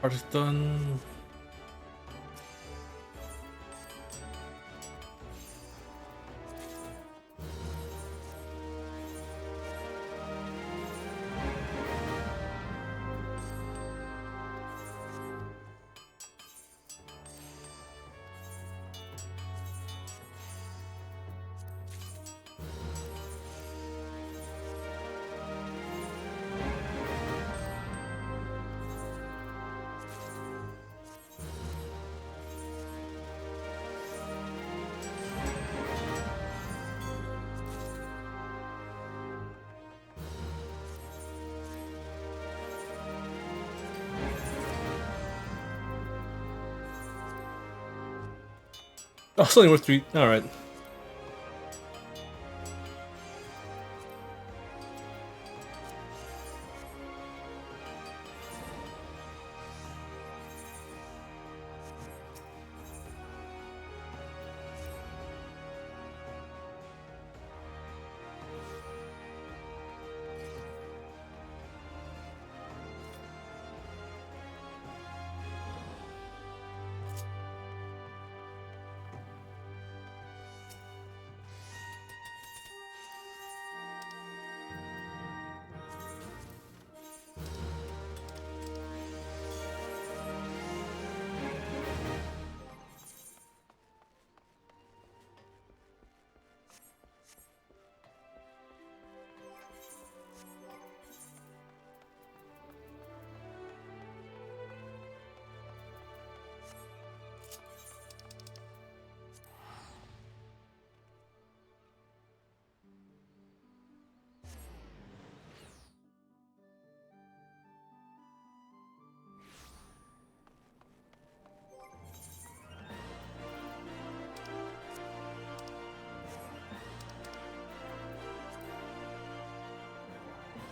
Part is done. Oh, it's only worth 3. Alright.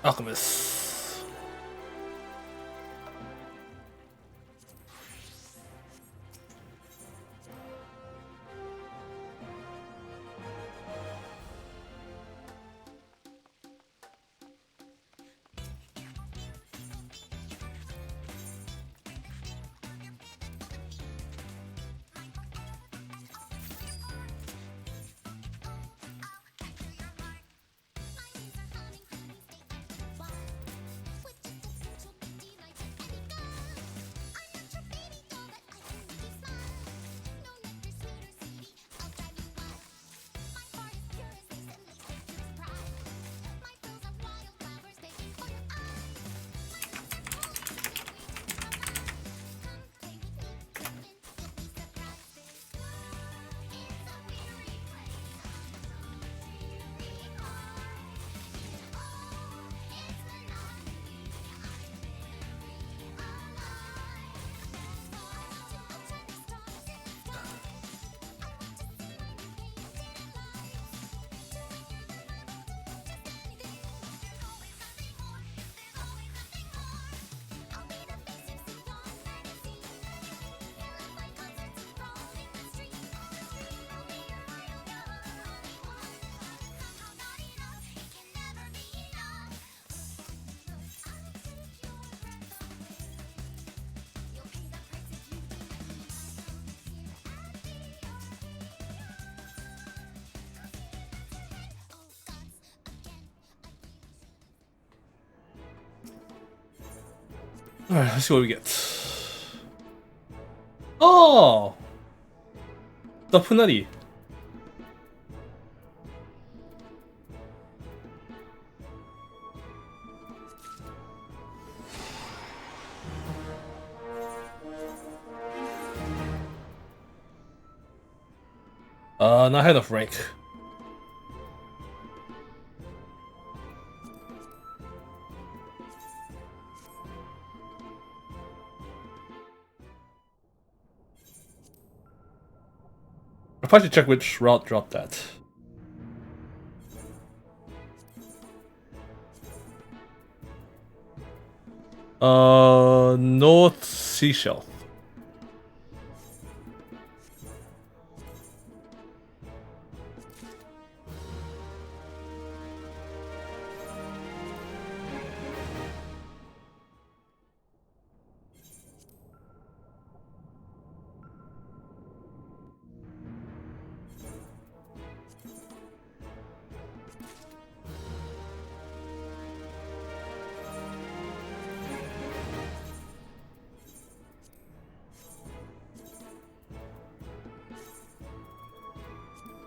Alchemist. Alright, let's see what we get. Oh! The Funari. Not head of rank. I'll probably check which route dropped that. North Seashell.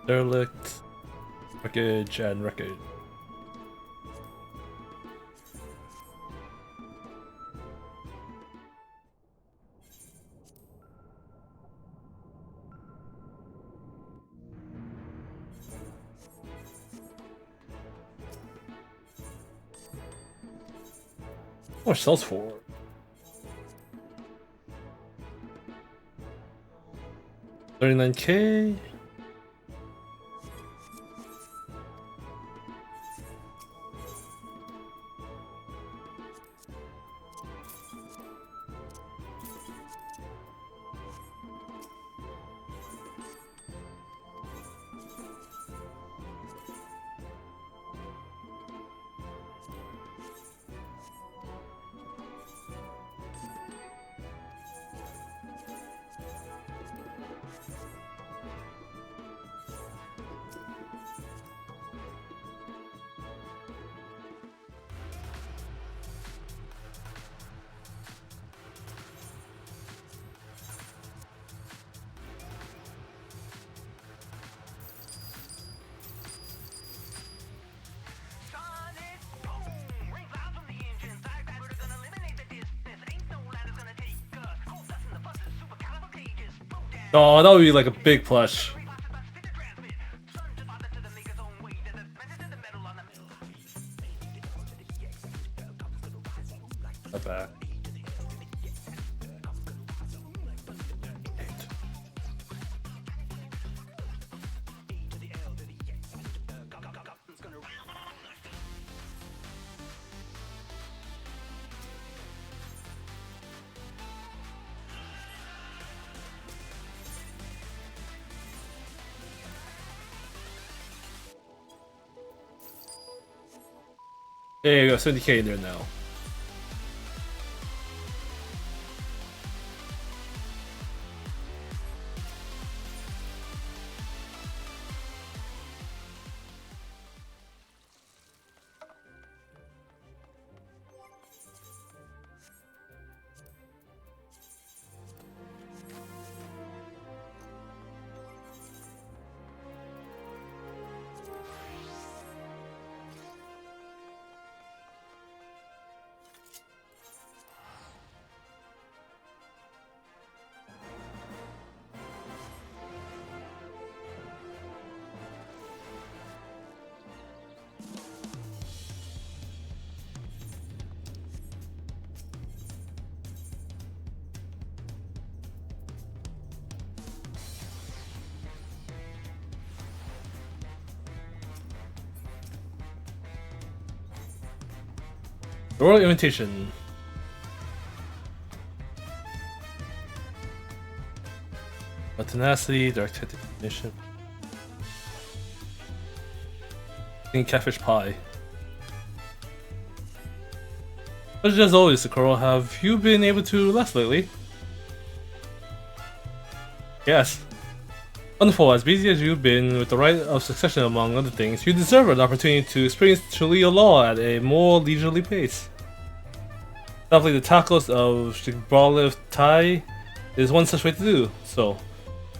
Derelict, wreckage, and wreckage. How much sells for? $39K. Oh, that would be like a big plush. Not bad. There you go, 70K in there now. Royal Invitation. Tenacity, Dark Tactic Mission. Catfish Pie. But as always, Sakura, have you been able to relax lately? Yes. Wonderful, as busy as you've been with the right of succession among other things, you deserve an opportunity to experience Sharia law at a more leisurely pace. Definitely the tacos of Gibraltar Thai is one such way to do so.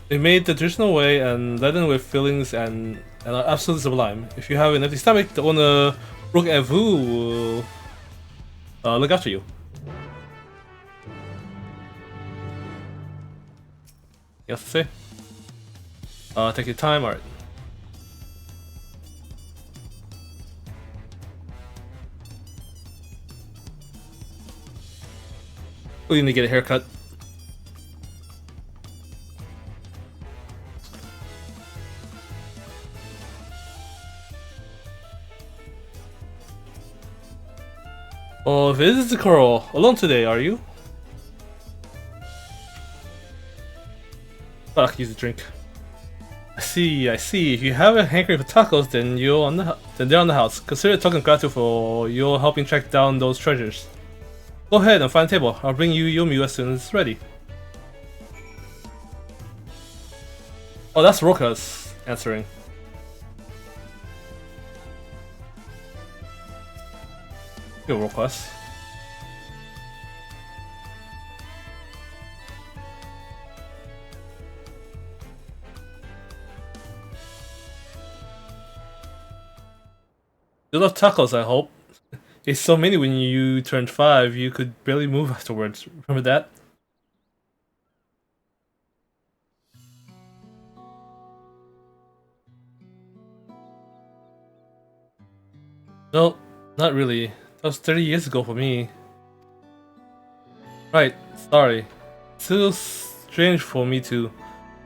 They made the traditional way and laden with fillings and are absolutely sublime. If you have an empty stomach, the owner Rook and Vu will look after you. You have to say? Take your time, alright. We need to get a haircut. Oh, if it is the Coral, alone today, are you? Fuck, use a drink. I see. If you have a hankering for tacos, then they're on the house. Consider a token of gratitude for your helping track down those treasures. Go ahead and find a table. I'll bring you your meal as soon as it's ready. Oh, that's Roka's answering. Good request. You love tacos, I hope. Ate so many when you turned 5, you could barely move afterwards. Remember that? No, not really. That was 30 years ago for me. Right, sorry. Still strange for me too.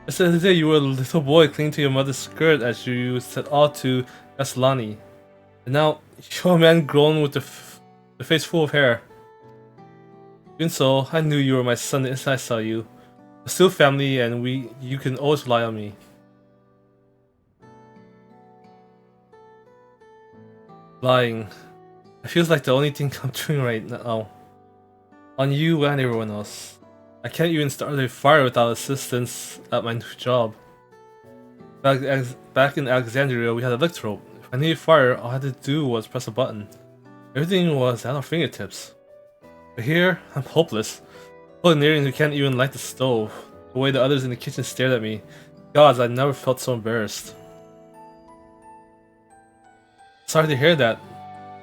Just the other day you were a little boy clinging to your mother's skirt as you set out to Aslani. And now, you're a man grown with the face full of hair. Even so, I knew you were my son the instant I saw you. We're still family and you can always rely on me. Lying. It feels like the only thing I'm doing right now. On you and everyone else. I can't even start a fire without assistance at my new job. Back in Alexandria, we had a electrode. If I needed fire, all I had to do was press a button. Everything was at our fingertips. But here, I'm hopeless. Culinarian who can't even light the stove. The way the others in the kitchen stared at me. Gods, I never felt so embarrassed. Sorry to hear that.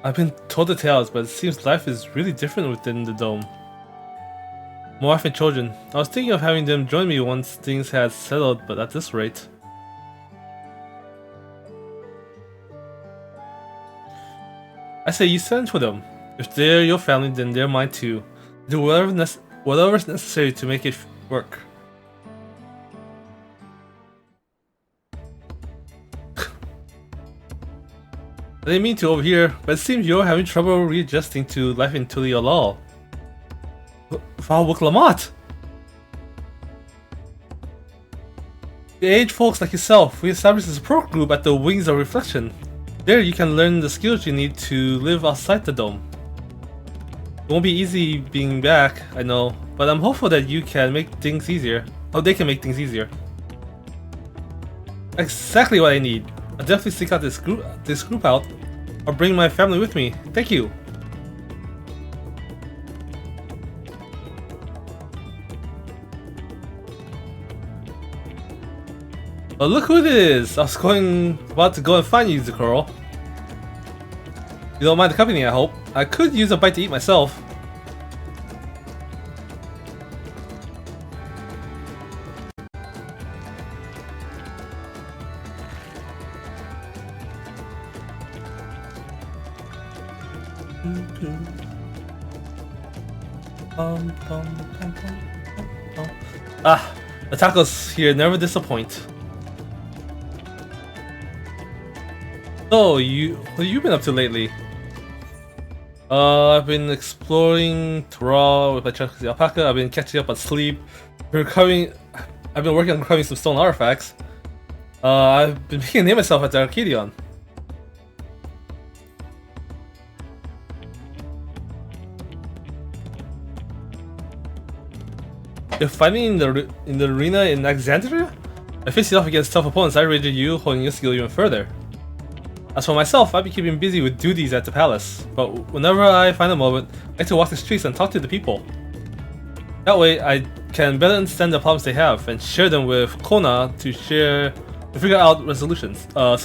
I've been told the tales, but it seems life is really different within the dome. My wife and children. I was thinking of having them join me once things had settled, but at this rate. I say you send for them. If they're your family, then they're mine too. Do whatever's necessary to make it work. I didn't mean to overhear, but it seems you're having trouble readjusting to life in Tuli Alal. Vawuk Lamat! The aged folks like yourself, we established a support group at the Wings of Reflection. There you can learn the skills you need to live outside the dome. It won't be easy being back, I know, but I'm hopeful that you can make things easier. Oh, they can make things easier. Exactly what I need. I'll definitely seek out this group out. I'll bring my family with me. Thank you. Oh, look who it is! I was about to go and find you, Zukuro. You don't mind the company, I hope. I could use a bite to eat myself. Ah, the tacos here never disappoint. So, what have you been up to lately? I've been exploring Tara with my Chucky alpaca. I've been catching up on sleep. I've been working on recovering some stolen artifacts. I've been making a name myself at the Arcadion. You're fighting in the arena in Alexandria? I faced you off against tough opponents. I rated you, holding your skill even further. As for myself, I've been keeping busy with duties at the palace, but whenever I find a moment, I like to walk the streets and talk to the people. That way, I can better understand the problems they have and share them with Kona to figure out solutions. I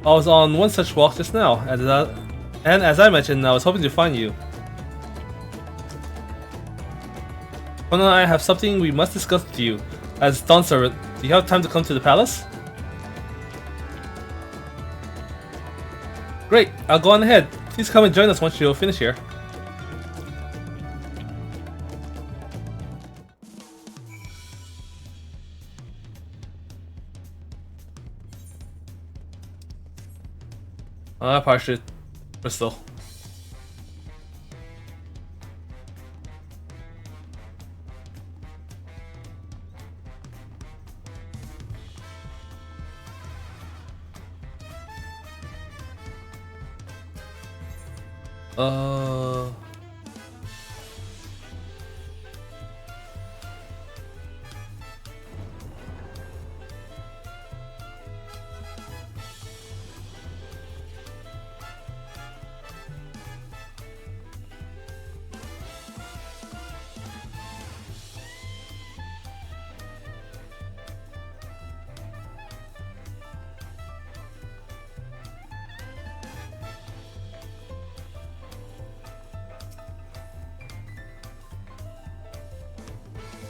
was on one such walk just now, and as I mentioned, I was hoping to find you. Kona and I have something we must discuss with you. As Dawn Servant, do you have time to come to the palace? Great, I'll go on ahead. Please come and join us once you'll finish here. I probably should Crystal.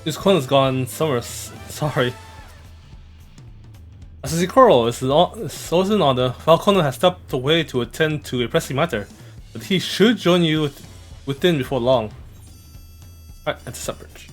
His clone has gone somewhere. Sorry. As a Coral is also an honor, Falconer has stepped away to attend to a pressing matter, but he should join you within before long. Alright, that's a separate.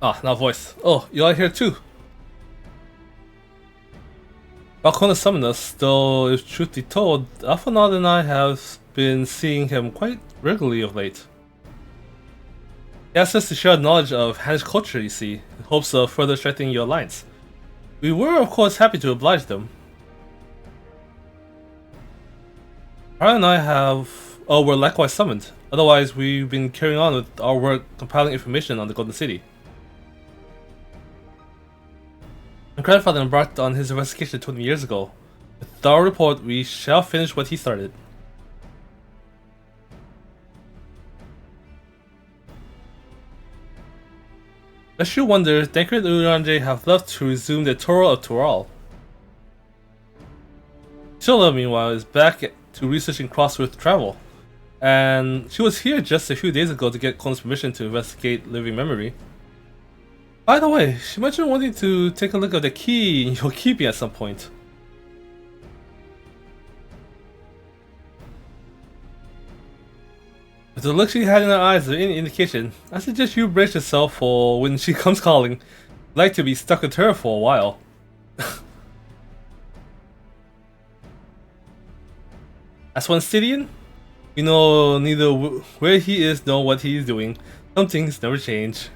Ah, now voice. Oh, you are here too. Falconer summoned us, though if truth be told, Alphanaud and I have been seeing him quite regularly of late. He asked us to share knowledge of Hannish culture, you see, in hopes of further strengthening your alliance. We were, of course, happy to oblige them. Harry and I were likewise summoned. Otherwise, we've been carrying on with our work compiling information on the Golden City. My grandfather embarked on his investigation 20 years ago. With our report, we shall finish what he started. Lest you wonder, Denker and Uranje have left to resume their tour of Toral. Shola, meanwhile, is back to researching cross-route travel. And she was here just a few days ago to get Conan's permission to investigate living memory. By the way, she mentioned wanting to take a look at the key you're keeping at some point. With the look she had in her eyes or any indication, I suggest you brace yourself for when she comes calling. I'd like to be stuck with her for a while. As for Stidian, we know neither where he is nor what he is doing. Some things never change.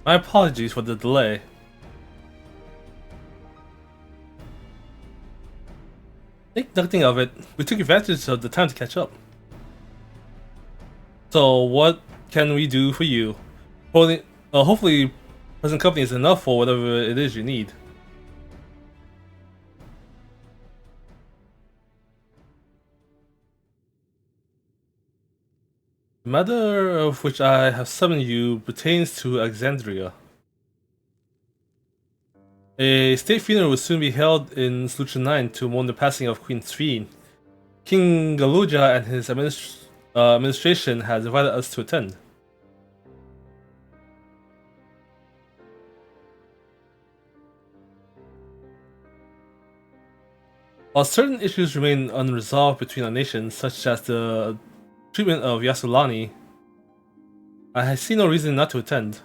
My apologies for the delay. Think nothing of it. We took advantage of the time to catch up. So what can we do for you? Hopefully present company is enough for whatever it is you need. The matter of which I have summoned you pertains to Alexandria. A state funeral will soon be held in Solution 9 to mourn the passing of Queen Sphene. King Galuja and his administration has invited us to attend. While certain issues remain unresolved between our nations, such as the treatment of Yasulani, I see no reason not to attend.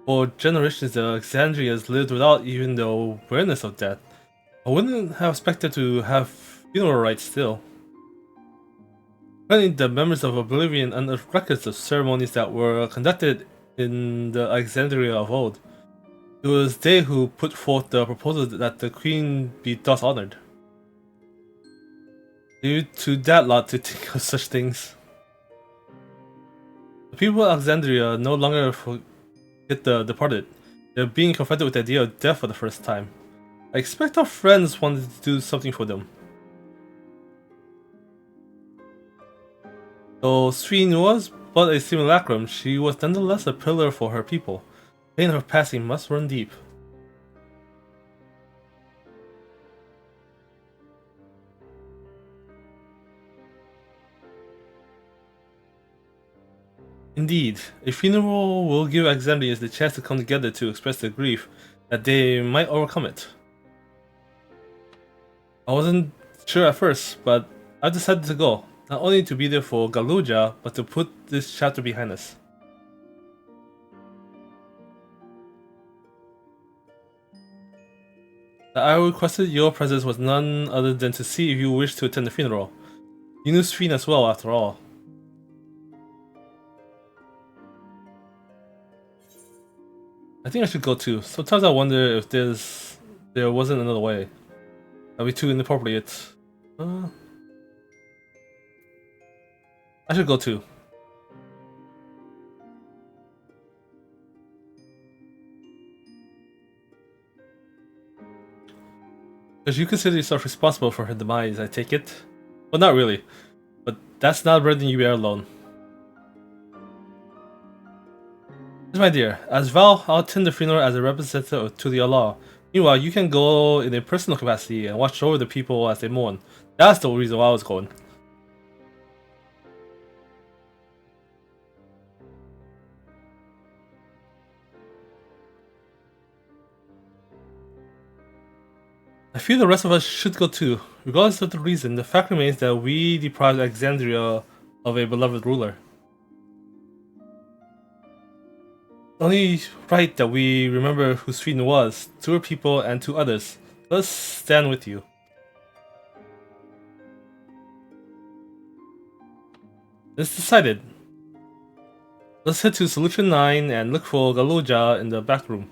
For generations, Alexandria has lived without even the awareness of death. I wouldn't have expected to have funeral rites still. Apparently, the members of Oblivion unearthed records of ceremonies that were conducted in the Alexandria of old. It was they who put forth the proposal that the queen be thus honored. Leave it to that lot to think of such things. The people of Alexandria no longer forget the departed. They're being confronted with the idea of death for the first time. I expect our friends wanted to do something for them. Though Sphene was but a simulacrum, she was nonetheless a pillar for her people. Pain of her passing must run deep. Indeed, a funeral will give Alexandrians the chance to come together to express their grief, that they might overcome it. I wasn't sure at first, but I decided to go, not only to be there for Galuja, but to put this chapter behind us. I requested your presence was none other than to see if you wish to attend the funeral. You knew Sphene as well, after all. I think I should go too. Sometimes I wonder if there wasn't another way. That'd be too inappropriate. I should go too. Because you consider yourself responsible for her demise, I take it? Well, not really. But that's not a burden you bear alone. Yes, my dear, as Val, I'll attend the funeral as a representative to the Allah. Meanwhile, you can go in a personal capacity and watch over the people as they mourn. That's the reason why I was going. I feel the rest of us should go too. Regardless of the reason, the fact remains that we deprived Alexandria of a beloved ruler. Only right that we remember who Sphene was, to her people and to others. Let's stand with you. It's decided. Let's head to Solution 9 and look for Galuja in the back room.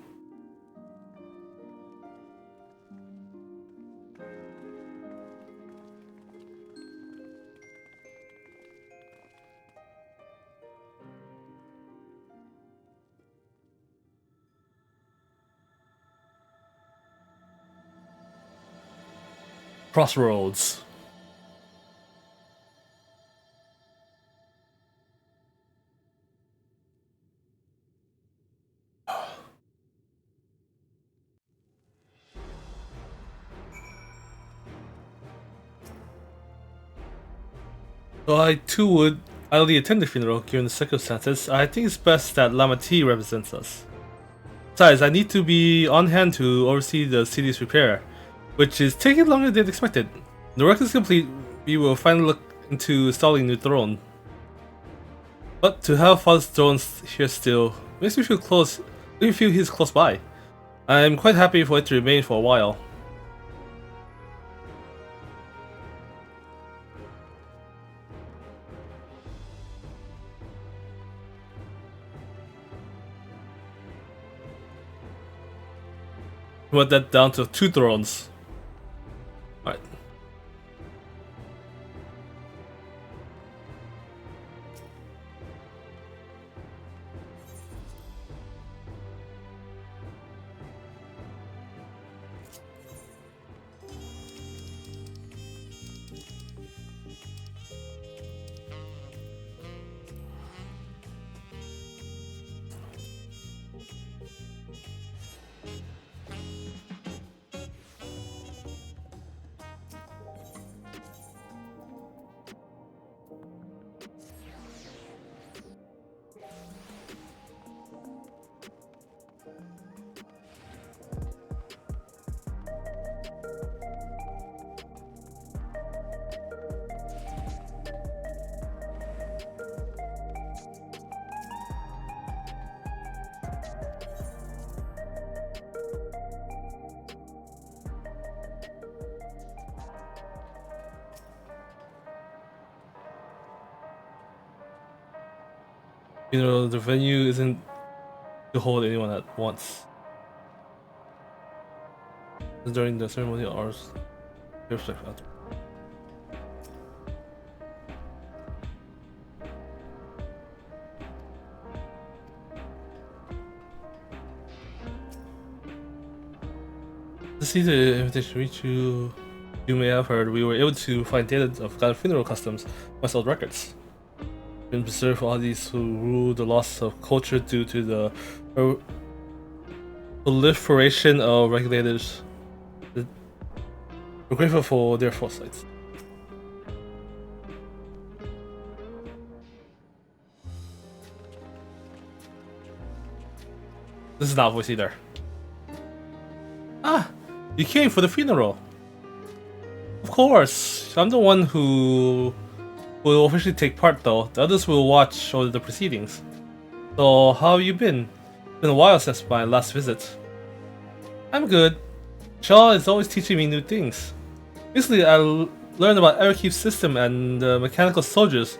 Crossroads. Though I too would gladly attend the funeral given the circumstances, I think it's best that Lama T represents us. Besides, I need to be on hand to oversee the city's repair, which is taking longer than expected. When the work is complete, we will finally look into installing a new throne. But to have Father's throne here still makes me feel he's close by. I'm quite happy for it to remain for a while. We want that down to 2 thrones. Alright. You know, the venue isn't to hold anyone at once. During the ceremonial hours, to see the invitation reach you may have heard, we were able to find data of God funeral customs, plus old records. Been preserved for all these who rule the loss of culture due to the proliferation of regulators. We're grateful for their foresights. This is not voice either. Ah, you came for the funeral. Of course, I'm the one who will officially take part though. The others will watch over the proceedings. So, how have you been? It's been a while since my last visit. I'm good. Shaw is always teaching me new things. Recently, learned about Erik's system and the mechanical soldiers.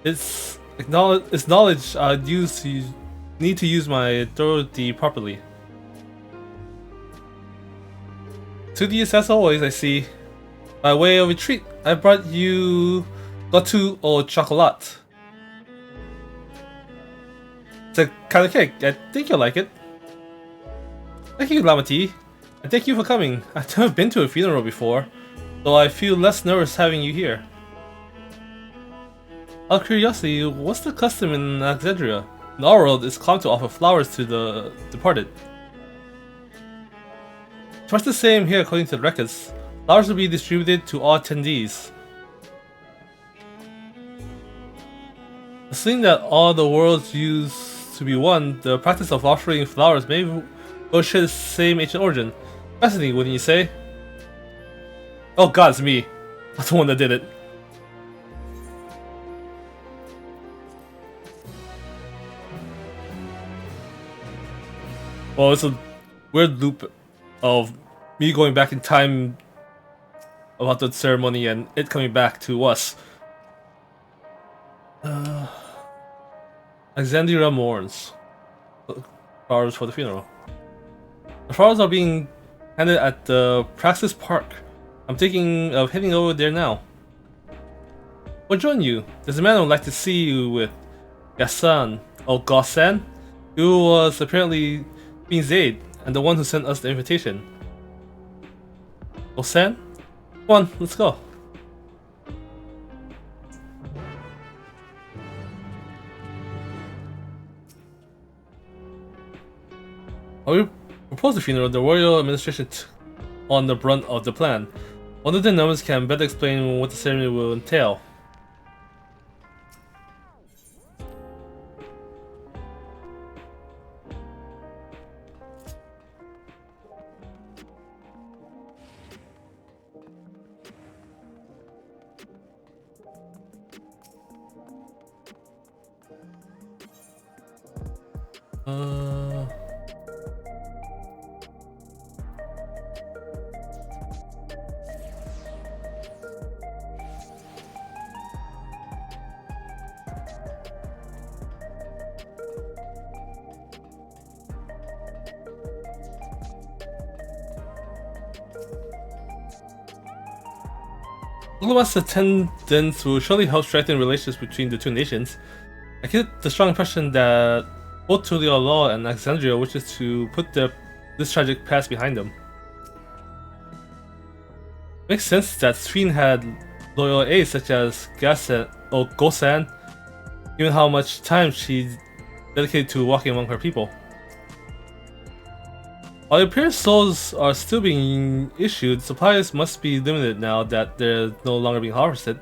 It's knowledge I'd need to use my authority properly. Studious as always, I see. By way of a treat, I brought you gâteau au chocolat. It's a kind of cake. I think you'll like it. Thank you, Lamati. And thank you for coming. I've never been to a funeral before, so I feel less nervous having you here. Out of curiosity, what's the custom in Alexandria? In our world, it's common to offer flowers to the departed. It's much the same here according to the records. Flowers will be distributed to all attendees. Seeing that all the worlds used to be one, the practice of offering flowers may well share the same ancient origin. Fascinating, wouldn't you say? Oh god, it's me. I'm the one that did it. Well, it's a weird loop of me going back in time about the ceremony and it coming back to us. Alexandria mourns. Flowers for the funeral. The flowers are being handed at the Praxis Park. I'm thinking of heading over there now. We'll join you. There's a man who would like to see you with Gassan, or Gossan, who was apparently Bean's aide and the one who sent us the invitation. Gossan? Come on, let's go. While we proposed the funeral, the royal administration took on the brunt of the plan. One of the numbers can better explain what the ceremony will entail. Diplomat's attendance will surely help strengthen relations between the two nations. I get the strong impression that both Tulia Law and Alexandria wishes to put this tragic past behind them. Makes sense that Sween had loyal aides such as Gosan, given how much time she dedicated to walking among her people. While the Imperial souls are still being issued, supplies must be limited now that they're no longer being harvested.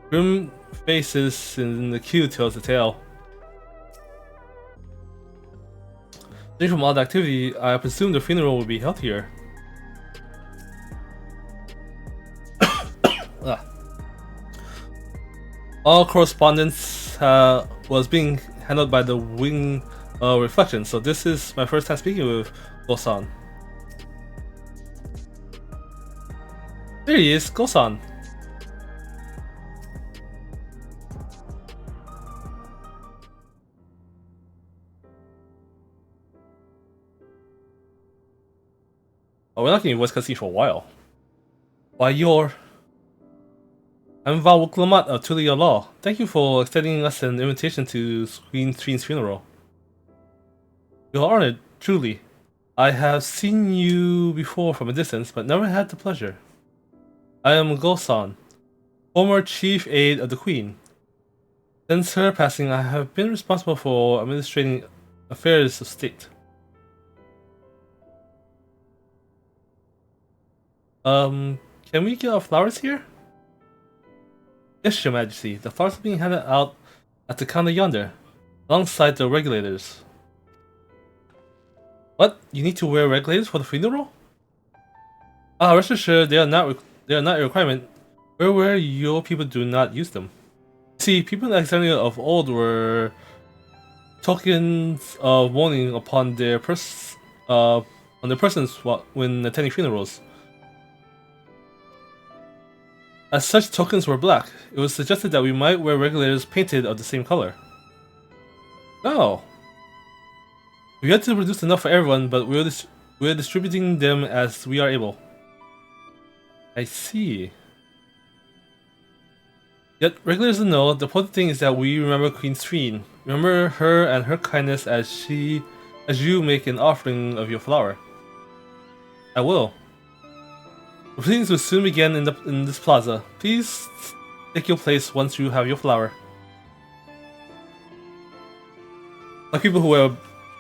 Grim faces in the queue tells the tale. Judging from all the activity, I presume the funeral will be held here. All correspondence was being handled by the Wing Reflection, so this is my first time speaking with Gosan. There he is, Gosan. Oh, we're not getting voice cutscene for a while. Why, I'm Val Wuklamat of Tulia Law. Thank you for extending us an invitation to Sween's funeral. You're honored, truly. I have seen you before from a distance, but never had the pleasure. I am Gosan, former chief aide of the Queen. Since her passing, I have been responsible for administrating affairs of state. Can we get our flowers here? Yes, Your Majesty. The flowers are being handed out at the counter yonder, alongside the regulators. What? You need to wear regulators for the funeral? Rest assured, they are not a requirement. Where your people do not use them. See, people in Alexandria of old were tokens of mourning upon their persons when attending funerals. As such tokens were black, it was suggested that we might wear regulators painted of the same color. Oh. We had to produce enough for everyone, but we're distributing them as we are able. I see. Yet, regulars don't know, the important thing is that we remember Queen Sreen. Remember her and her kindness as you make an offering of your flower. I will. Proceedings will soon begin in this plaza. Please take your place once you have your flower. Like people who wear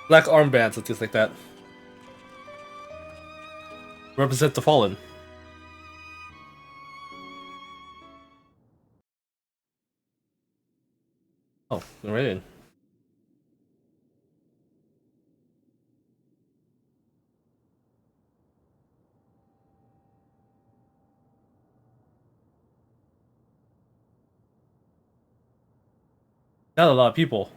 black armbands and things like that. Represent the fallen. Oh, right in. Not a lot of people.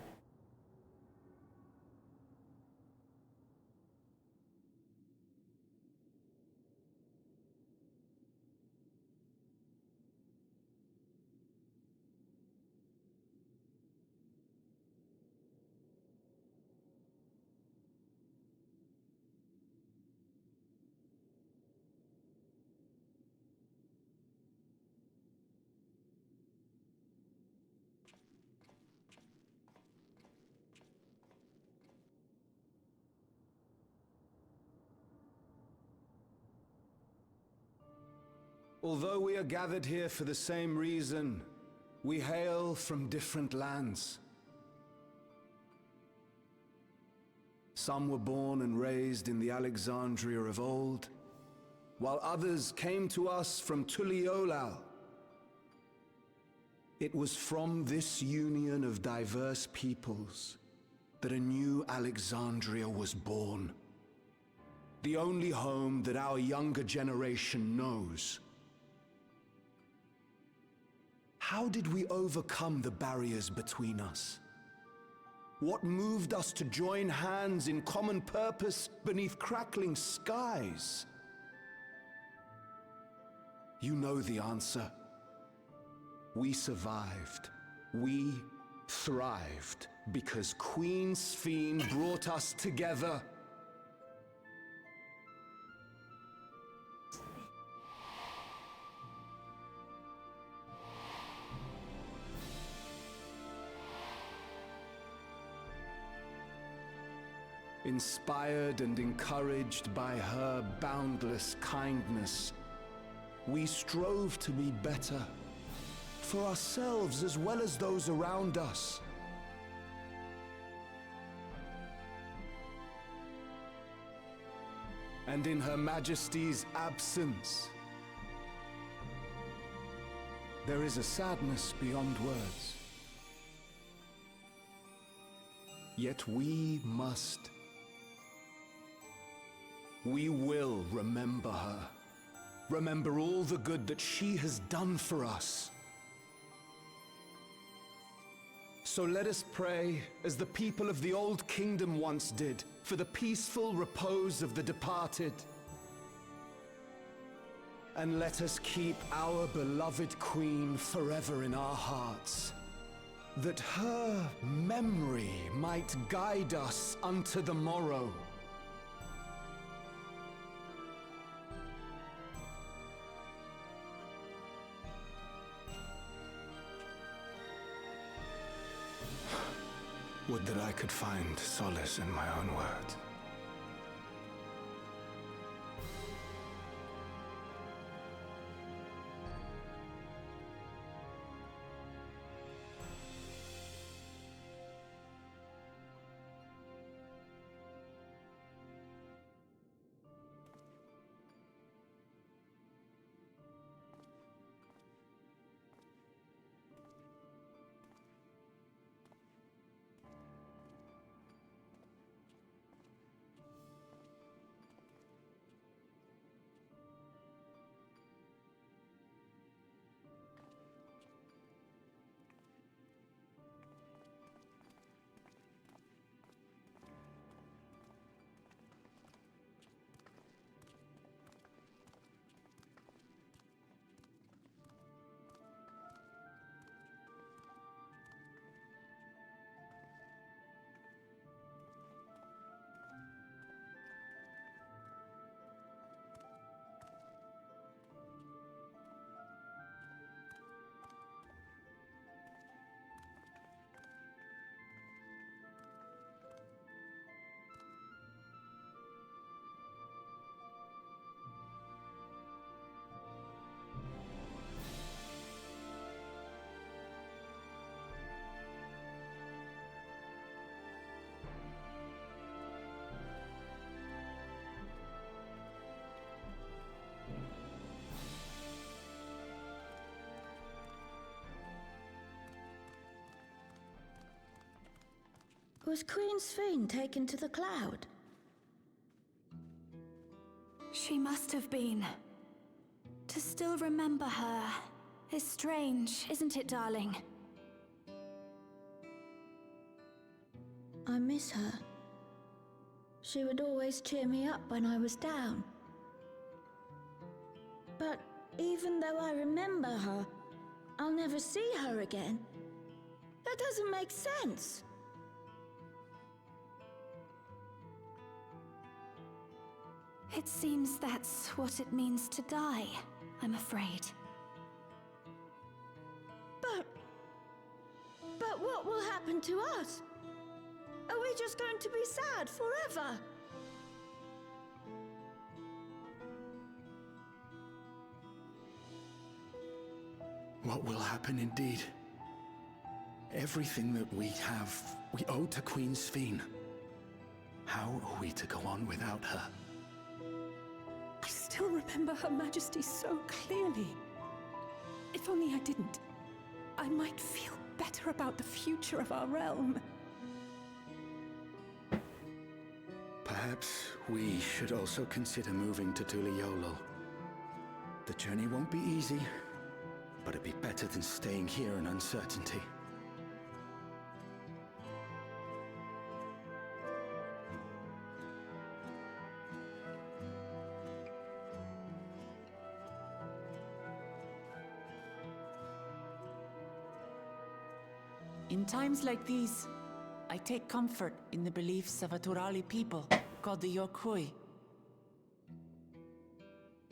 Although we are gathered here for the same reason, we hail from different lands. Some were born and raised in the Alexandria of old, while others came to us from Tuliolal. It was from this union of diverse peoples that a new Alexandria was born. The only home that our younger generation knows. How did we overcome the barriers between us? What moved us to join hands in common purpose beneath crackling skies? You know the answer. We survived. We thrived because Queen Sphene brought us together. Inspired and encouraged by her boundless kindness, we strove to be better, for ourselves as well as those around us. And in Her Majesty's absence, there is a sadness beyond words. Yet we will remember her. Remember all the good that she has done for us. So let us pray, as the people of the Old Kingdom once did, for the peaceful repose of the departed. And let us keep our beloved Queen forever in our hearts, that her memory might guide us unto the morrow. Would that I could find solace in my own words. Was Queen Sphene taken to the cloud? She must have been. To still remember her is strange, isn't it, darling? I miss her. She would always cheer me up when I was down. But even though I remember her, I'll never see her again. That doesn't make sense. It seems that's what it means to die, I'm afraid. But what will happen to us? Are we just going to be sad forever? What will happen indeed? Everything that we have, we owe to Queen Sphene. How are we to go on without her? I still remember Her Majesty so clearly. If only I didn't, I might feel better about the future of our realm. Perhaps we should also consider moving to Tuliolo. The journey won't be easy, but it'd be better than staying here in uncertainty. In times like these, I take comfort in the beliefs of a Turali people called the Yokui.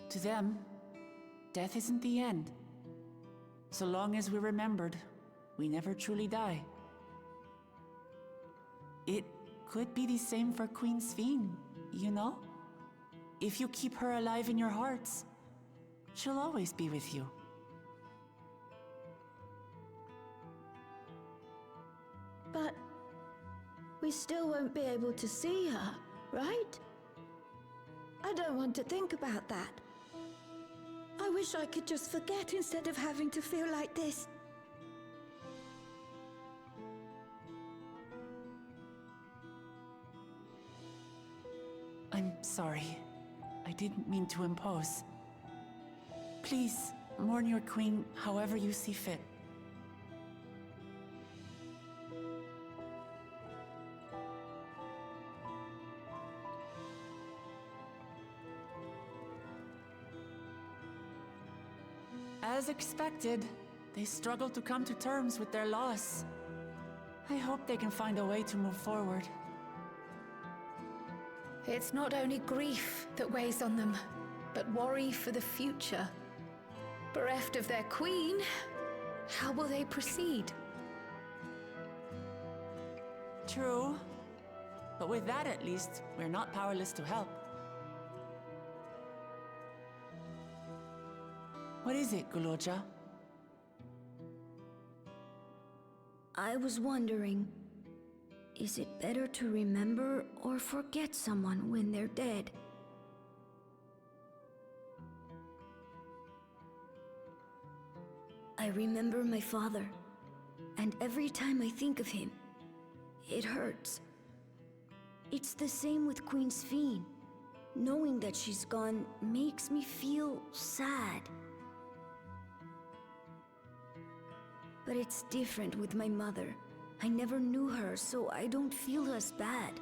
To them, death isn't the end. So long as we're remembered, we never truly die. It could be the same for Queen Sphene, you know? If you keep her alive in your hearts, she'll always be with you. But we still won't be able to see her, right? I don't want to think about that. I wish I could just forget instead of having to feel like this. I'm sorry. I didn't mean to impose. Please, mourn your queen however you see fit. As expected, they struggle to come to terms with their loss. I hope they can find a way to move forward. It's not only grief that weighs on them, but worry for the future. Bereft of their queen, how will they proceed? True. But with that at least, we're not powerless to help. What is it, Guloja? I was wondering, is it better to remember or forget someone when they're dead? I remember my father, and every time I think of him, it hurts. It's the same with Queen Sphene. Knowing that she's gone makes me feel sad. But it's different with my mother. I never knew her, so I don't feel as bad.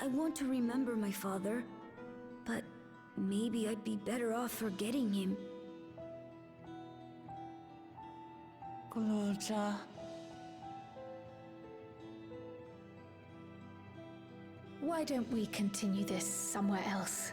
I want to remember my father, but maybe I'd be better off forgetting him. Guloja. Why don't we continue this somewhere else?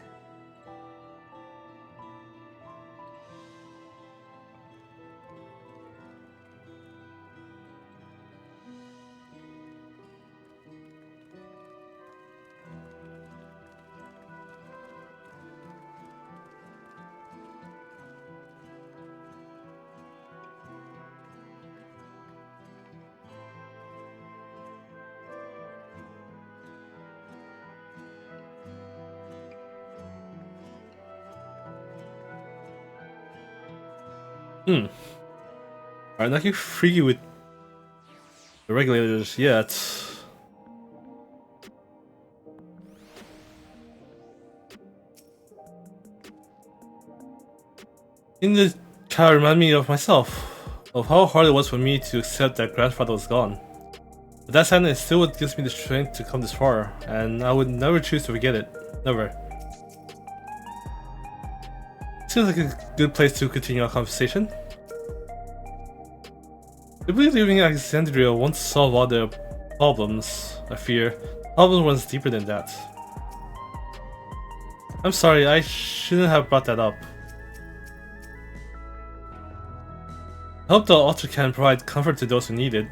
Alright, not get freaky with the regulators yet. In the kind of remind me of myself, of how hard it was for me to accept that grandfather was gone. But that sadness is still what gives me the strength to come this far, and I would never choose to forget it. Never. Seems like a good place to continue our conversation. I believe leaving Alexandria won't solve all their problems, I fear. The problem runs deeper than that. I'm sorry, I shouldn't have brought that up. I hope the altar can provide comfort to those who need it.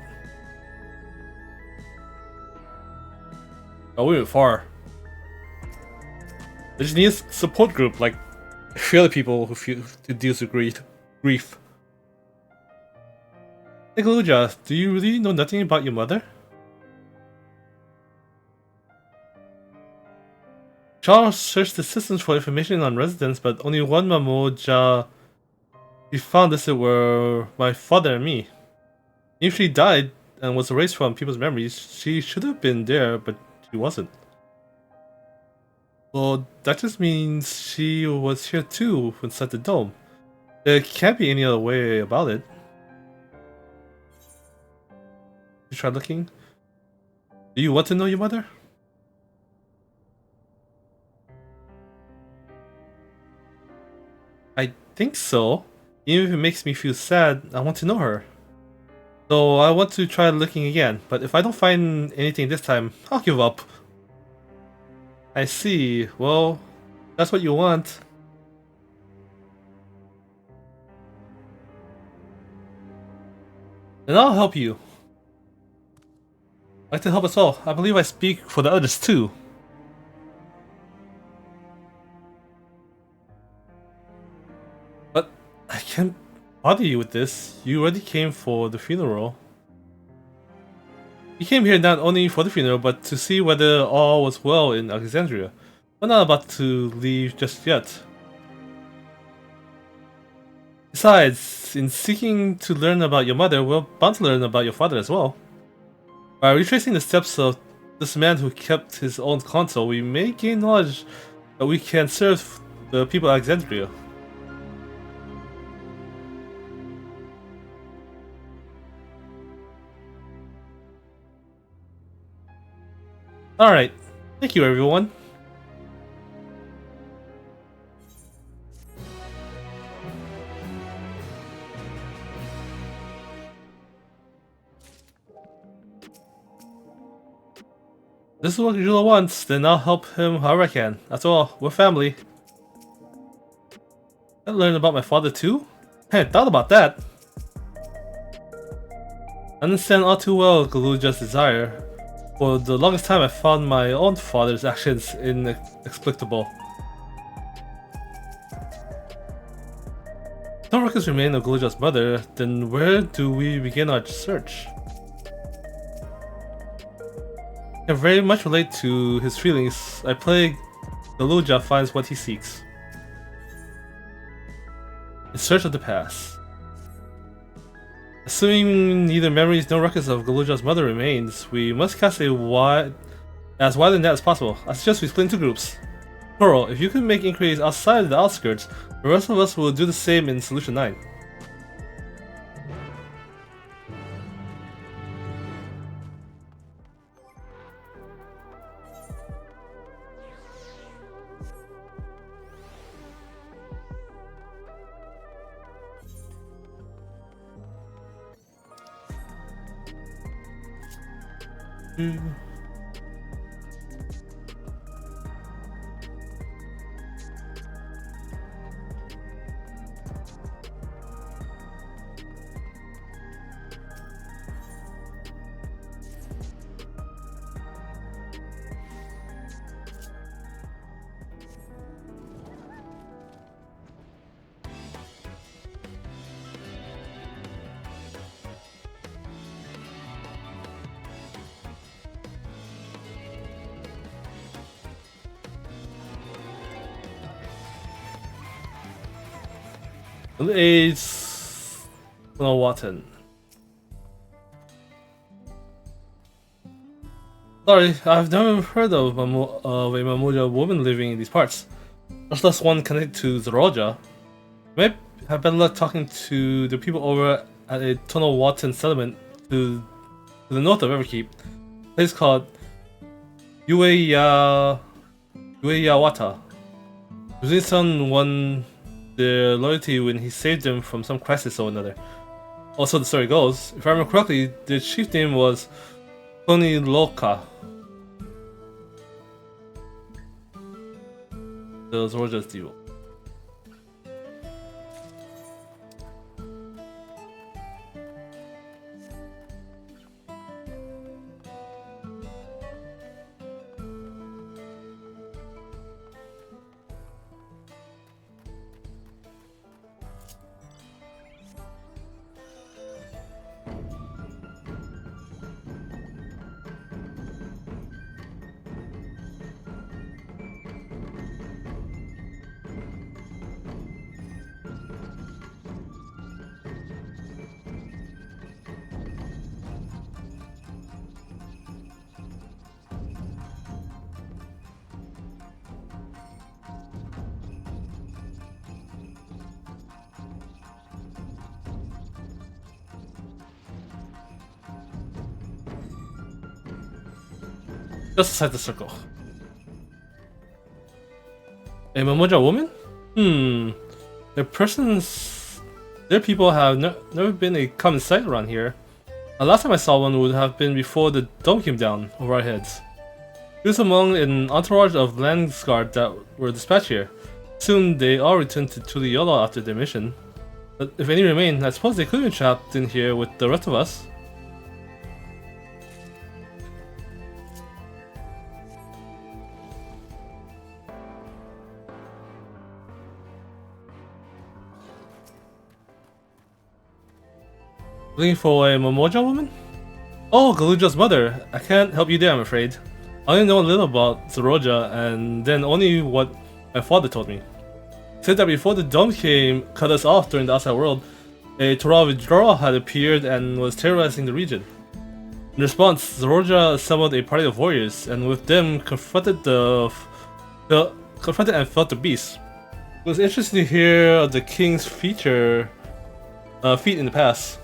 Oh, we went far. They just need a support group, like other people who deals with grief. Hey Galuja, do you really know nothing about your mother? Charles searched the systems for information on residents, but only one Mamoja he found listed were my father and me. If she died and was erased from people's memories, she should have been there, but she wasn't. Well, that just means she was here too inside the dome. There can't be any other way about it. You tried looking? Do you want to know your mother? I think so. Even if it makes me feel sad, I want to know her. So I want to try looking again, but if I don't find anything this time, I'll give up. I see. Well, that's what you want. Then I'll help you. I'd like to help us all. I believe I speak for the others too. But I can't bother you with this. You already came for the funeral. You came here not only for the funeral, but to see whether all was well in Alexandria. We're not about to leave just yet. Besides, in seeking to learn about your mother, we're bound to learn about your father as well. By retracing the steps of this man who kept his own console, we may gain knowledge that we can serve the people of Alexandria. Alright, thank you everyone. This is what Jula wants, then I'll help him however I can. That's all, we're family. I learned about my father too? I hadn't thought about that. I understand all too well Galuja's desire. For the longest time I found my own father's actions inexplicable. No records remain of Galuja's mother, then where do we begin our search? I very much relate to his feelings. I pray Galuja finds what he seeks. In search of the past. Assuming neither memories nor records of Galuja's mother remains, we must cast as wide a net as possible. I suggest we split into groups. Plural, if you can make inquiries outside the outskirts, the rest of us will do the same in Solution 9. Aids Watan. Sorry, I've never heard of a Mamuja woman living in these parts. Much less one connected to Zeroja. Maybe have better luck talking to the people over at a Tunnel Watan settlement to the north of Everkeep. A place called Ueyawata. Yuzi-san won their loyalty when he saved them from some crisis or another. Also, the story goes, if I remember correctly, the chief name was Koniloka. The Zeroja's deal. Just inside the circle. A Mamuja woman? Their people have never been a common sight around here. The last time I saw one would have been before the dome came down over our heads. He was among an entourage of Landsguard that were dispatched here. Soon they all returned to Tuliyola after their mission. But if any remain, I suppose they could have been trapped in here with the rest of us. Looking for a Mamuja woman? Oh, Galuja's mother. I can't help you there, I'm afraid. I only know a little about Zeroja, and then only what my father told me. He said that before the dome cut us off during the outside world, a Torah withdrawal had appeared and was terrorizing the region. In response, Zeroja assembled a party of warriors, and with them confronted and fought the beast. It was interesting to hear of the king's feat in the past.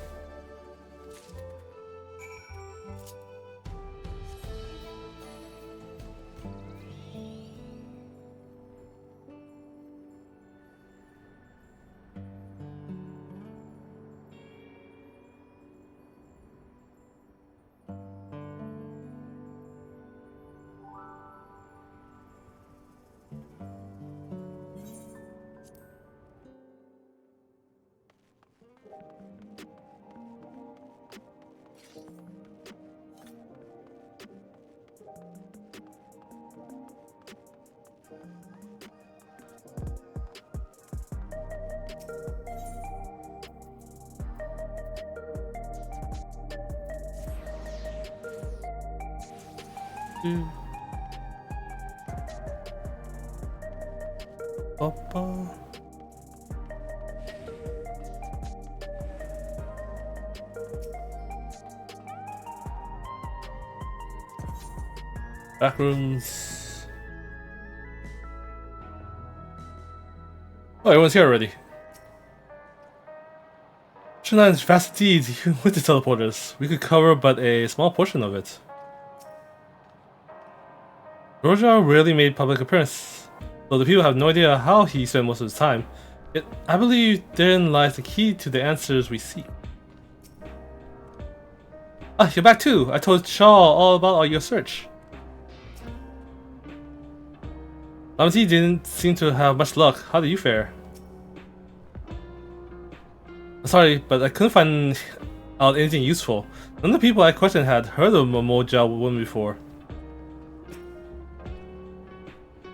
Papa. Backrooms. Oh, everyone's here already. Shunan's vast deeds, even with the teleporters. We could cover but a small portion of it. Roja rarely made public appearance, though the people have no idea how he spent most of his time. Yet, I believe therein lies the key to the answers we seek. Ah, you're back too! I told Shaw all about your search. Lamzi didn't seem to have much luck. How did you fare? I'm sorry, but I couldn't find out anything useful. None of the people I questioned had heard of Mamuja woman before.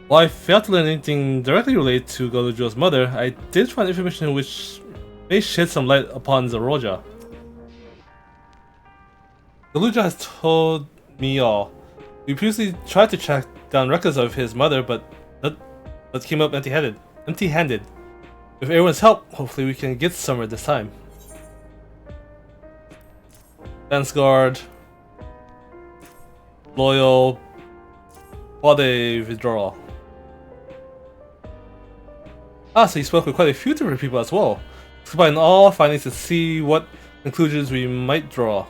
While I failed to learn anything directly related to Galuja's mother, I did find information which may shed some light upon Zeroja. Galuja has told me all. We previously tried to track down records of his mother, but came up empty-handed. With everyone's help, hopefully we can get somewhere this time. Landsguard. loyal body withdrawal. Ah, so you spoke with quite a few different people as well. Let's combine all findings to see what conclusions we might draw.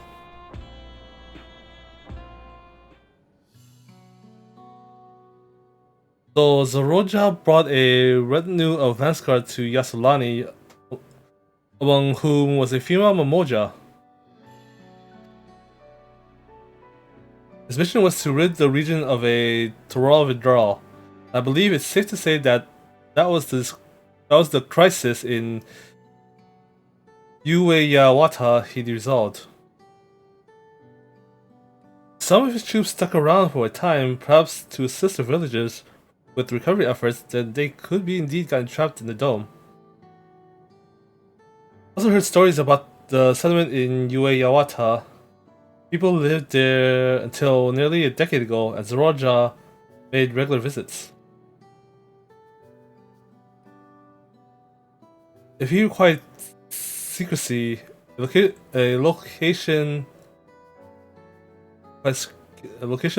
So Zoroja brought a retinue of Landsguard to Yasulani, among whom was a female Mamoja. His mission was to rid the region of a Toral withdrawal. I believe it's safe to say that that was the crisis in Ueyawata he resolved. Some of his troops stuck around for a time, perhaps to assist the villagers with recovery efforts, then they could be indeed gotten trapped in the dome. I also heard stories about the settlement in Ueyawata. People lived there until nearly a decade ago, and Zoroja made regular visits. If he required secrecy, a location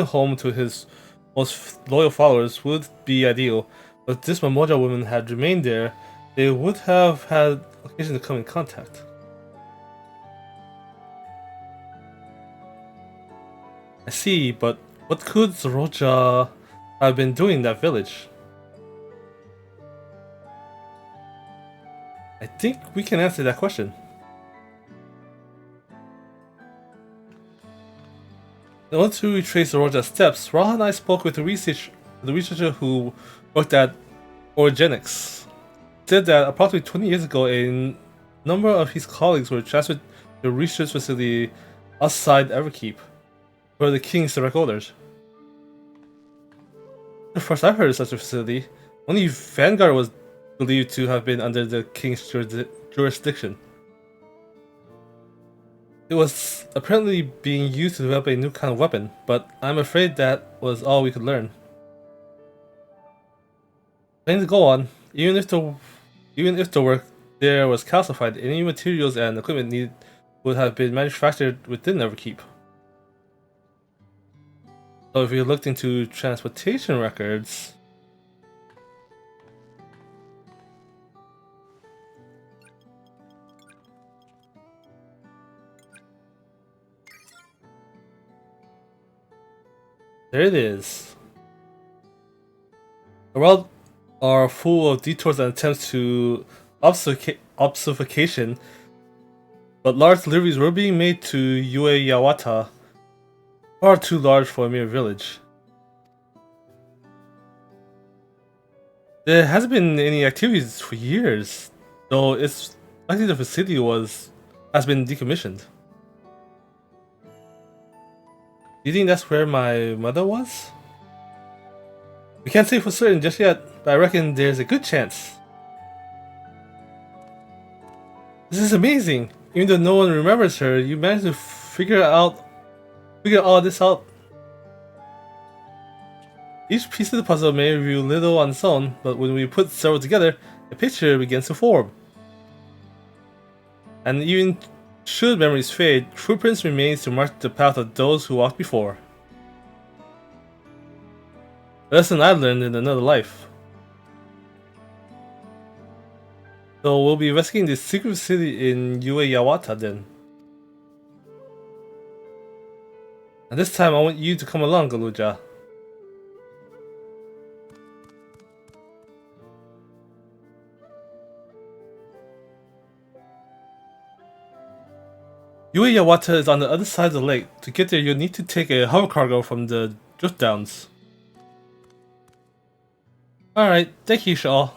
home to his most loyal followers would be ideal, but if this Mamoja woman had remained there, they would have had occasion to come in contact. I see, but what could Zoroja have been doing in that village? I think we can answer that question. In order to retrace Zoroja's steps, Raha and I spoke with the researcher who worked at Orogenics. He said that approximately 20 years ago, a number of his colleagues were transferred to a research facility outside Everkeep, per the king's direct orders. The first I've heard of such a facility, only Vanguard was believed to have been under the king's jurisdiction. It was apparently being used to develop a new kind of weapon, but I'm afraid that was all we could learn. Planning to go on, even if the work there was calcified, any materials and equipment needed would have been manufactured within Everkeep. So if we looked into transportation records, there it is. The world are full of detours and attempts to obfuscation, but large deliveries were being made to Ueyawata, far too large for a mere village. There hasn't been any activities for years, though it's likely the facility has been decommissioned. Do you think that's where my mother was? We can't say for certain just yet, but I reckon there's a good chance. This is amazing! Even though no one remembers her, you managed to figure all this out. Each piece of the puzzle may reveal little on its own, but when we put several together, a picture begins to form. And even should memories fade, footprints remain to mark the path of those who walked before. A lesson I learned in another life. So we'll be investigating the secret city in Ueyawata then. And this time I want you to come along, Galuja. Ueyawata is on the other side of the lake. To get there, you'll need to take a hover cargo from the drift downs. Alright, thank you, Shaw.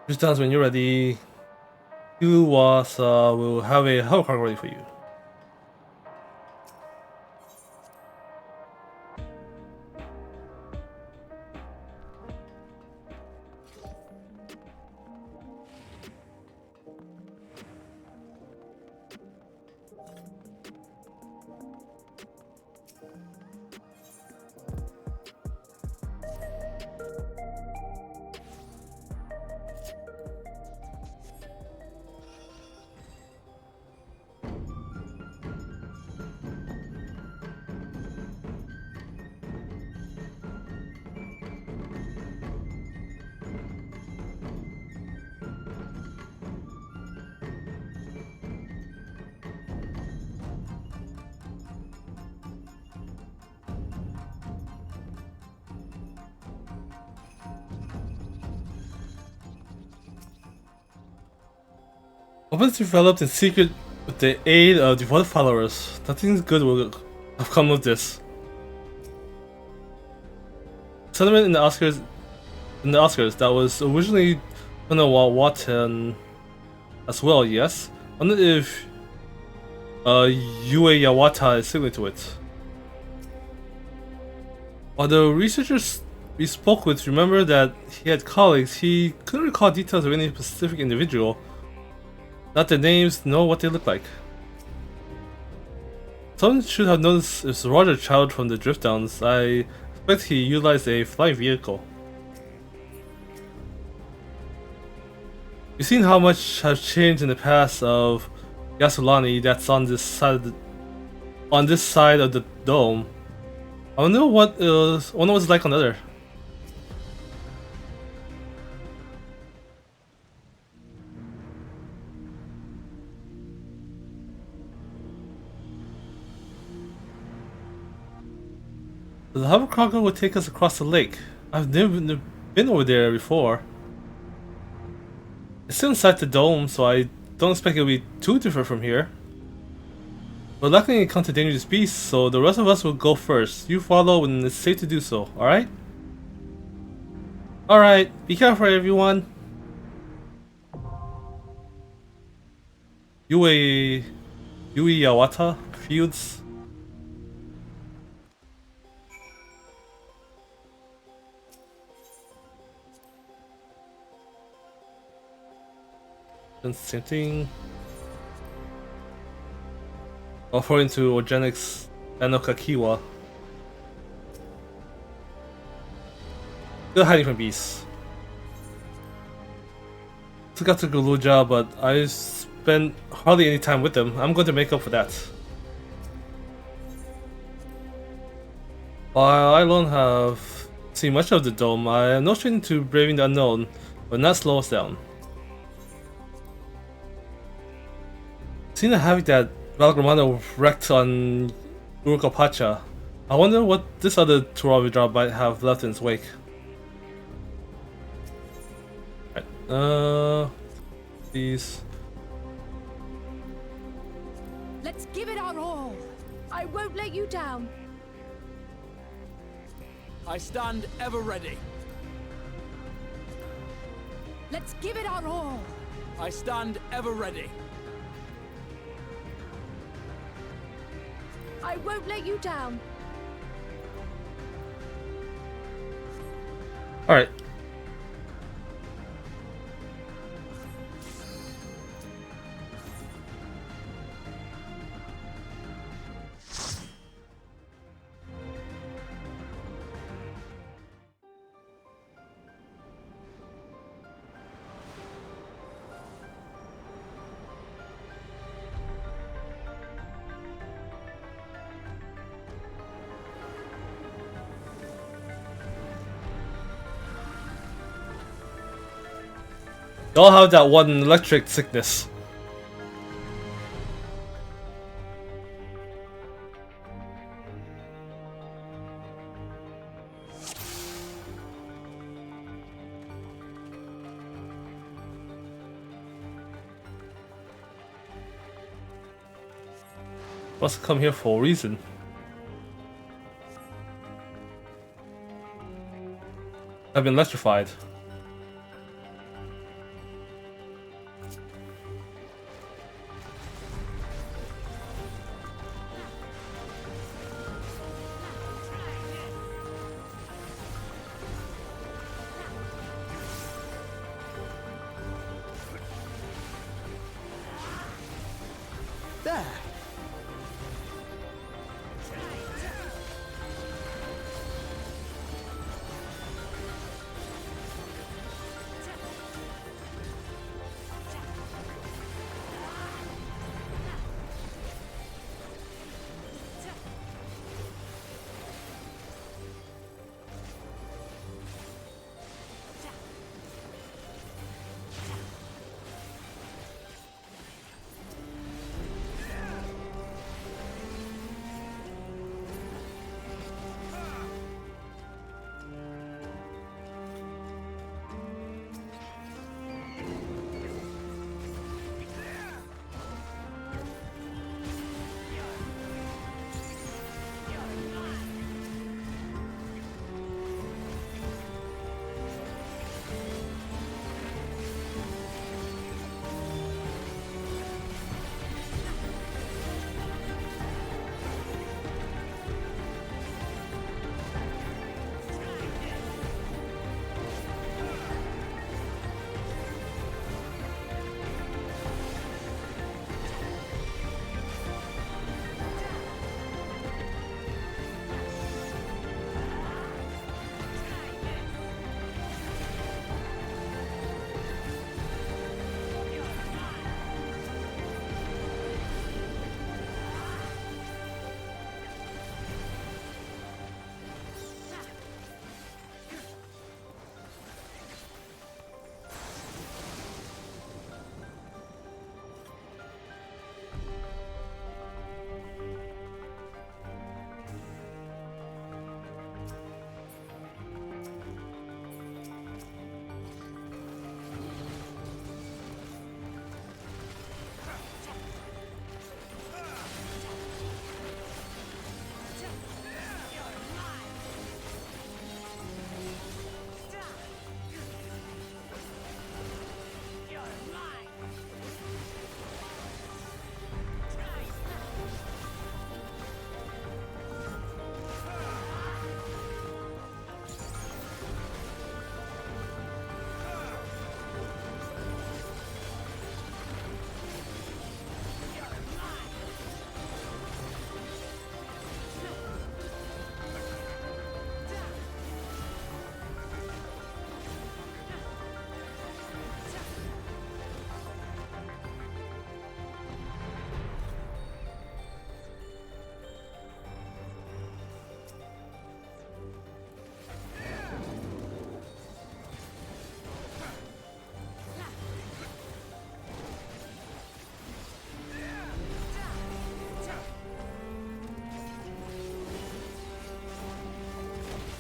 Drift downs when you're ready. Uwasa will have a hover cargo ready for you. Weapons developed in secret with the aid of devoted followers. Nothing good will have come of this. Sentiment in the Oscars that was originally Watan as well, yes? I wonder if Yue Yawata is similar to it. While the researchers we spoke with remember that he had colleagues, he couldn't recall details of any specific individual. Not their names, nor what they look like. Someone should have noticed it's Roger Child from the Drift Downs. I expect he utilized a flying vehicle. You've seen how much has changed in the past of Yasulani that's on this side of the dome. I wonder what it's like on the other. The hover cargo will take us across the lake. I've never been over there before. It's still inside the dome, so I don't expect it'll be too different from here. We're likely to encounter dangerous beasts, so the rest of us will go first. You follow when it's safe to do so, alright? Alright, be careful everyone. Yui Yawata Fields. Same thing. According to Organics Anokakiwa. Still hiding from beasts. Took out a good job, but I spent hardly any time with them. I'm going to make up for that. While I don't have seen much of the dome, I am no stranger to braving the unknown, but not slow us down. Seeing the havoc that Valgramano wrecked on Urukapacha, I wonder what this other Turabi drop might have left in its wake. Right, these. Let's give it our all. I won't let you down. I stand ever ready. Let's give it our all. I stand ever ready. I won't let you down. Alright. They all have that one electric sickness. Must come here for a reason. I've been electrified. There.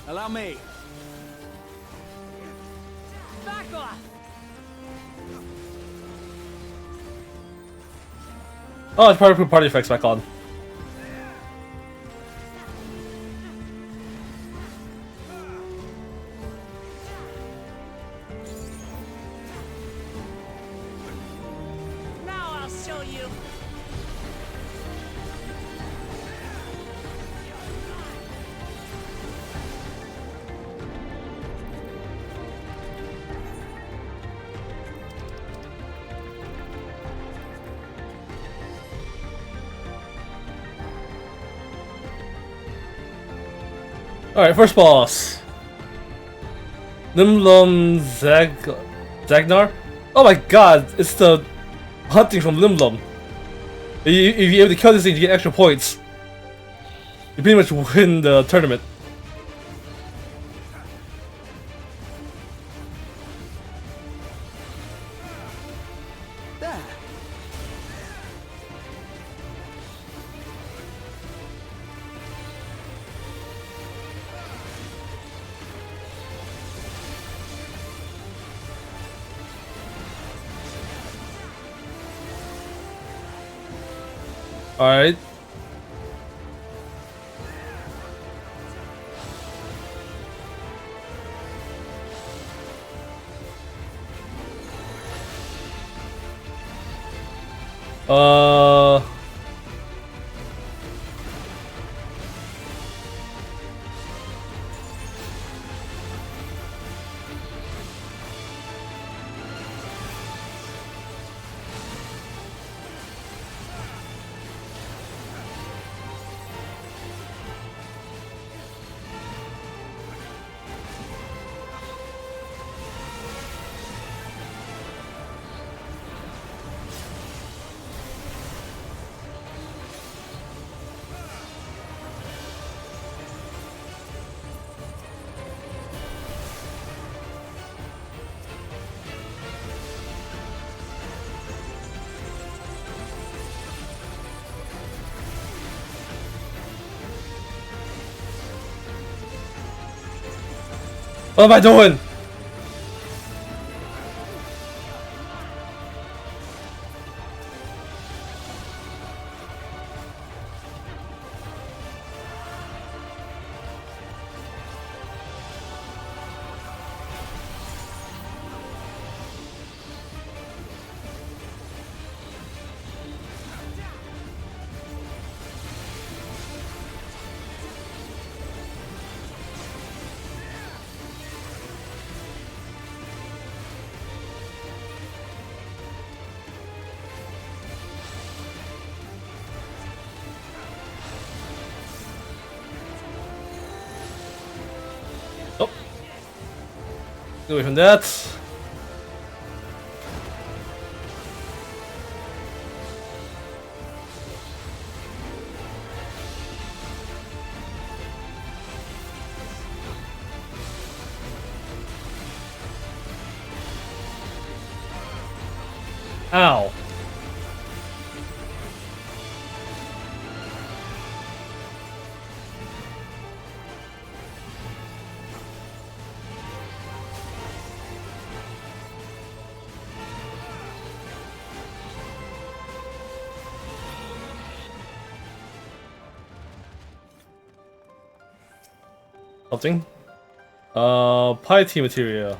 Allow me. Back off! Oh, it's probably put party effects back on. Now I'll show you. Alright, first boss. Limblom Zagnar? Oh my god, it's the hunting from Limblom. If you're able to kill this thing, you get extra points. You pretty much win the tournament. There. Alright. Uh... What am I doing? Oh. Get away from that. Ow. Something? Piety material.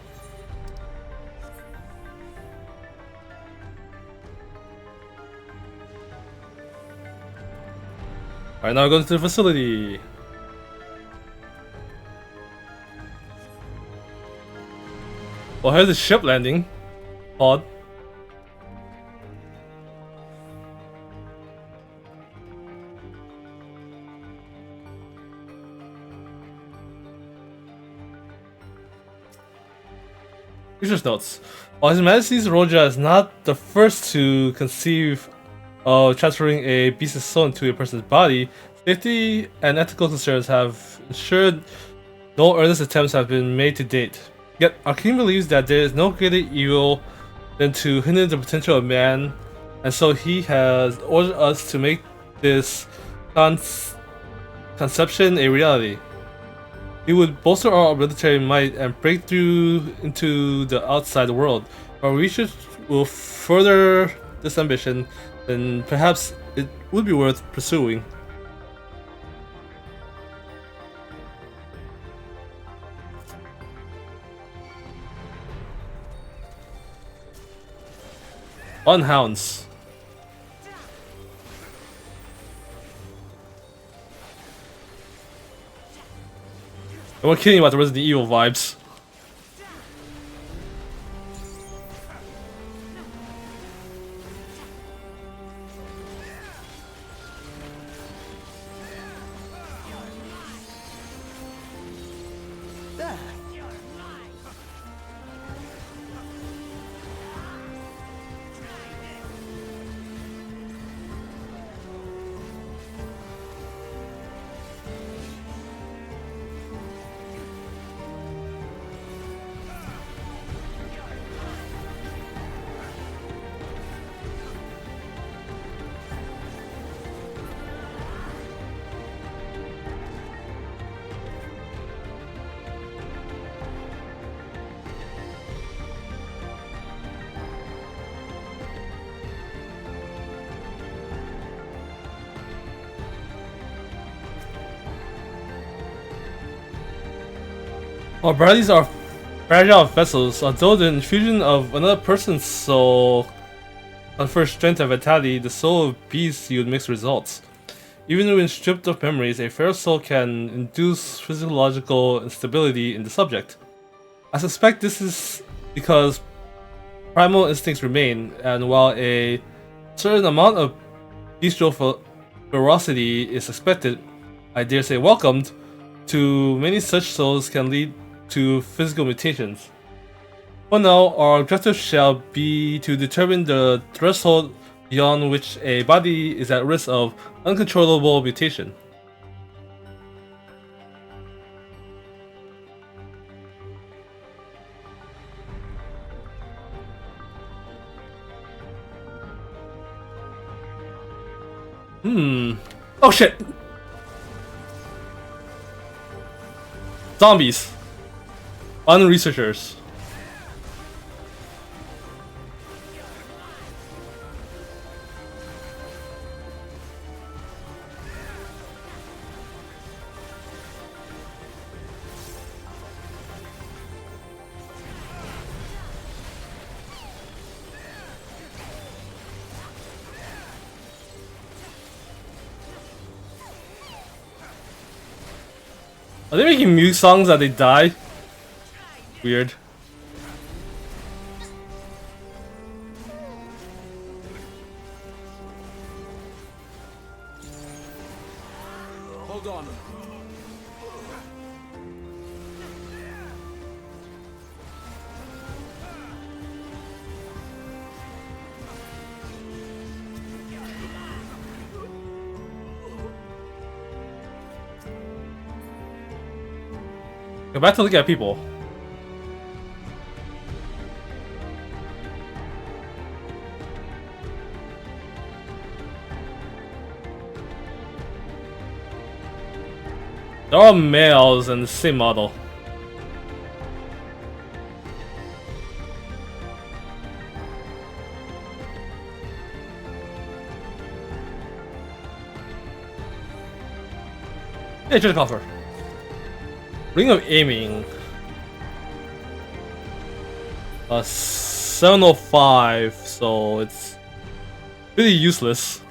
Alright, now go to the facility. Well, here's the ship landing pod. User's notes. While His Majesty's Roja is not the first to conceive of transferring a beast's soul into a person's body, safety and ethical concerns have ensured no earnest attempts have been made to date. Yet, our king believes that there is no greater evil than to hinder the potential of man, and so he has ordered us to make this conception a reality. It would bolster our military might and break through into the outside world. Our research will further this ambition, then perhaps it would be worth pursuing. Unhounds. I'm not kidding about the Resident Evil vibes. There. Our bodies are fragile vessels, although the infusion of another person's soul confers strength and vitality, the soul of beasts yield mixed results. Even when stripped of memories, a fair soul can induce physiological instability in the subject. I suspect this is because primal instincts remain, and while a certain amount of bestial ferocity is expected, I dare say welcomed, too many such souls can lead to physical mutations. For now, our objective shall be to determine the threshold beyond which a body is at risk of uncontrollable mutation. Oh shit! Zombies. Unresearchers. Are they making music songs that they die? Weird. Hold on. Go back to look at people. They're all males and the same model. Hey, just coffer. Ring of aiming. 705, so it's really useless.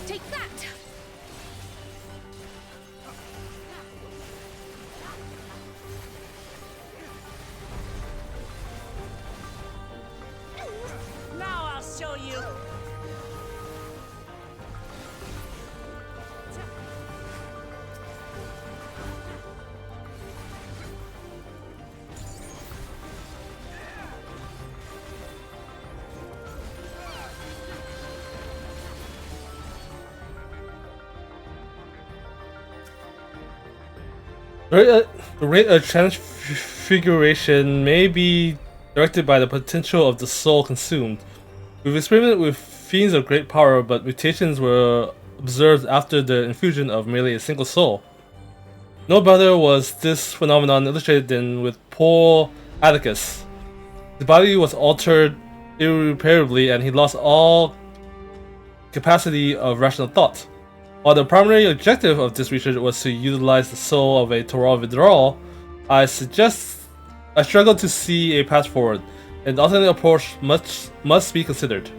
Take that! Now I'll show you. The rate of transfiguration may be directed by the potential of the soul consumed. We've experimented with fiends of great power, but mutations were observed after the infusion of merely a single soul. No better was this phenomenon illustrated than with poor Atticus. His body was altered irreparably and he lost all capacity of rational thought. While the primary objective of this research was to utilize the soul of a Torah withdrawal, I struggle to see a path forward. An alternate approach must be considered.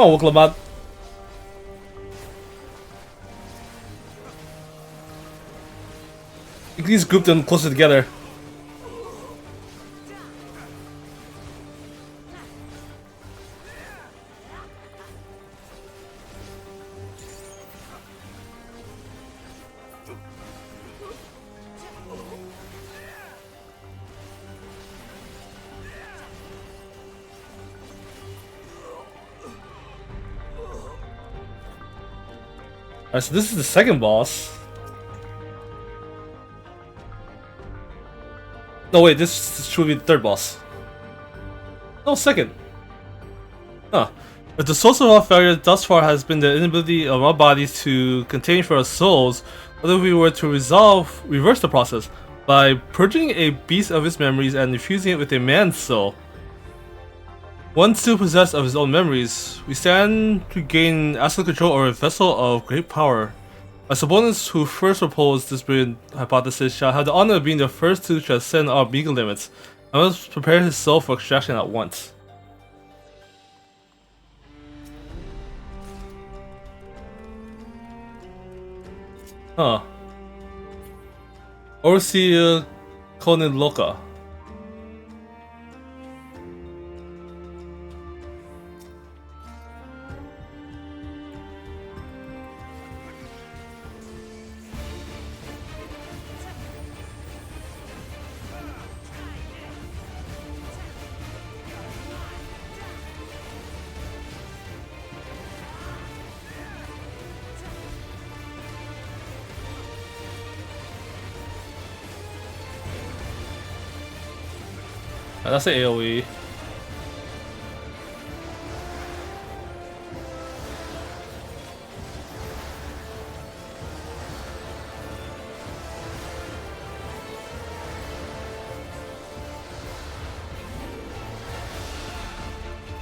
Oh, Wuklabat. Please group them closer together. Alright, so this is the second boss. No, wait, this should be the third boss. No, second. Huh. But the source of our failure thus far has been the inability of our bodies to contain for our souls. Whether we were to reverse the process by purging a beast of its memories and infusing it with a man's soul. One still possessed of his own memories, we stand to gain absolute control over a vessel of great power. My subordinates who first proposed this brilliant hypothesis shall have the honor of being the first to transcend our legal limits. I must prepare his soul for extraction at once. Huh. Overseer Conan Loka. That's an AoE.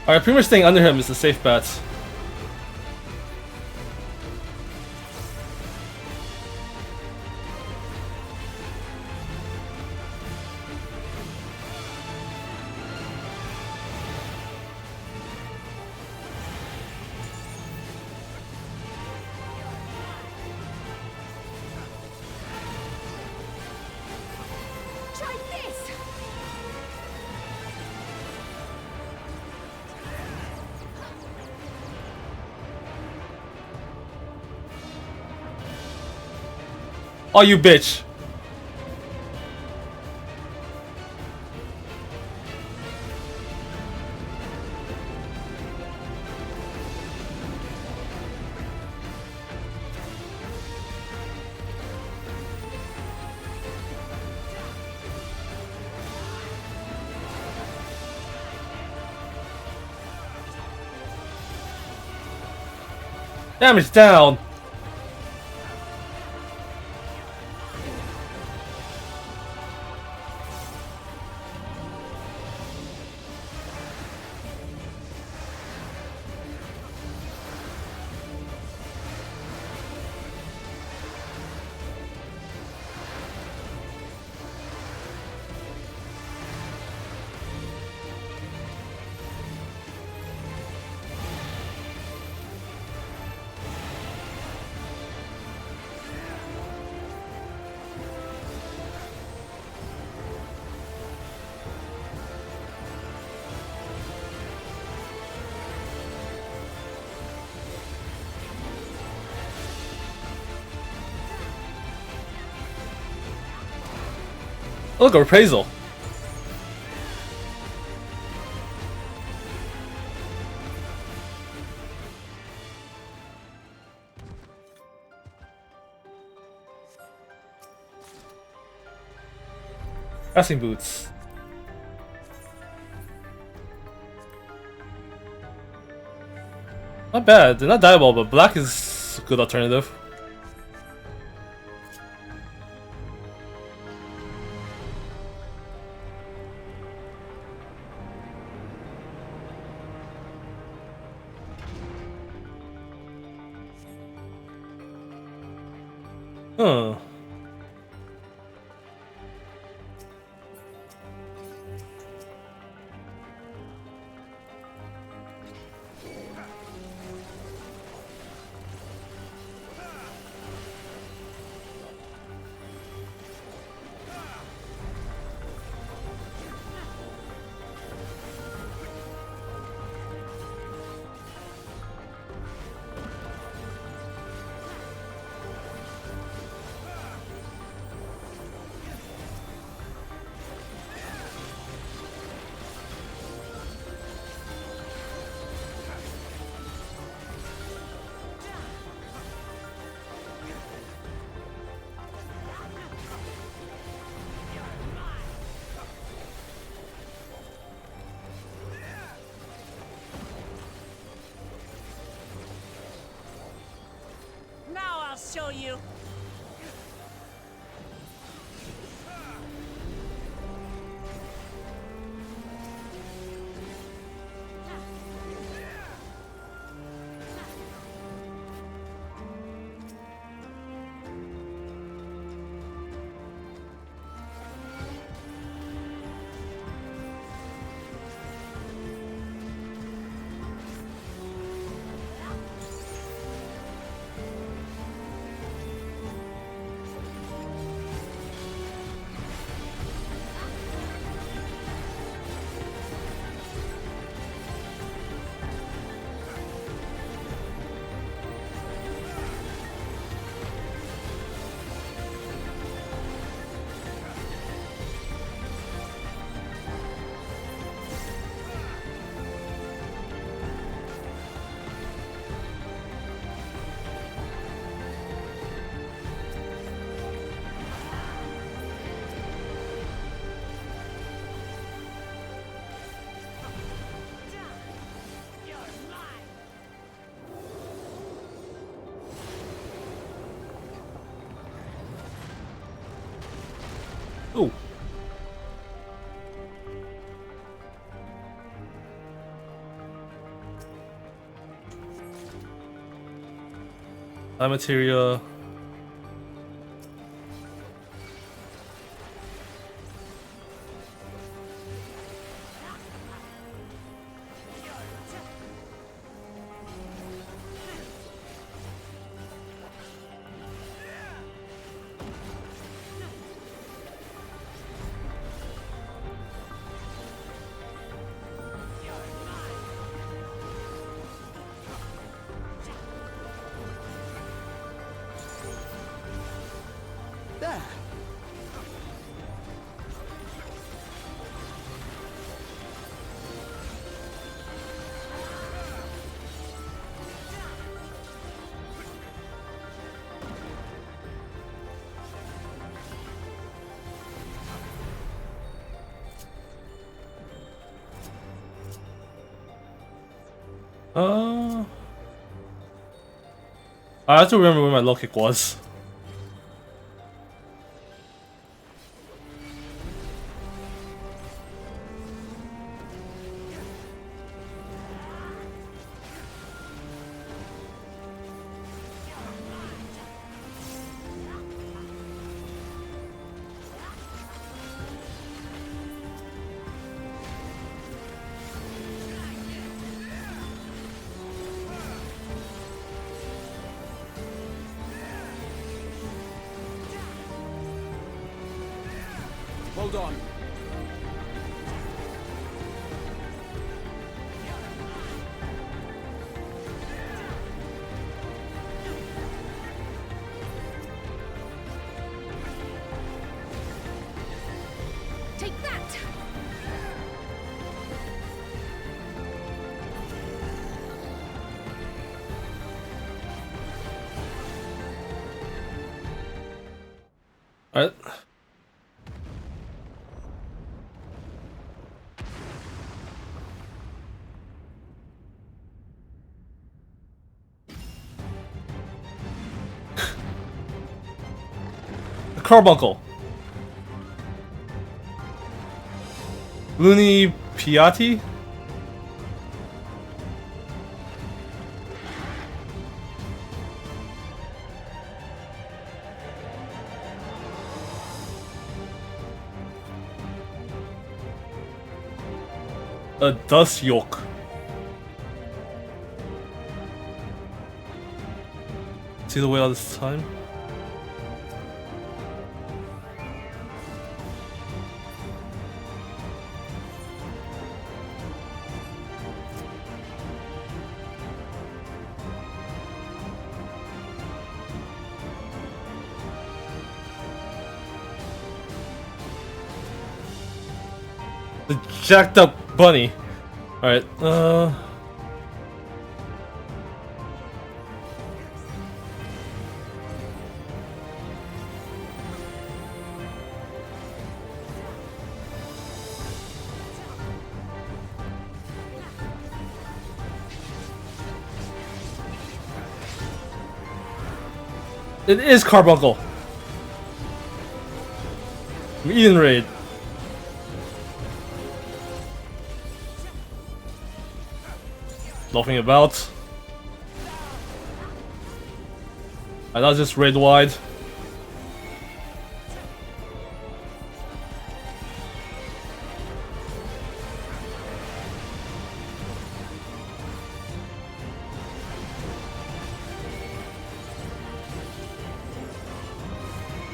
Alright, pretty much staying under him is the safe bet. Oh, you bitch! Damage down! Oh, look, a reprisal. Passing boots. Not bad. They're not diable, but black is a good alternative. Huh. Now I'll show you. Ooh. That materia. There. I have to remember where my low kick was. Hold on. Take that! Alright. The carbuncle. Luni Piatti? A dust yoke. See the way all this time? The jacked up bunny. Alright, it is Carbuncle. Eden Raid. Nothing about. And that's just raid wide.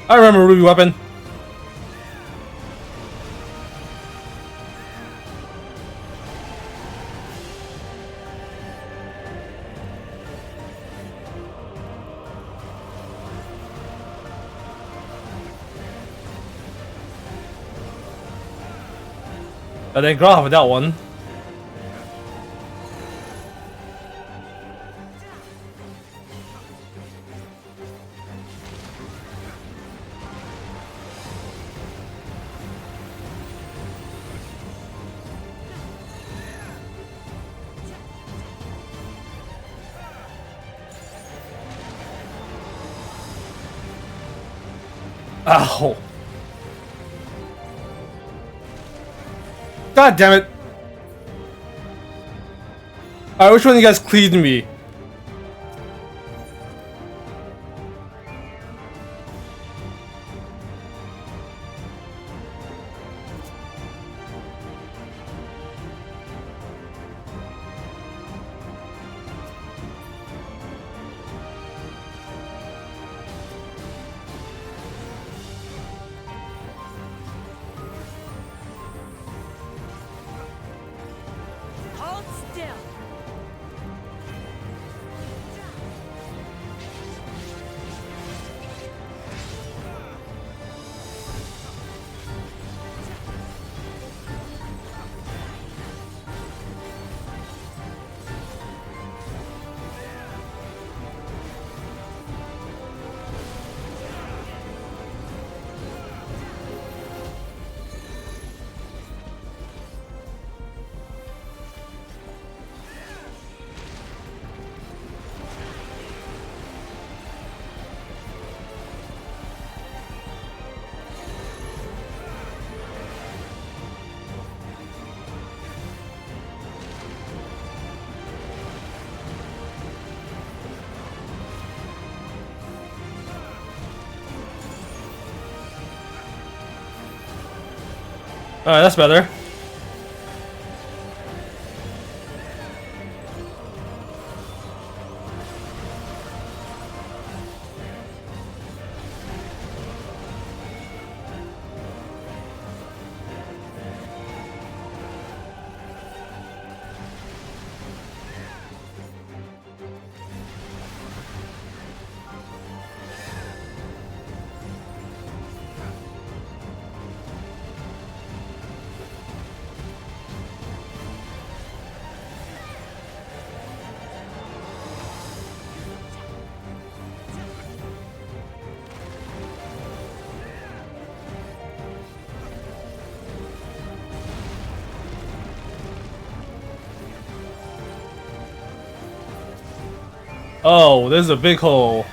I remember Ruby Weapon. I didn't grab with that one. Ow. God damn it. Alright, which one of you guys cleaved me? Hold still. Alright, that's better. Oh, there's a big hole.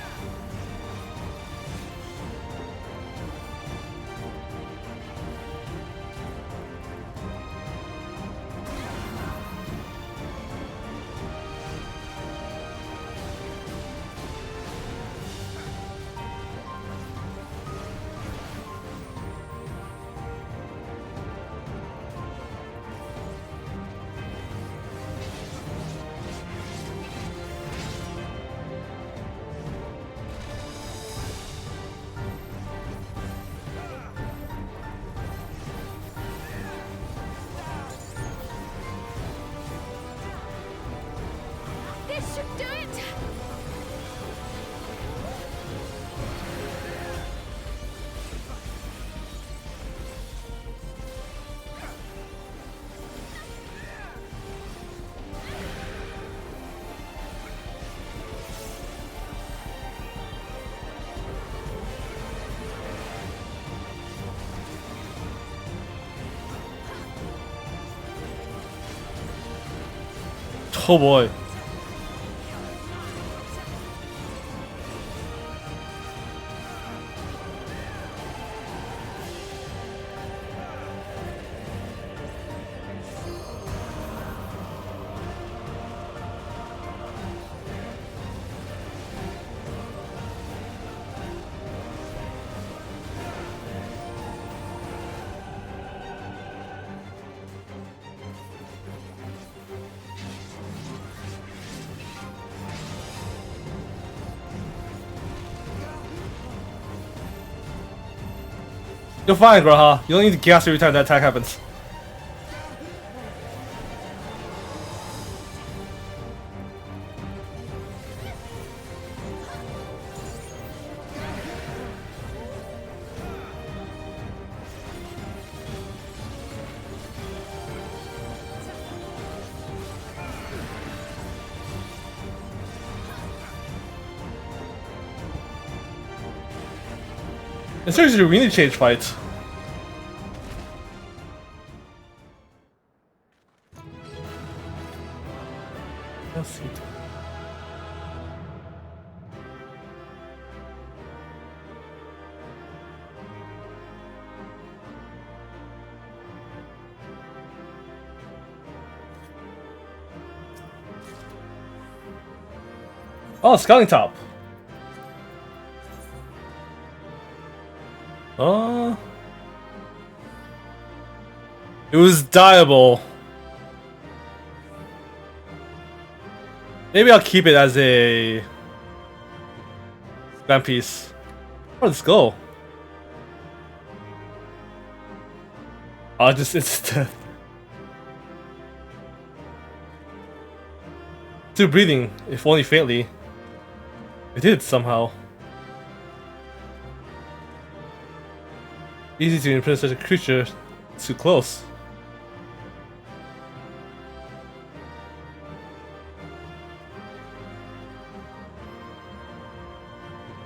This should do it! Oh boy. You're fine, Graha. You don't need to gas every time that attack happens. It's seriously really change fights. Let's see. Oh, scouting top. It was dyeable. Maybe I'll keep it as a grand piece. Oh, let's go. Oh, just it's still breathing, if only faintly. It did somehow. Easy to imprint such a creature too close.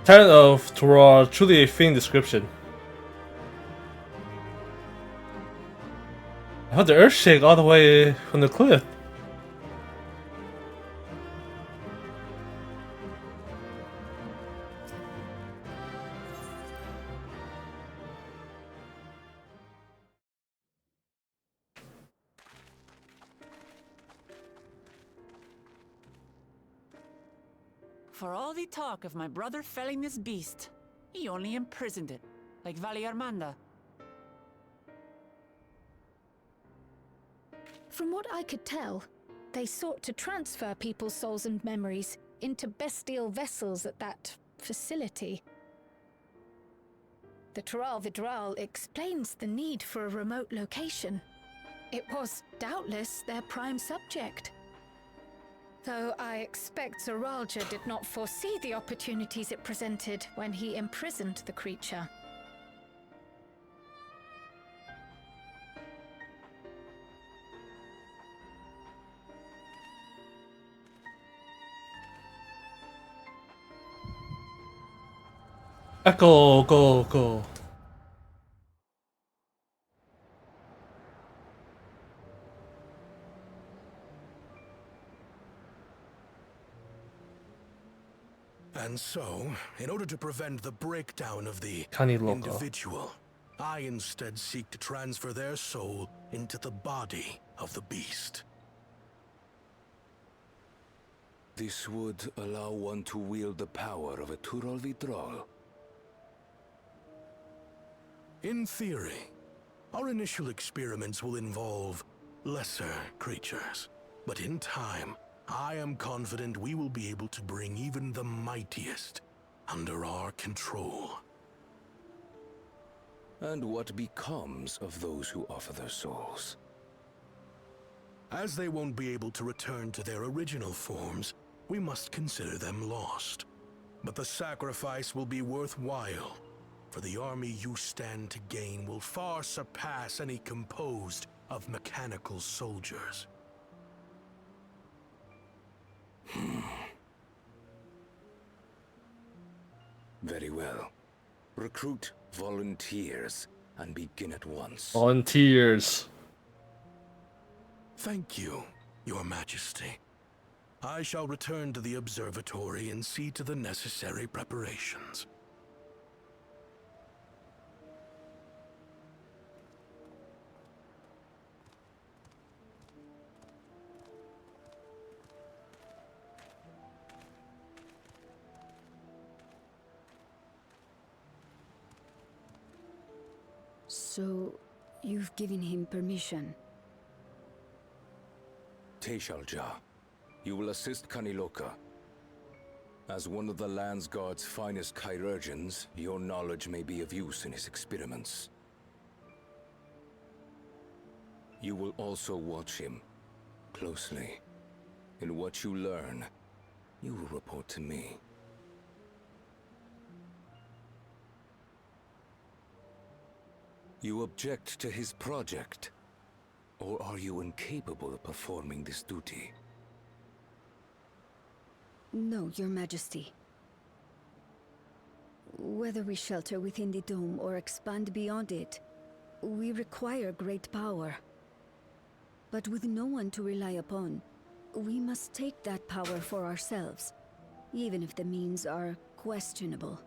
Tired of Torah, truly a fitting description. I heard the earth shake all the way from the cliff. For all the talk of my brother felling this beast, he only imprisoned it, like Vali Armanda. From what I could tell, they sought to transfer people's souls and memories into bestial vessels at that facility. The Tural Vidral explains the need for a remote location. It was doubtless their prime subject. Though I expect Zoralja did not foresee the opportunities it presented when he imprisoned the creature. Echo, go. And so, in order to prevent the breakdown of the Kaniloka. individual, I instead seek to transfer their soul into the body of the beast. This would allow one to wield the power of a Turol Vidrol. In theory, our initial experiments will involve lesser creatures. But in time, I am confident we will be able to bring even the mightiest under our control. And what becomes of those who offer their souls? As they won't be able to return to their original forms, we must consider them lost. But the sacrifice will be worthwhile, for the army you stand to gain will far surpass any composed of mechanical soldiers. Very well. Recruit volunteers and begin at once. Volunteers. Thank you, Your Majesty. I shall return to the observatory and see to the necessary preparations. So, you've given him permission? Teishalja, you will assist Kaniloka. As one of the Land's Guard's finest chirurgeons, your knowledge may be of use in his experiments. You will also watch him closely. In what you learn, you will report to me. You object to his project? Or are you incapable of performing this duty? No, Your Majesty. Whether we shelter within the dome or expand beyond it, we require great power. But with no one to rely upon, we must take that power for ourselves, even if the means are questionable.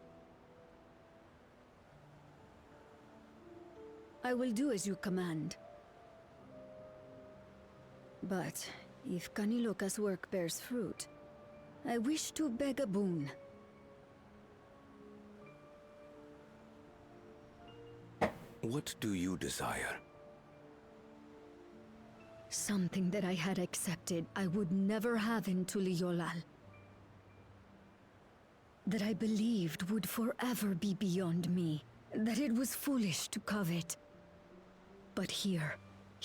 I will do as you command. But if Kaniloka's work bears fruit, I wish to beg a boon. What do you desire? Something that I had accepted I would never have in Tuliolal. That I believed would forever be beyond me. That it was foolish to covet. But here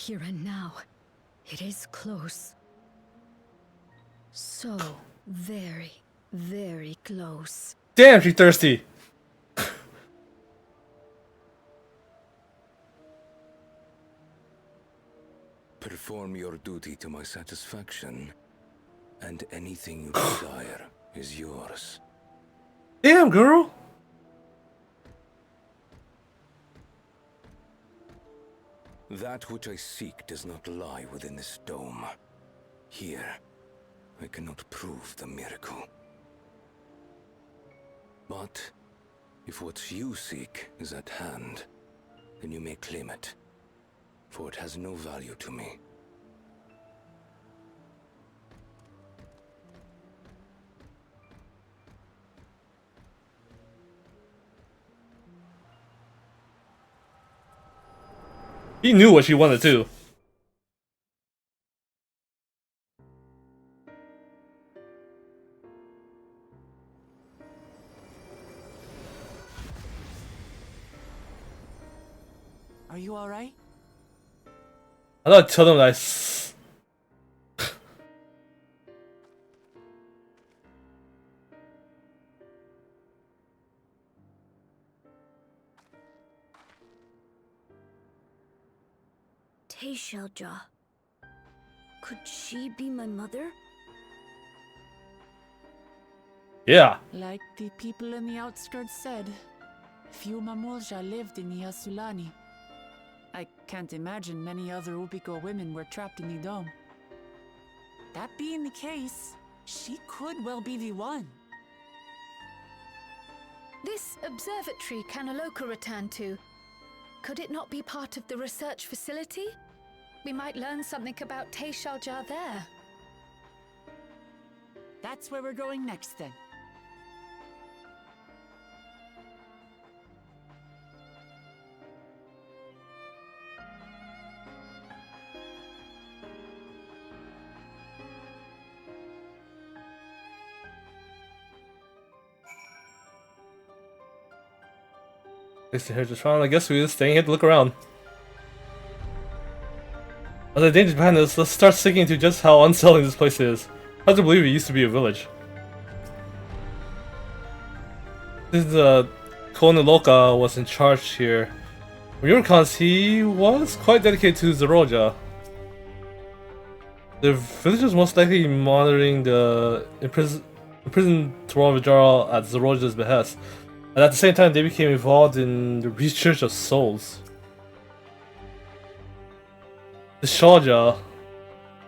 and now, it is close. So very, very close. Damn, she's thirsty. Perform your duty to my satisfaction, and anything you desire is yours. Damn, girl. That which I seek does not lie within this dome. Here, I cannot prove the miracle. But if what you seek is at hand, then you may claim it, for it has no value to me. He knew what she wanted to. Are you alright? I gotta tell them that Teishalja. Could she be my mother? yeah. Like the people in the outskirts said, few Mamulja lived in Yasulani. I can't imagine many other Upiko women were trapped in the dome. That being the case, she could well be the one. This observatory Kanaloka returned to, could it not be part of the research facility? We might learn something about Teishalja there. That's where we're going next, then. Thanks to Hydrotron, I guess we're staying here to look around. As the danger behind us, let's start sinking into just how unsettling this place is. Hard to believe it used to be a village. Since Konaloka was in charge here, from your accounts, he was quite dedicated to Zeroja. The village was most likely monitoring the imprisoned Toral at Zeroja's behest, and at the same time they became involved in the research of souls. The Shaja,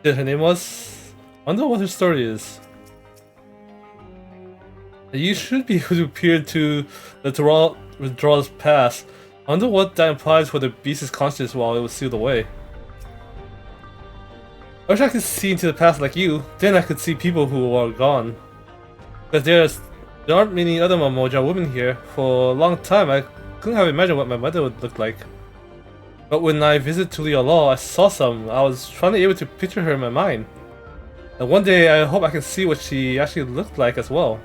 her name was? I wonder what her story is. You should be able to peer into the Toral withdrawal's past. I wonder what that implies for the beast's conscience while it was sealed away. I wish I could see into the past like you, then I could see people who are gone. Because there aren't many other Mamoja women here. For a long time I couldn't have imagined what my mother would look like. But when I visited Tuliala, I saw some. I was finally able to picture her in my mind. And one day I hope I can see what she actually looked like as well.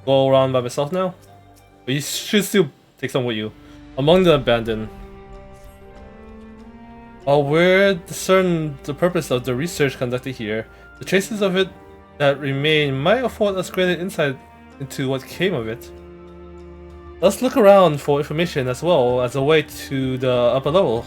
Go around by myself now? But you should still take some with you. Among the abandoned. While we're discern the purpose of the research conducted here, the traces of it that remain might afford us greater insight into what came of it. Let's look around for information as well as a way to the upper level.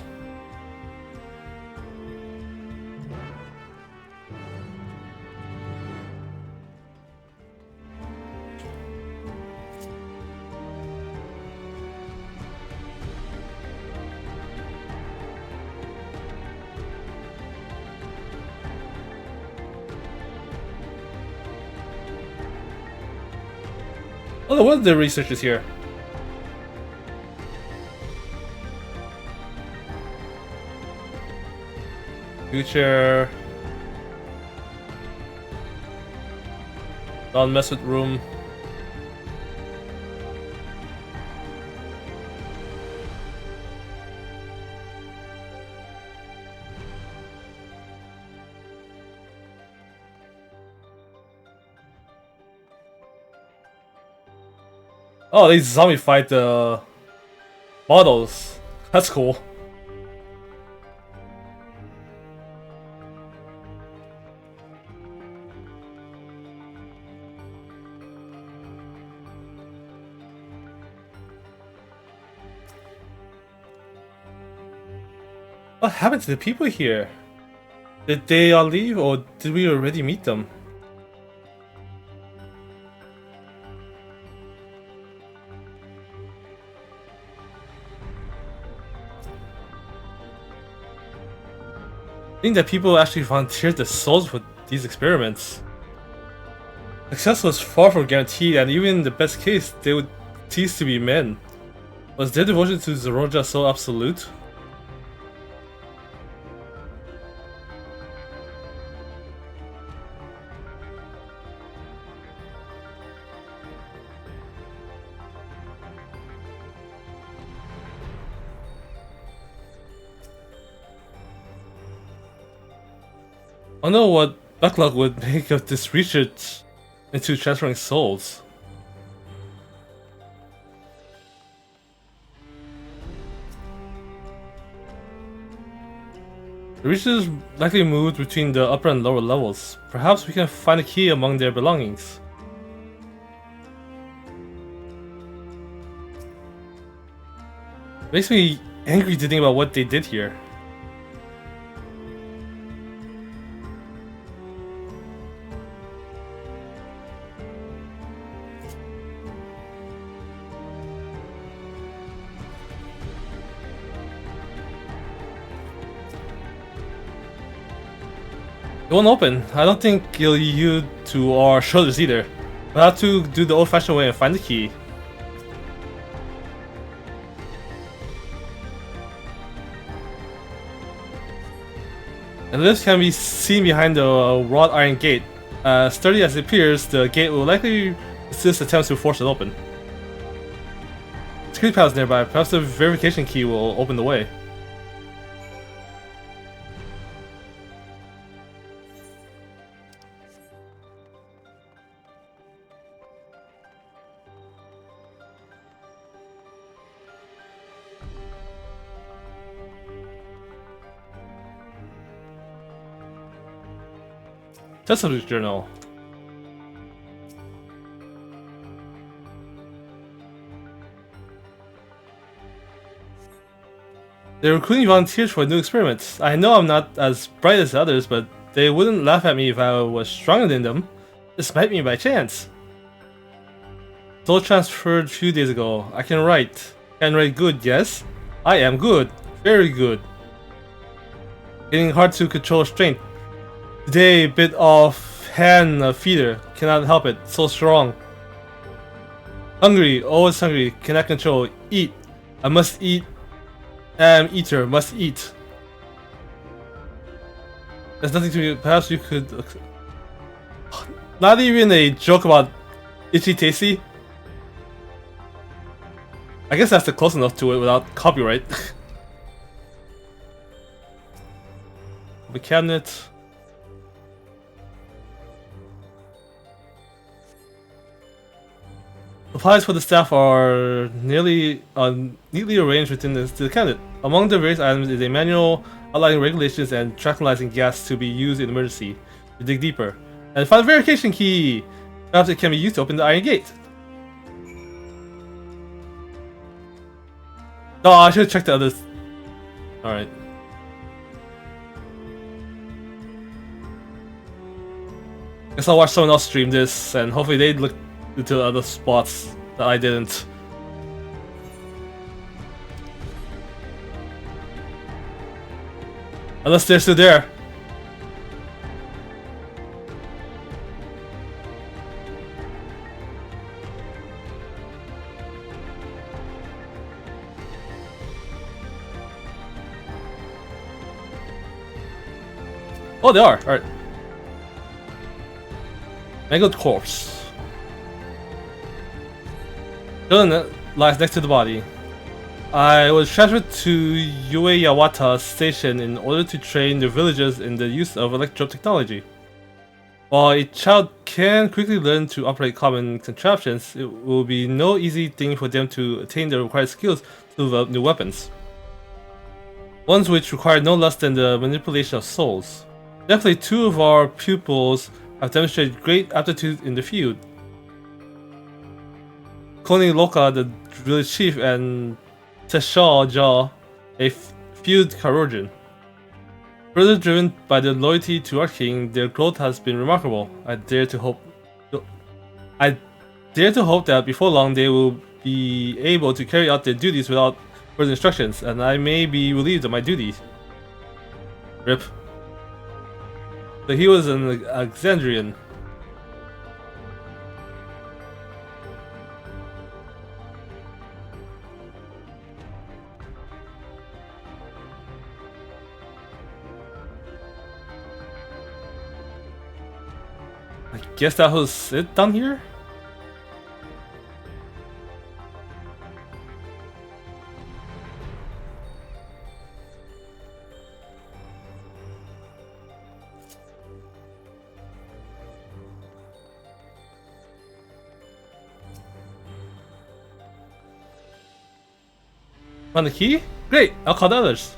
Oh, what are the researchers here? Future. Don't mess with room. Oh, they zombified the models. That's cool. What happened to the people here? Did they all leave, or did we already meet them? I think that people actually volunteered their souls for these experiments. Success was far from guaranteed, and even in the best case, they would cease to be men. Was their devotion to Zeroja so absolute? I wonder what backlog would make of this research into transferring souls. The researchers likely moved between the upper and lower levels. Perhaps we can find a key among their belongings. Makes me angry to think about what they did here. It won't open. I don't think it'll yield to our shoulders either. We'll have to do the old-fashioned way and find the key. And this can be seen behind the wrought iron gate. Sturdy as it appears, the gate will likely resist attempts to force it open. Security panels nearby. Perhaps the verification key will open the way. Testimony journal. They're recruiting volunteers for new experiments. I know I'm not as bright as the others, but they wouldn't laugh at me if I was stronger than them. Just met me by chance. Soul transferred a few days ago. I can write. Can write good, yes? I am good. Very good. Getting hard to control strength. Today, bit of hand feeder. Cannot help it. So strong. Hungry. Always hungry. Cannot control. Eat. I must eat. Am eater. Must eat. There's nothing to me. Perhaps you could... Not even a joke about itchy tasty. I guess that's the close enough to it without copyright. The cabinet. Supplies for the staff are neatly arranged within the cabinet. Among the various items is a manual outlining regulations and tranquilizing gas to be used in emergency. We dig deeper. And find the verification key! Perhaps it can be used to open the iron gate. Oh, I should have checked the others. Alright. Guess I'll watch someone else stream this, and hopefully they look into other spots that I didn't. Unless they're still there. Oh, they are. Alright. Mangled corpse. Villain lies next to the body. I was transferred to Ueyawata Station in order to train the villagers in the use of electro technology. While a child can quickly learn to operate common contraptions, it will be no easy thing for them to attain the required skills to develop new weapons. Ones which require no less than the manipulation of souls. Definitely two of our pupils have demonstrated great aptitude in the field. Koni Loka, the village chief, and Teshaw Jaw, a field chirurgeon. Further driven by their loyalty to our king, their growth has been remarkable. I dare to hope that before long they will be able to carry out their duties without further instructions, and I may be relieved of my duties. Rip. So he was an Alexandrian. I guess that was it down here? Found the key? Great! I'll call the others.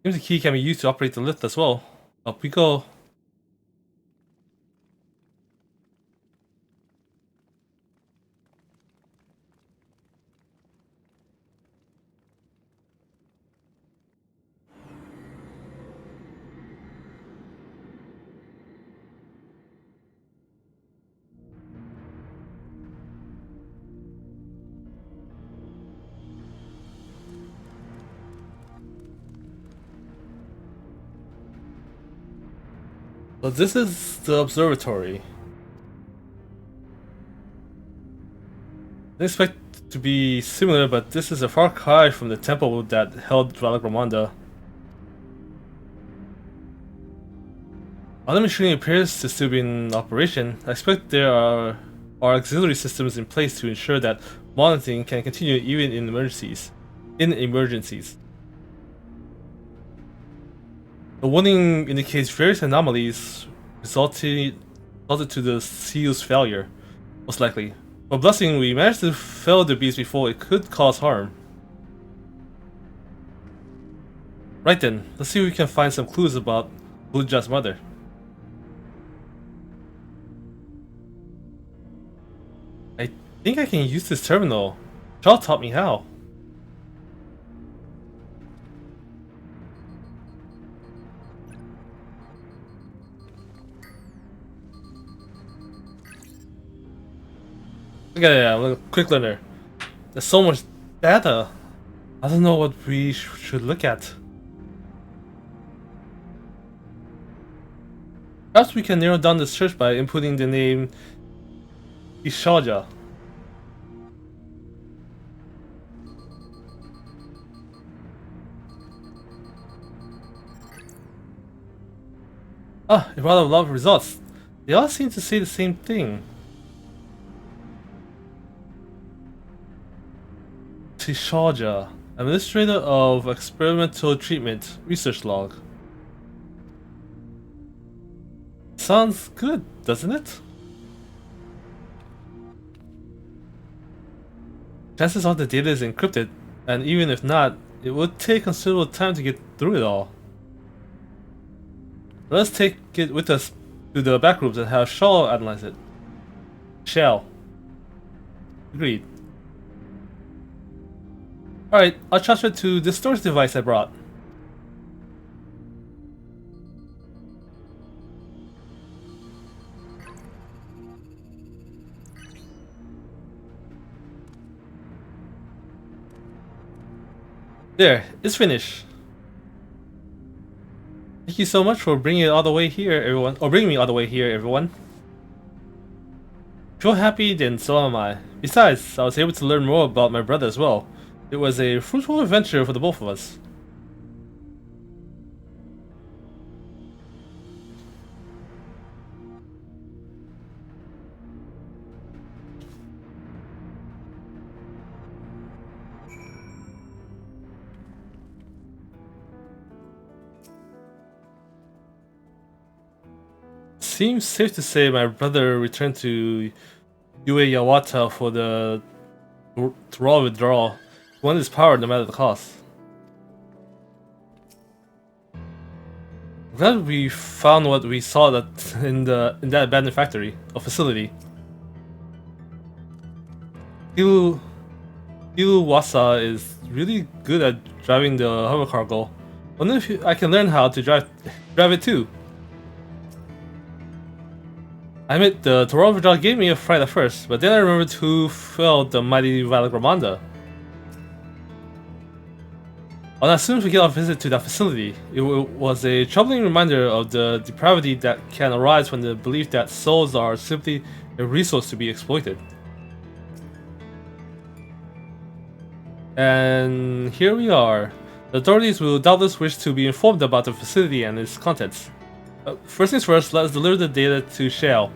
Seems the key can be used to operate the lift as well. Up we go. But this is the observatory. I didn't expect it to be similar, but this is a far cry from the temple that held Valagramanda. While the machinery appears to still be in operation, I expect there are auxiliary systems in place to ensure that monitoring can continue even in emergencies. The warning indicates various anomalies resulted to the seal's failure, most likely. But blessing, we managed to fell the beast before it could cause harm. Right then, let's see if we can find some clues about Blueja's mother. I think I can use this terminal. Shaw taught me how. Look at that, I'm a quick learner. There's so much data. I don't know what we should look at. Perhaps we can narrow down the search by inputting the name Ishaja. Ah, it brought up a lot of results. They all seem to say the same thing. Tishaja, Administrator of Experimental Treatment, Research Log. Sounds good, doesn't it? Chances are the data is encrypted, and even if not, it would take considerable time to get through it all. Let's take it with us to the backrooms and have Shaw analyze it. Shall. Agreed. Alright, I'll transfer it to the storage device I brought. There, it's finished. Thank you so much for bringing it all the way here, everyone. Or bringing me all the way here, everyone. If you're happy, then so am I. Besides, I was able to learn more about my brother as well. It was a fruitful adventure for the both of us. Seems safe to say my brother returned to Ue Yawata for the raw withdrawal. He wanted his power no matter the cost. I'm glad we found what we saw in that abandoned factory or facility. Wasa is really good at driving the hover cargo. Wonder if I can learn how to drive it too. I admit the Toronto Draw gave me a fright at first, but then I remembered who felled the mighty Valagramanda. On as soon as we get our visit to that facility, it was a troubling reminder of the depravity that can arise from the belief that souls are simply a resource to be exploited. And here we are. The authorities will doubtless wish to be informed about the facility and its contents. First things first, let us deliver the data to Shale.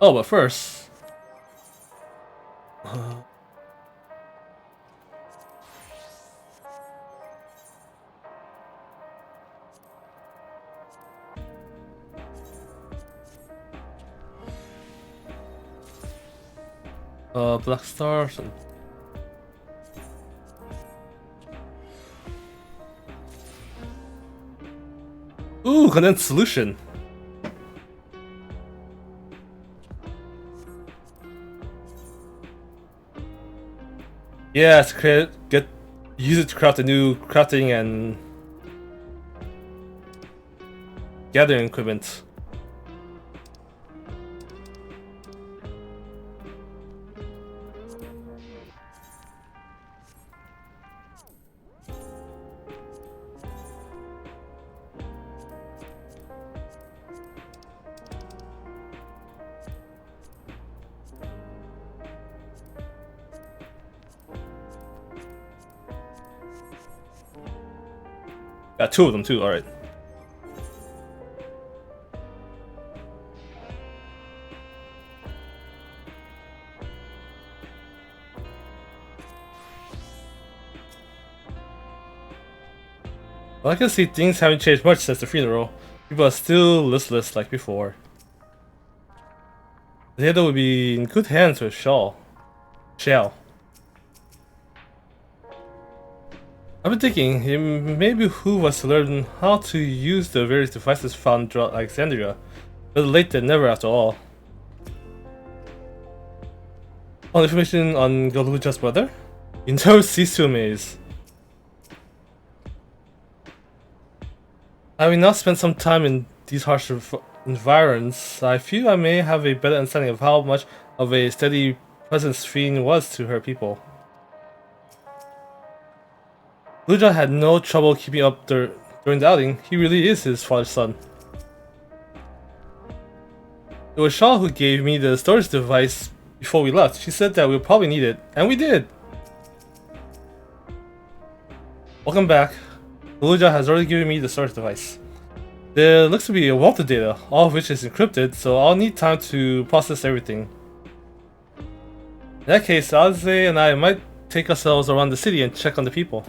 Oh, but first. Black stars. Ooh, condensed solution. Yeah, to use it to craft a new crafting and gathering equipment. Got two of them too, alright. Well, I can see things haven't changed much since the funeral. People are still listless like before. Zeta would be in good hands with Shell. I've been thinking, it may behoove us to learn how to use the various devices found throughout Alexandria. Better late than never after all. All information on Galuja's brother? You never cease to amaze. Having now spent some time in these harsh environs, I feel I may have a better understanding of how much of a steady presence Fiend was to her people. Galuja had no trouble keeping up during the outing. He really is his father's son. It was Shaw who gave me the storage device before we left. She said that we'll probably need it, and we did! Welcome back. Galuja has already given me the storage device. There looks to be a wealth of data, all of which is encrypted, so I'll need time to process everything. In that case, Alize and I might take ourselves around the city and check on the people.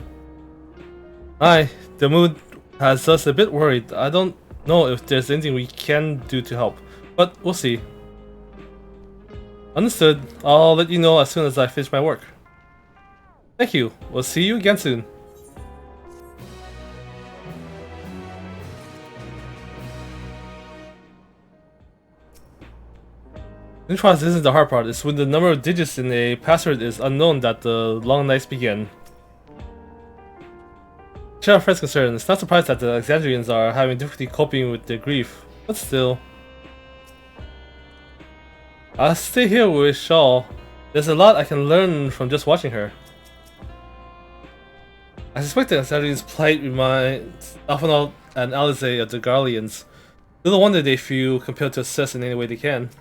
Aye, the mood has us a bit worried. I don't know if there's anything we can do to help, but we'll see. Understood. I'll let you know as soon as I finish my work. Thank you. We'll see you again soon. The process isn't the hard part. It's when the number of digits in a password is unknown that the long nights begin. Share our friends' concern. It's not surprised that the Alexandrians are having difficulty coping with their grief, but still. I'll stay here with Shaw. There's a lot I can learn from just watching her. I suspect the Alexandrians' plight reminds Alphinaud and Alize of the Garleans. Little wonder they feel compelled to assist in any way they can.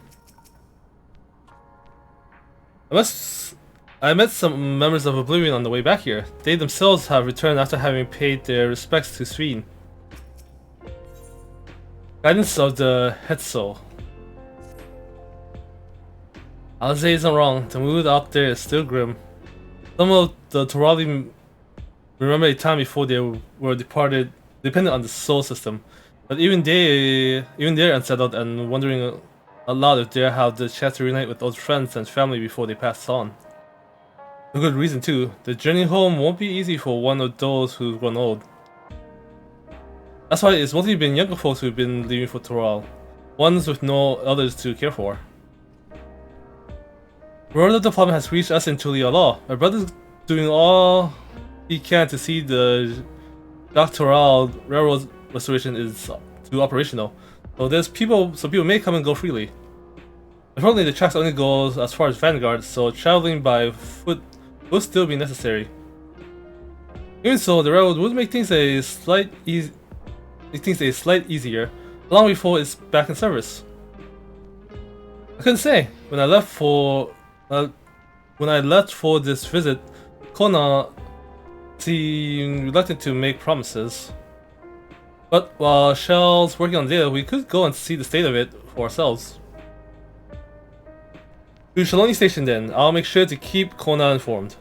I met some members of Oblivion on the way back here. They themselves have returned after having paid their respects to Sveen. Guidance of the Hetzel. Alize isn't wrong. The mood out there is still grim. Some of the Torali remember a time before they were dependent on the soul system. But even they're unsettled and wondering a lot if they have the chance to reunite with old friends and family before they pass on. A good reason too. The journey home won't be easy for one of those who've grown old. That's why it's mostly been younger folks who've been leaving for Toral. Ones with no elders to care for. Word of the problem has reached us in Tulia Law. My brother's doing all he can to see the Doctoral Railroad restoration is operational. So people may come and go freely. Unfortunately, the tracks only goes as far as Vanguard, so traveling by foot will still be necessary. Even so, the railroad would make things a slight easier, long before it's back in service. I couldn't say. When I left for this visit, Kona seemed reluctant to make promises. But while Shell's working on data, we could go and see the state of it for ourselves. To Shaloni Station then. I'll make sure to keep Kona informed.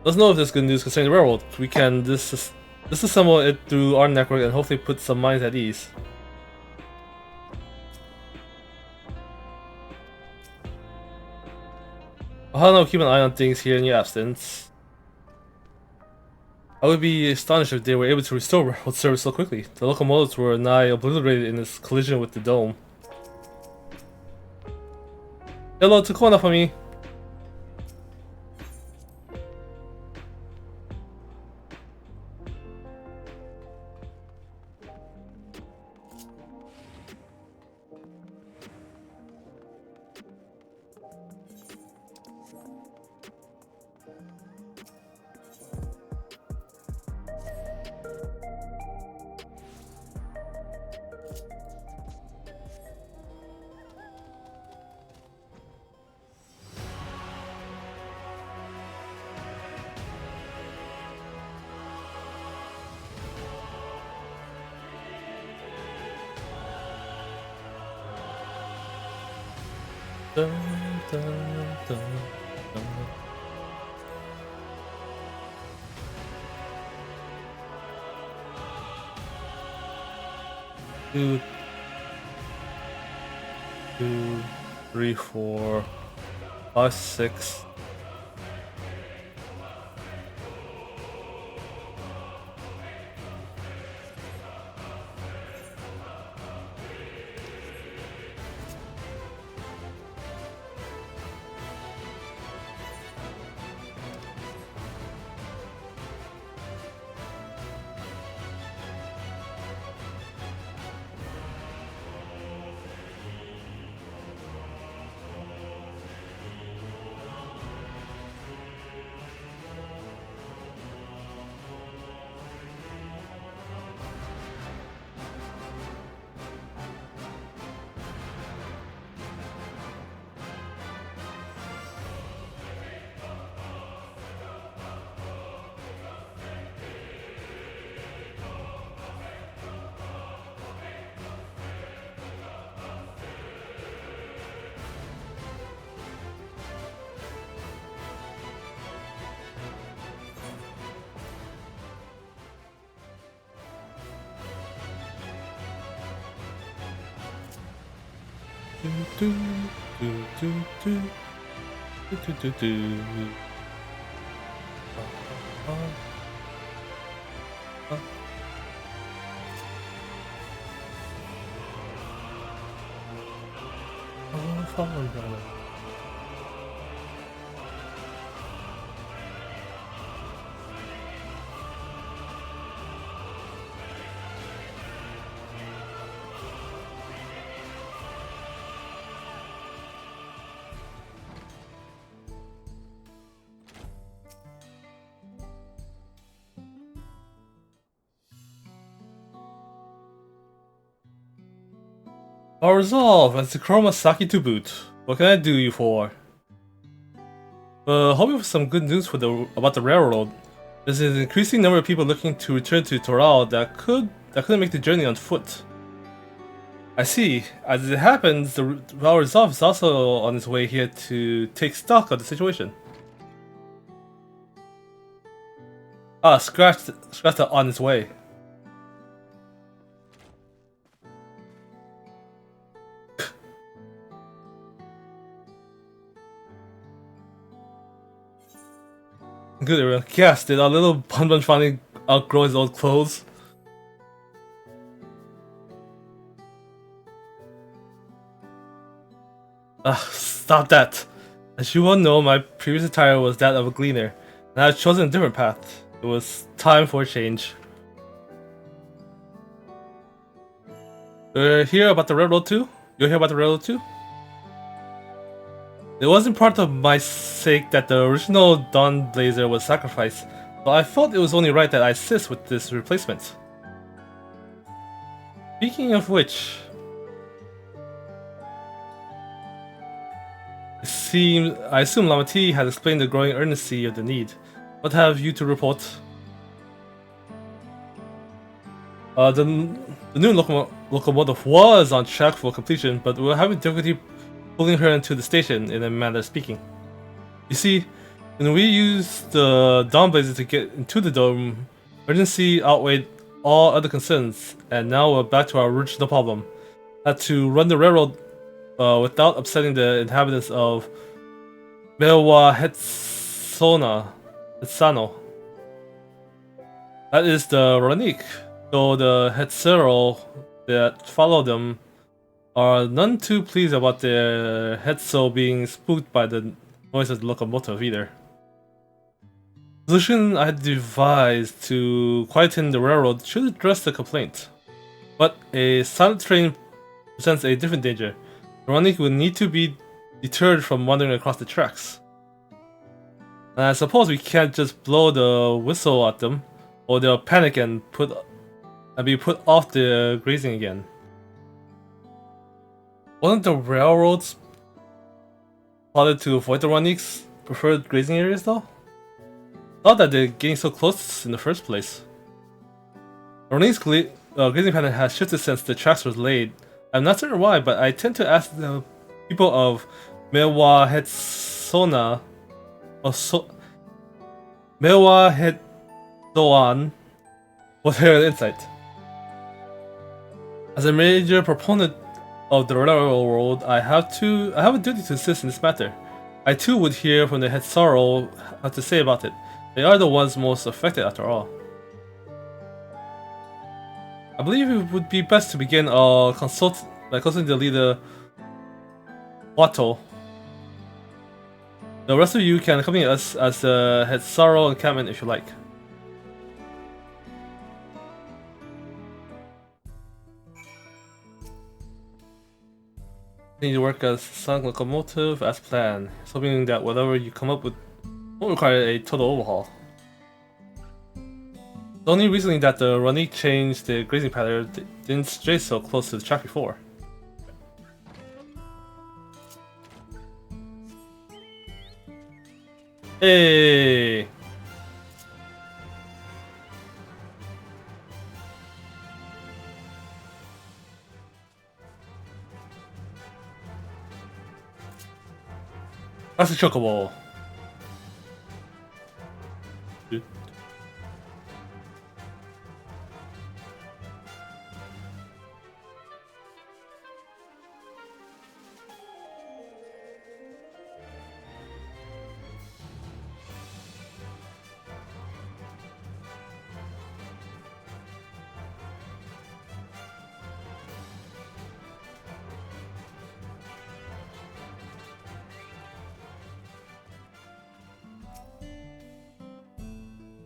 Let's know if there's good news concerning the railroad. We can disassemble it through our network and hopefully put some minds at ease. I'll know, keep an eye on things here in your absence. I would be astonished if they were able to restore railroad service so quickly. The locomotives were nigh obliterated in this collision with the dome. Hello to Kona for me. Dun, dun, dun, dun. 2, 3, 4, 5, 6. Do, do, do, do, do, do, do, do. Our resolve as the Chromasaki to boot. What can I do you for? Hoping for some good news about the railroad. There's an increasing number of people looking to return to Toral that couldn't make the journey on foot. I see. As it happens, our resolve is also on its way here to take stock of the situation. Ah, scratch the on its way. Good, everyone. Yes, did our little Bun finally outgrow his old clothes? Stop that. As you all know, my previous attire was that of a gleaner, and I had chosen a different path. It was time for a change. You're here about the railroad too? You're here about the railroad too? It wasn't part of my sake that the original Dawn Blazer was sacrificed. So I felt it was only right that I assist with this replacement. Speaking of which, I assume Lamati has explained the growing urgency of the need. What have you to report? The new locomotive was on track for completion, but we were having difficulty pulling her into the station, in a manner of speaking. You see, when we used the Dawn Blazers to get into the dome, urgency outweighed all other concerns, and now we're back to our original problem. Had to run the railroad without upsetting the inhabitants of Mewa Hetsano. That is the Ranik, though the Hetsero that follow them are none too pleased about their Hetso being spooked by the noise of the locomotive either. The solution I had devised to quieten the railroad should address the complaint, but a silent train presents a different danger. The Ranik will need to be deterred from wandering across the tracks. And I suppose we can't just blow the whistle at them, or they'll panic and be put off the grazing again. Wasn't the railroads plotted to avoid the Ranik's preferred grazing areas though? Thought that they're getting so close in the first place. The Ranik's grazing pattern has shifted since the tracks were laid. I'm not certain why, but I tend to ask the people of Mewa Hetsona Mewa Hetsoan for their insight. As a major proponent of the railroad, I have a duty to assist in this matter. I too would hear from the Hetsaro what to say about it. They are the ones most affected after all. I believe it would be best to begin by consulting the leader, Watto. The rest of you can accompany us as the Hetsaro encampment if you like. Need to work as sonic locomotive as planned, hoping that whatever you come up with won't require a total overhaul. It's only recently that the Ranik changed the grazing pattern, didn't stray so close to the track before. Hey! That's a chocobo.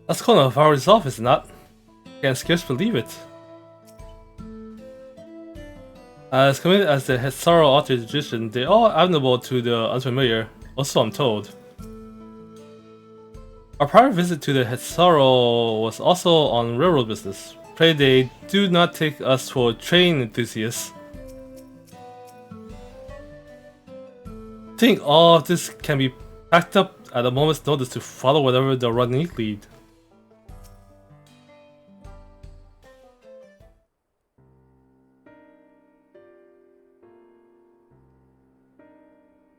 That's corner of our resolve, is it not? Can scarce believe it. As committed as the Hetsaro altered tradition, they are amenable to the unfamiliar, also I'm told. Our prior visit to the Hetsaro was also on railroad business. Pray they do not take us for train enthusiasts. I think all of this can be packed up at a moment's notice to follow whatever the Ranik lead.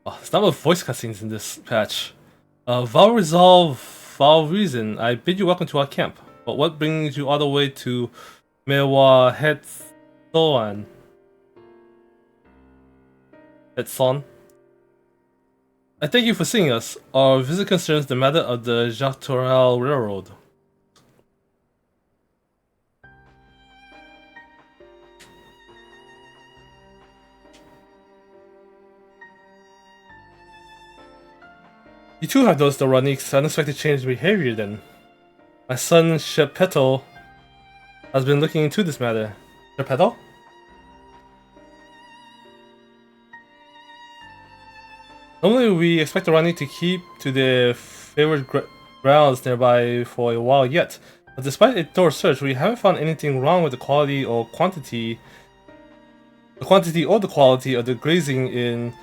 Oh, there's not much voice cutscenes in this patch. Val Resolve, Val Reason, I bid you welcome to our camp. But what brings you all the way to Mewa Hetson? I thank you for seeing us. Our visit concerns the matter of the Dawntrail Railroad. You too have noticed the Ranik's unexpected change in behavior then. My son Shepeto has been looking into this matter. Shepeto? Normally we expect the Ranik to keep to their grounds nearby for a while yet. But despite a thorough search, we haven't found anything wrong with the quality or quantity of the grazing in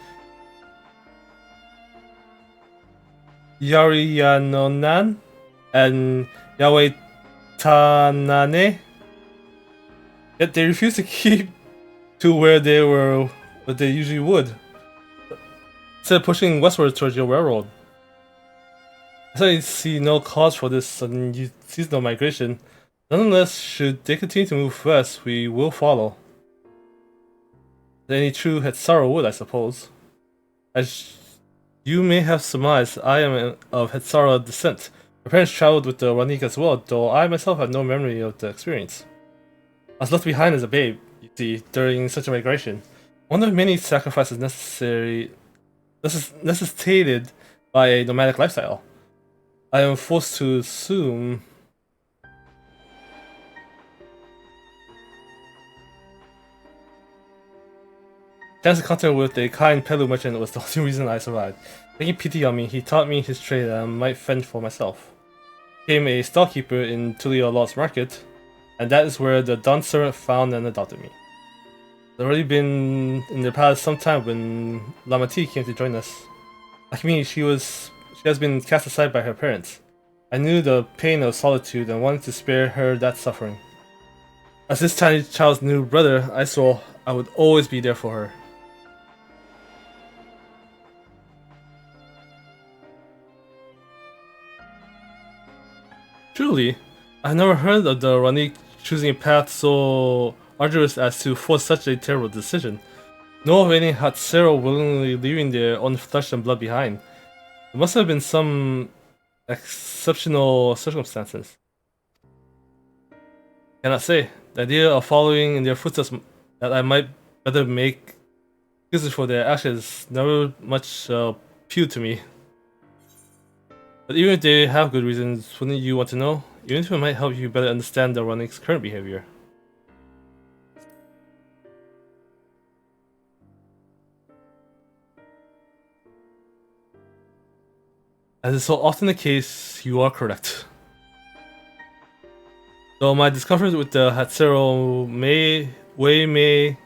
Yariyanonan and Yawetanane. Yet they refuse to keep to where they usually would, instead of pushing westward towards your railroad. I see no cause for this sudden seasonal migration. Nonetheless, should they continue to move west, we will follow. Any true Hetsaro would, I suppose. As you may have surmised, I am of Hetsaro descent. My parents traveled with the Ranik as well, though I myself have no memory of the experience. I was left behind as a babe, you see, during such a migration. One of many sacrifices necessitated by a nomadic lifestyle. I am forced to assume chance encounter with a kind Pelu merchant was the only reason I survived. Taking pity on me, he taught me his trade and I might fend for myself. Became a stallkeeper in Tulio Law's market, and that is where the Dawn servant found and adopted me. It's already been in the past some time when Lamati came to join us. Like me, she has been cast aside by her parents. I knew the pain of solitude and wanted to spare her that suffering. As this tiny child's new brother, I swore I would always be there for her. Truly, I have never heard of the Ranik choosing a path so arduous as to force such a terrible decision, nor of any Hatsero willingly leaving their own flesh and blood behind. There must have been some exceptional circumstances. Cannot say. The idea of following in their footsteps that I might better make excuses for their actions never much appealed to me. But even if they have good reasons, wouldn't you want to know? Even if it might help you better understand the Ranik's current behavior. As is so often the case, you are correct. Though my discomfort with the Hatsero may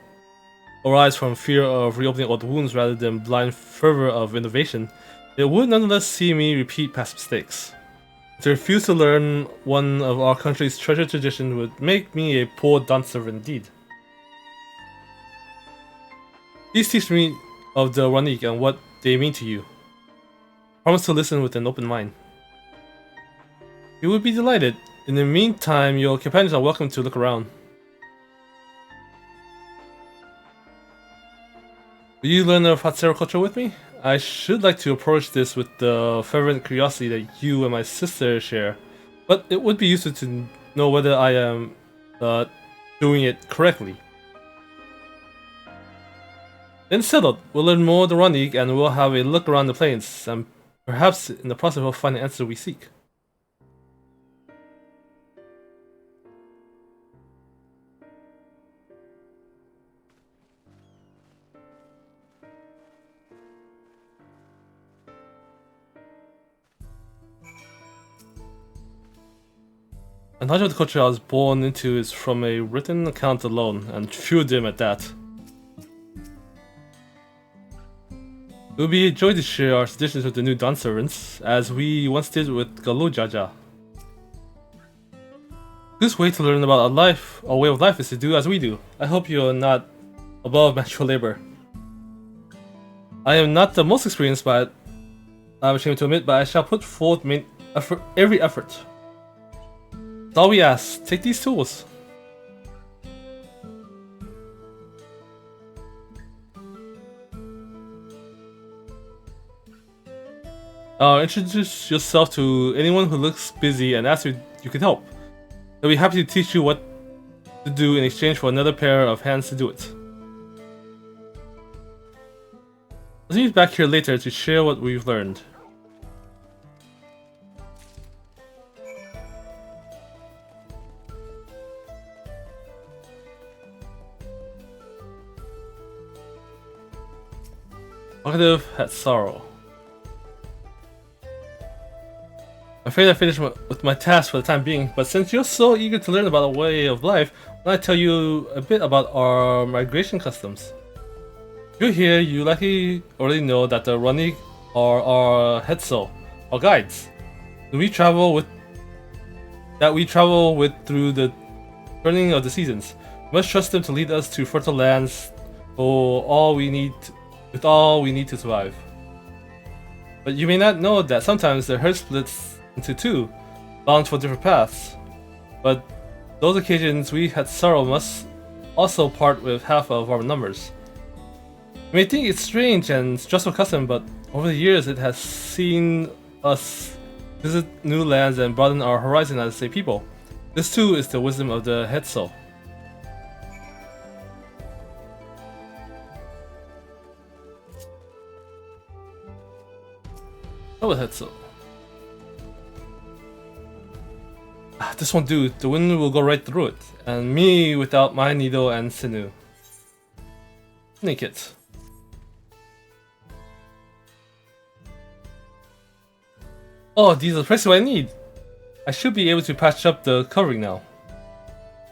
arise from fear of reopening old wounds rather than blind fervor of innovation, it would nonetheless see me repeat past mistakes. To refuse to learn one of our country's treasured traditions would make me a poor dancer indeed. Please teach me of the Ranik and what they mean to you. Promise to listen with an open mind. You would be delighted. In the meantime, your companions are welcome to look around. Will you learn of Hatsero culture with me? I should like to approach this with the fervent curiosity that you and my sister share, but it would be useful to know whether I am doing it correctly. Then settled, we'll learn more of the Ranik and we'll have a look around the plains, and perhaps in the process we'll find the answer we seek. The knowledge of the culture I was born into is from a written account alone, and few of them at that. It would be a joy to share our traditions with the new Dawn servants, as we once did with Galo Jaja. This way to learn about our way of life is to do as we do. I hope you're not above manual labor. I am not the most experienced, but I'm ashamed to admit, but I shall put forth every effort. That's all we ask. Take these tools. Introduce yourself to anyone who looks busy and ask if you can help. They'll be happy to teach you what to do in exchange for another pair of hands to do it. Let's meet back here later to share what we've learned. Talkative Hatsaro. My afraid I finished with my task for the time being, but since you're so eager to learn about a way of life, why not I tell you a bit about our migration customs? If you're here, you likely already know that the Rani are our Hetzel, our guides. We travel with through the turning of the seasons. We must trust them to lead us to fertile lands for all we need to survive. But you may not know that sometimes the herd splits into two, bound for different paths. But those occasions we had sorrow must also part with half of our numbers. You may think it's strange and stressful custom, but over the years it has seen us visit new lands and broaden our horizon as a people. This too is the wisdom of the Hetzel. Oh, Hetzel. This won't do. The wind will go right through it, and me without my needle and sinew. Sneak it. Oh, these are the prices I need. I should be able to patch up the covering now.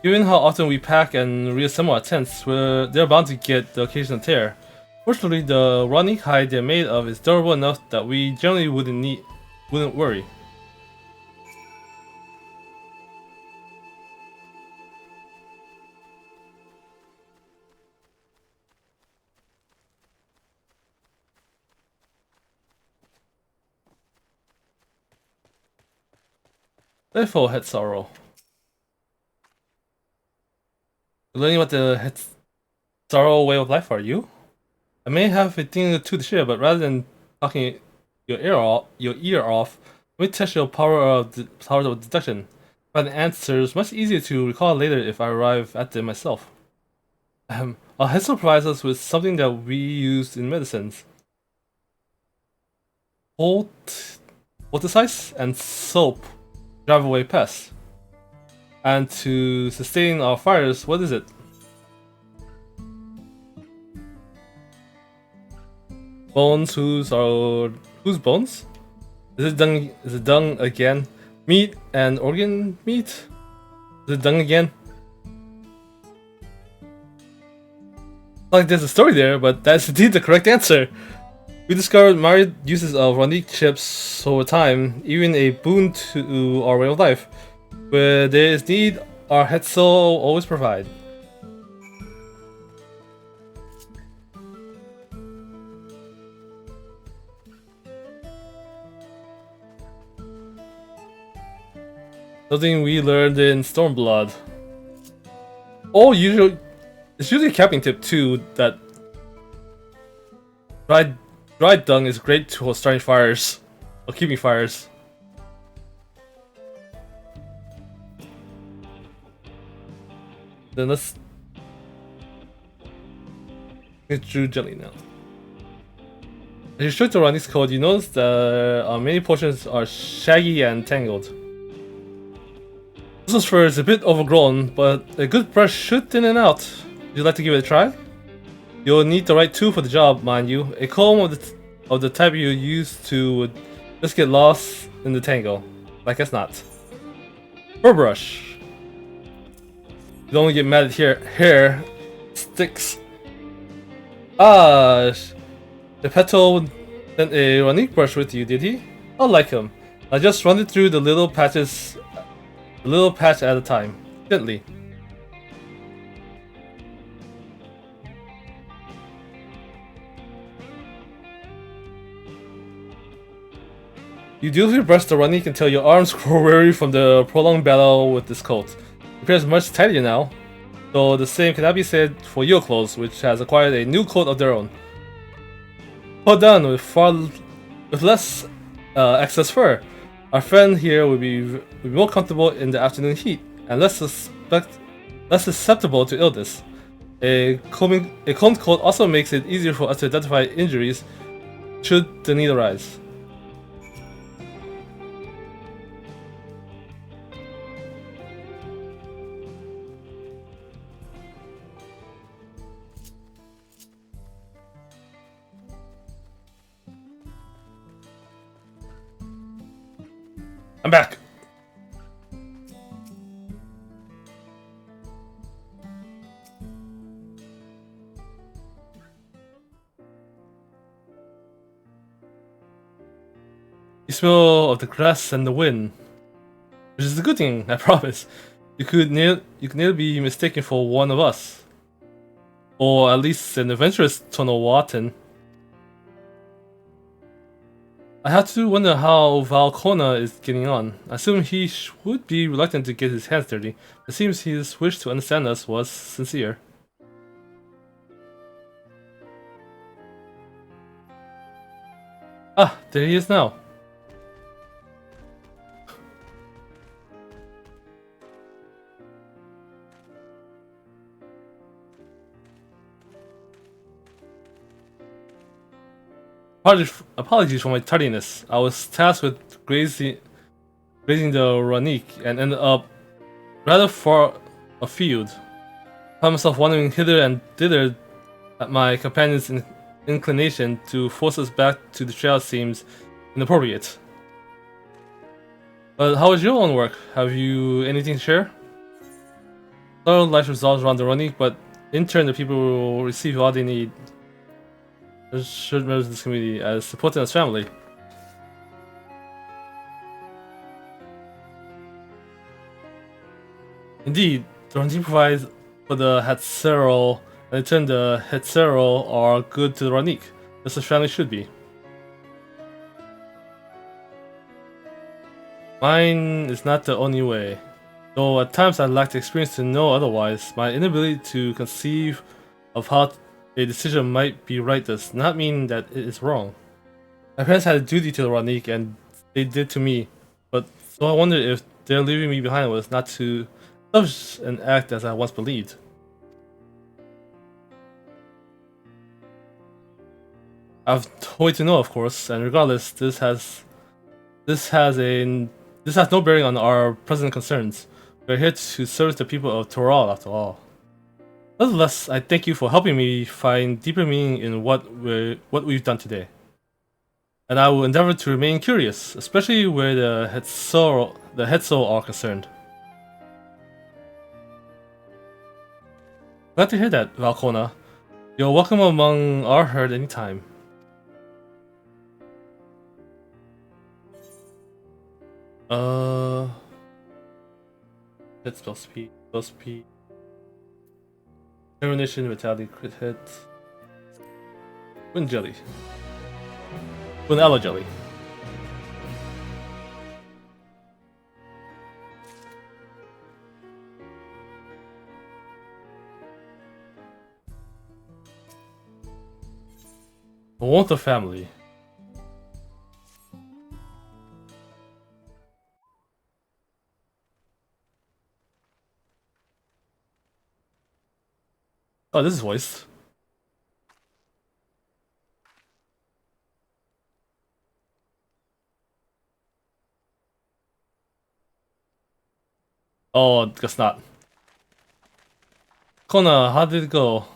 Given how often we pack and reassemble our tents, they're bound to get the occasional tear. Fortunately, the Rani hide they're made of is durable enough that we generally wouldn't worry. Therefore, head sorrow. Learning about the head sorrow way of life, are you? I may have a thing or two to share, but rather than talking your ear off, let me test your power of deduction. Find the answers much easier to recall later if I arrive at them myself. Our Hessel provides us with something that we use in medicines. Poultice and soap drive away pests. And to sustain our fires, what is it? Bones, whose bones? Is it dung again? Meat and organ meat? Is it dung again? Like there's a story there, but that's indeed the correct answer. We discovered myriad uses of Ronique chips over time, even a boon to our way of life. Where there is need, our Hetzel always provide. Something we learned in Stormblood. It's usually a camping tip too that dried dung is great for starting fires or keeping fires. Then let's get through gently now. As you shook the Rani's code, you notice that many portions are shaggy and tangled. This fur is a bit overgrown, but a good brush should thin it out. Would you like to give it a try? You'll need the right tool for the job, mind you. A comb of the type you use to would just get lost in the tangle. Like as not. Fur brush. You don't get mad at hair sticks. Ah, the petal sent a Ronique brush with you, did he? I like him. I just run it through the little patches, a little patch at a time, gently. You dutifully brush the Ronique until your arms grow weary from the prolonged battle with this coat. It appears much tidier now, though the same cannot be said for your clothes, which has acquired a new coat of their own. Well done, with less excess fur. Our friend here will be more comfortable in the afternoon heat and less susceptible to illness. A combed coat also makes it easier for us to identify injuries should the need arise. I'm back. You smell of the grass and the wind, which is a good thing, I promise. You could nearly be mistaken for one of us, or at least an adventurous Tonowatan. I have to wonder how Valkona is getting on. I assume he would be reluctant to get his hands dirty. It seems his wish to understand us was sincere. Ah, there he is now. Apologies for my tardiness. I was tasked with grazing the Ranik and ended up rather far afield. I found myself wandering hither and thither at my companion's inclination to force us back to the trail seems inappropriate. But how is your own work? Have you anything to share? Our life revolves around the Ranik, but in turn the people will receive all they need. Should members of this community as supporting as family. Indeed, the Ranik provides for the Hatsero, and in turn the Hatsero are good to the Ranik, just as family should be. Mine is not the only way. Though at times I lack the experience to know otherwise, my inability to conceive of how a decision might be right does not mean that it is wrong. My parents had a duty to the Ranik and they did to me, but so I wondered if their leaving me behind was not to such an act as I once believed. I've told to know, of course, and regardless, this has no bearing on our present concerns. We are here to serve the people of Toral, after all. Nonetheless, I thank you for helping me find deeper meaning in what we've done today. And I will endeavor to remain curious, especially where the Hetso are concerned. Glad to hear that, Valkona. You're welcome among our herd anytime. Hit spell speed. Termination, vitality, crit hit. Wind jelly. Aloe jelly. I want the family. Oh, this is voiced. Oh, guess not. Kona, how did it go?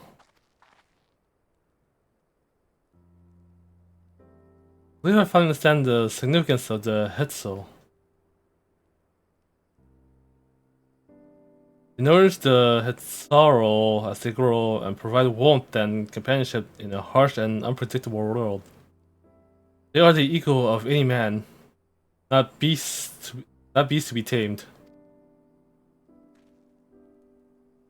I believe I finally understand the significance of the Hetso. They nourish the Hetsaro as they grow and provide warmth and companionship in a harsh and unpredictable world. They are the equal of any man, not beasts to be tamed.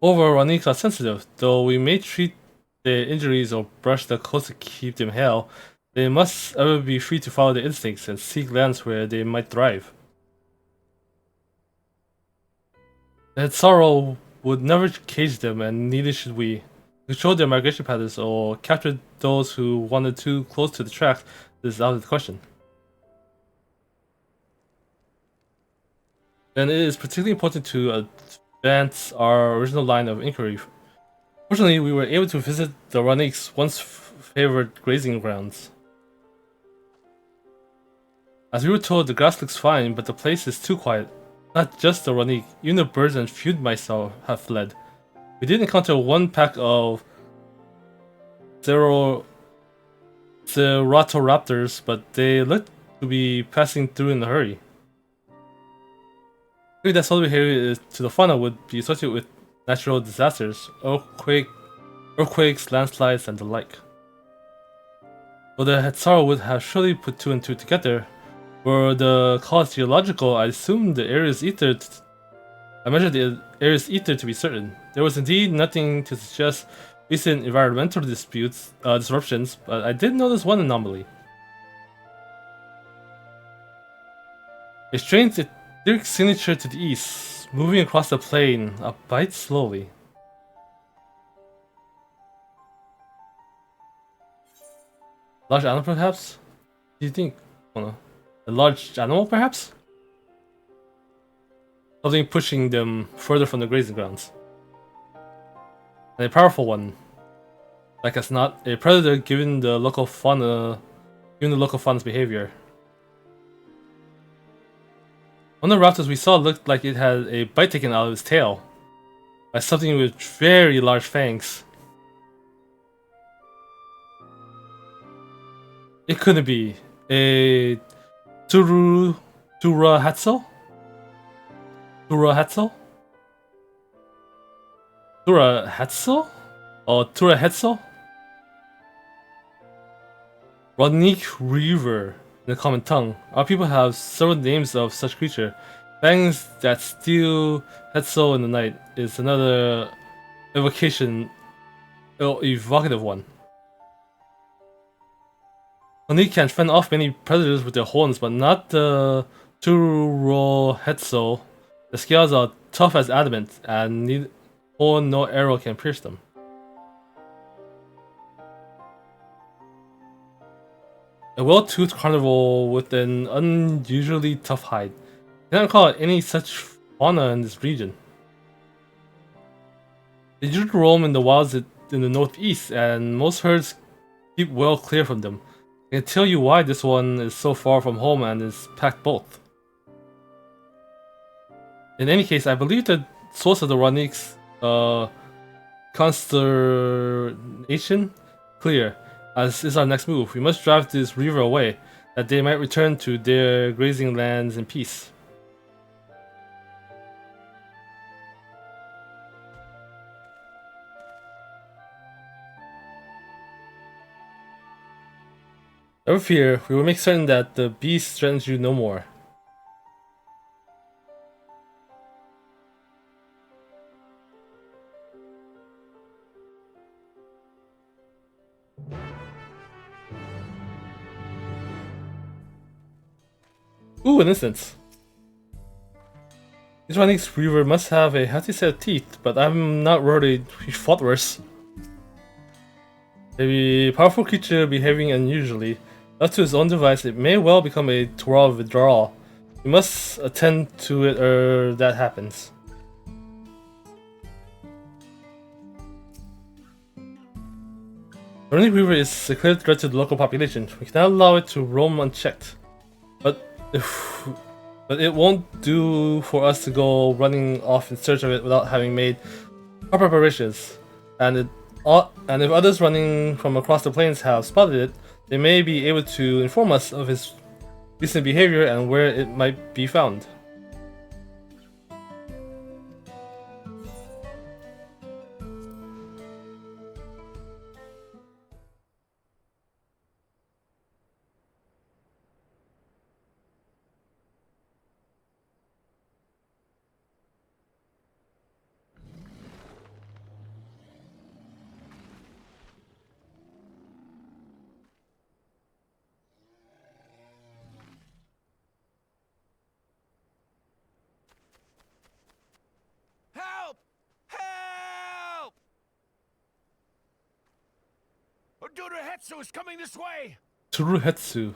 Overall, Raniks are sensitive, though we may treat their injuries or brush their clothes to keep them hale. They must ever be free to follow their instincts and seek lands where they might thrive. That sorrow would never cage them, and neither should we. Control their migration patterns or capture those who wandered too close to the tracks is out of the question. And it is particularly important to advance our original line of inquiry. Fortunately, we were able to visit the Ranik's once favored grazing grounds. As we were told, the grass looks fine, but the place is too quiet. Not just the Ranik, even the birds and few mice have fled. We did encounter one pack of Ceratoraptors, but they looked to be passing through in a hurry. That solar behavior to the fauna would be associated with natural disasters, earthquakes, landslides, and the like. Though the Hetzaru would have surely put two and two together, were the cause geological, I assumed the area's ether. I measured the area's ether to be certain. There was indeed nothing to suggest recent environmental disruptions, but I did notice one anomaly. A strange etheric signature to the east, moving across the plain, a bite slowly. Large animal, perhaps? What do you think? A large animal, perhaps? Something pushing them further from the grazing grounds. And a powerful one. Like as not, a predator given the local fauna's behavior. One of the raptors we saw looked like it had a bite taken out of its tail by something with very large fangs. It couldn't be a Turahatsu? Turahatsu? Turahatsu? Or Turahetsu? Rodnik Reaver in the common tongue. Our people have several names of such creature. Fangs that steal Hetso in the night is another evocative one. Oni can fend off many predators with their horns, but not the Turohetso. The scales are tough as adamant, and neither horn nor arrow can pierce them. A well-toothed carnivore with an unusually tough hide. I cannot recall any such fauna in this region. They usually roam in the wilds in the northeast, and most herds keep well clear from them. I can tell you why this one is so far from home and is packed both. In any case, I believe the source of the Rodnik's consternation clear, as is our next move. We must drive this reaver away, that they might return to their grazing lands in peace. Never fear, we will make certain that the beast threatens you no more. Ooh, an instance. This Rodnik's reaver must have a healthy set of teeth, but I'm not worried he fought worse. A powerful creature behaving unusually. Left to his own device, it may well become a Taural withdrawal. We must attend to it that happens. The Rodnik Reaver is a clear threat to the local population. We cannot allow it to roam unchecked. But it won't do for us to go running off in search of it without having made proper preparations. And if others running from across the plains have spotted it, they may be able to inform us of his recent behavior and where it might be found. Help! Help! Oduruhetsu is coming this way! Turuhetsu.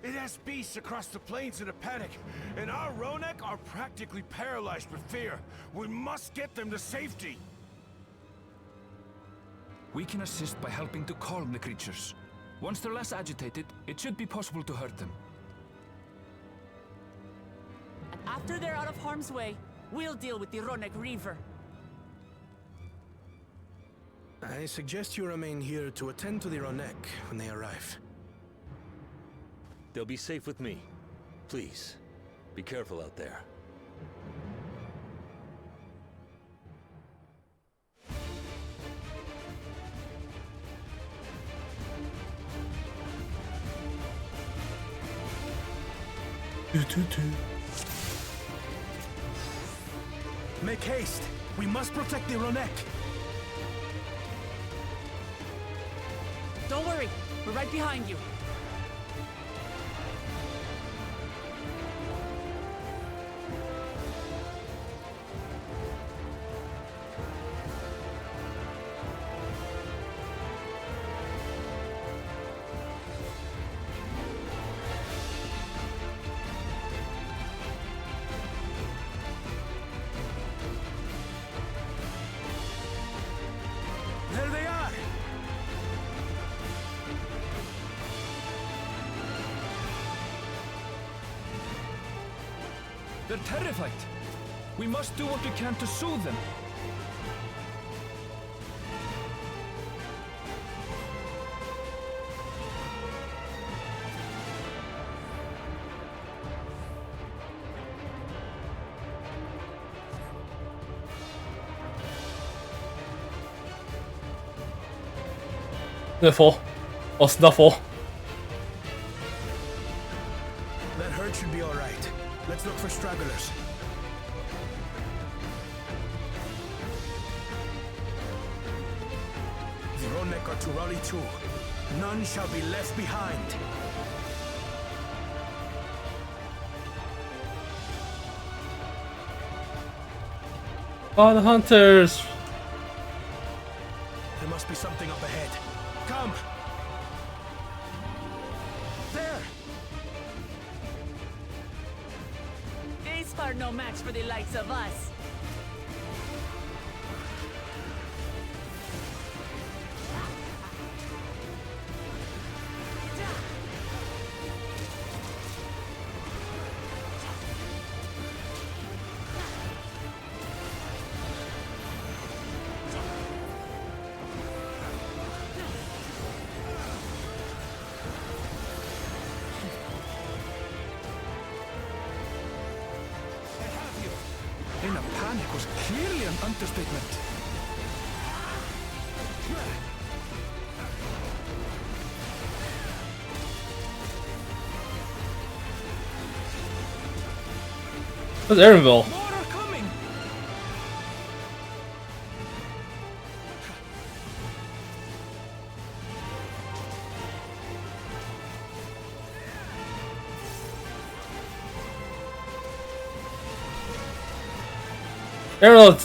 It has beasts across the plains in a panic, and our Ronek are practically paralyzed with fear. We must get them to safety. We can assist by helping to calm the creatures. Once they're less agitated, it should be possible to hurt them. And after they're out of harm's way, we'll deal with the Ronek Reaver. I suggest you remain here to attend to the Ronek when they arrive. They'll be safe with me. Please, be careful out there. Make haste! We must protect the Ronek! Don't worry, we're right behind you. There they are! They're terrified. We must do what we can to soothe them. Sniffle. Or snuffle. That herd should be alright. Let's look for stragglers. The Ronek are to rally too. None shall be left behind. Oh, the hunters! There must be something up ahead. Come! There! These are no match for the likes of us. In a panic was clearly an understatement. That's Aaronville. More are coming! Aaron,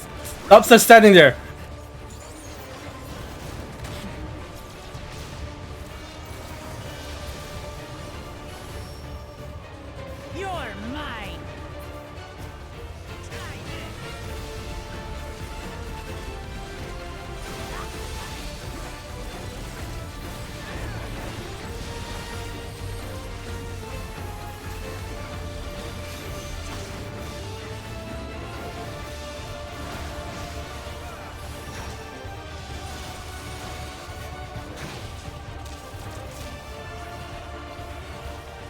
stop standing there. You're mine.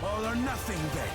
All or nothing then.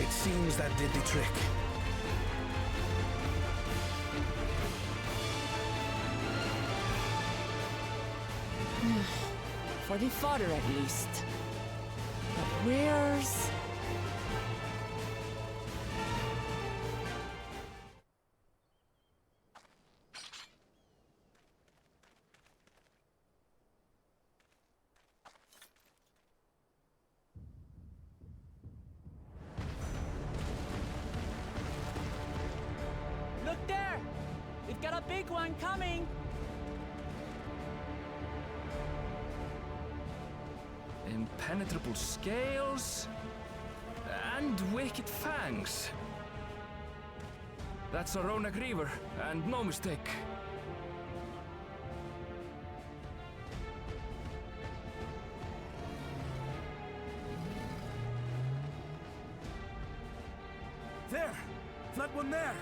It seems that did the trick. For the fodder at least. But where's... big one coming! Impenetrable scales and wicked fangs. That's a Ronak Reaver, and no mistake. There! That one there!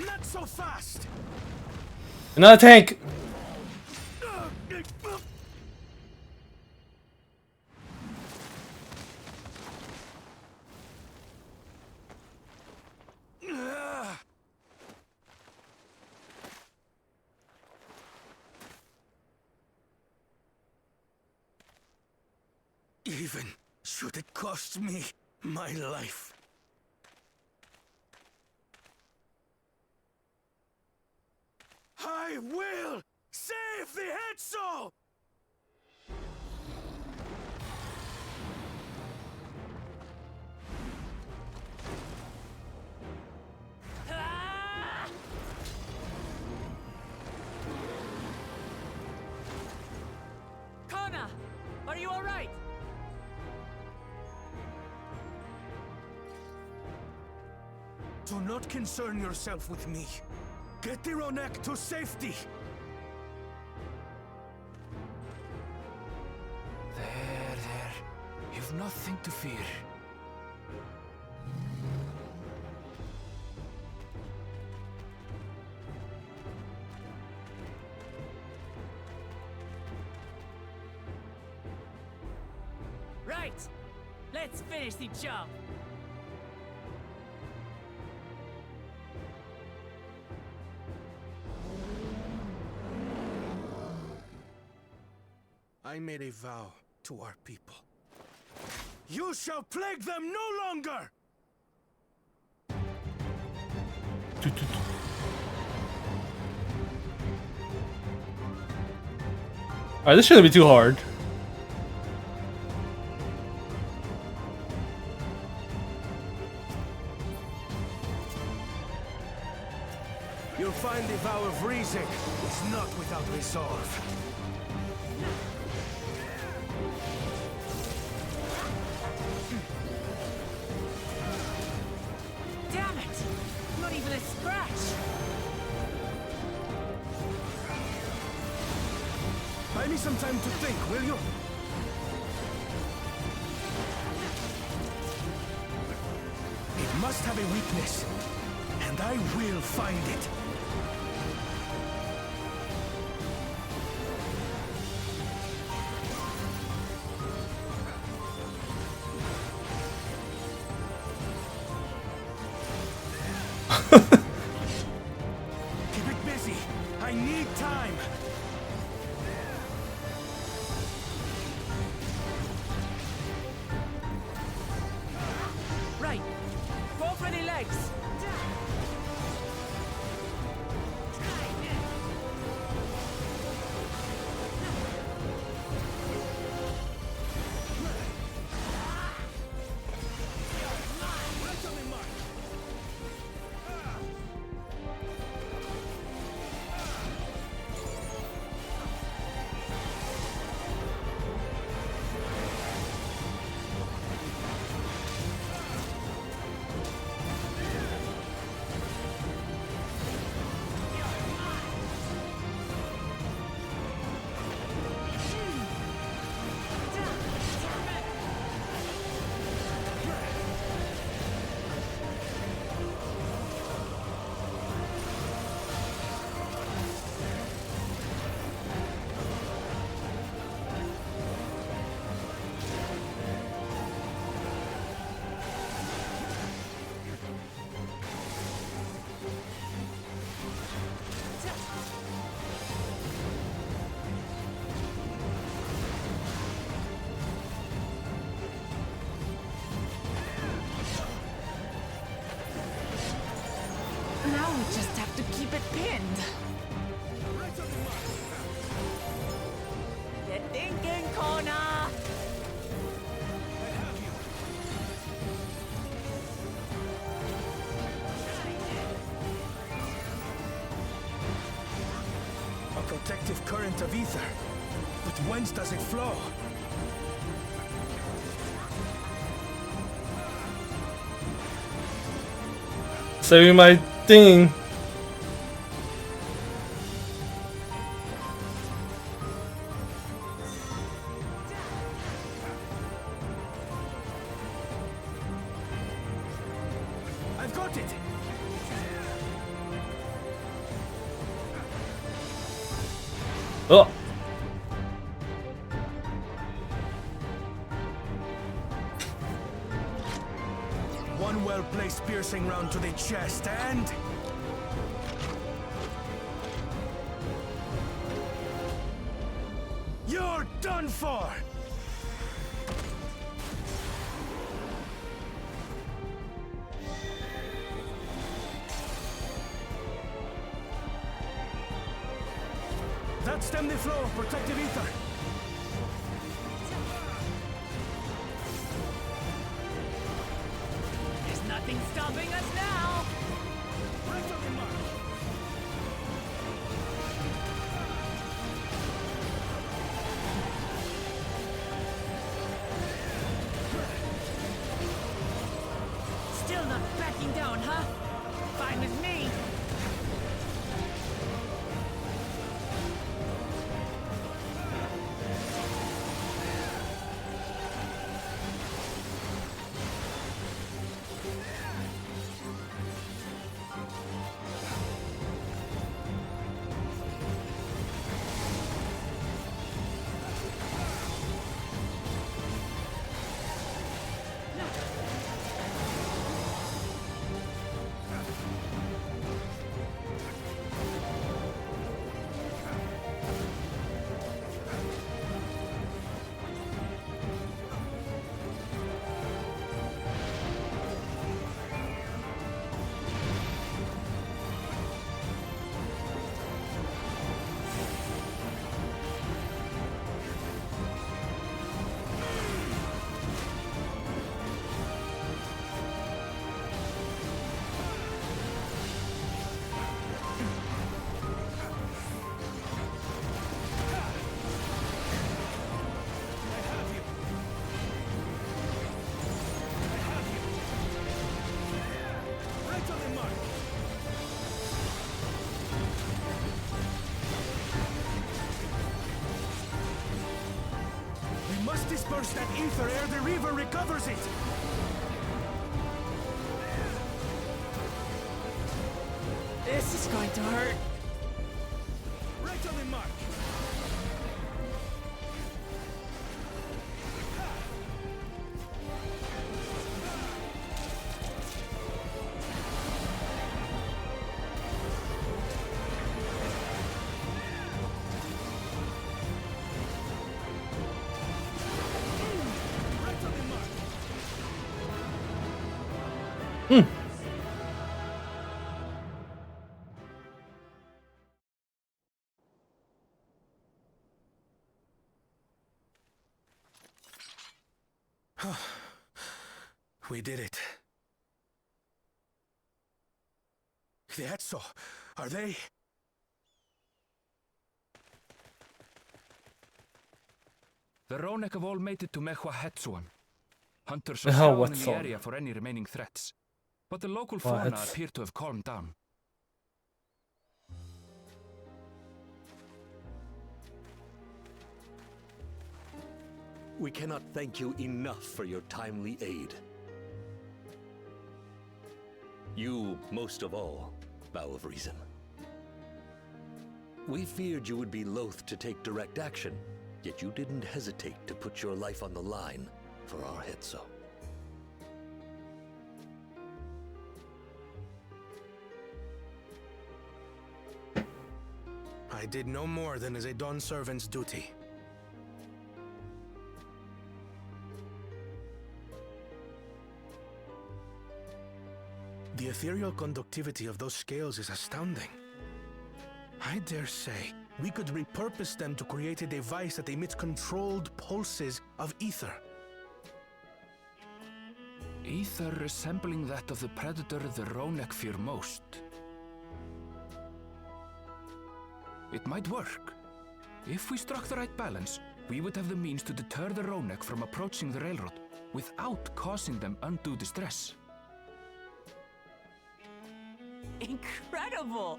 Not so fast! Another tank! Even should it cost me my life. I will save the Hetzel! Kona! Are you alright? Do not concern yourself with me. Get the Ronek to safety! There. You've nothing to fear. Right! Let's finish the job! I made a vow to our people. You shall plague them no longer! Alright, this shouldn't be too hard. You'll find the vow of Rizik is not without resolve. Damn it! Not even a scratch! Buy me some time to think, will you? It must have a weakness, and I will find it. Keep it busy. I need time. Right! Go for the legs! Now we just have to keep it pinned. Get thinking, Kona! A protective current of ether. But whence does it flow? Saving my thing. I've got it! Oh. One well-placed piercing round to the chest, and... You're done for! That stemmed the flow of protective ether. There's nothing stopping us now! Right on the mark. Still not backing down, huh? Fine with me. Disperse that ether ere the Reaver recovers it! This is going to hurt. Right on the mark! We did it. The Etso, are they? The Ronek have all made it to Mehua Hetsuan. Hunters are Mehua scouring the Hetsuan. area for any remaining threats. But the local fauna What? appear to have calmed down. We cannot thank you enough for your timely aid. You, most of all, Bow of Reason. We feared you would be loath to take direct action, yet you didn't hesitate to put your life on the line for our Hetso. I did no more than is a Dawn servant's duty. The ethereal conductivity of those scales is astounding. I dare say we could repurpose them to create a device that emits controlled pulses of ether. Ether resembling that of the predator the Ronek fear most. It might work. If we struck the right balance, we would have the means to deter the Ronek from approaching the railroad without causing them undue distress. Incredible!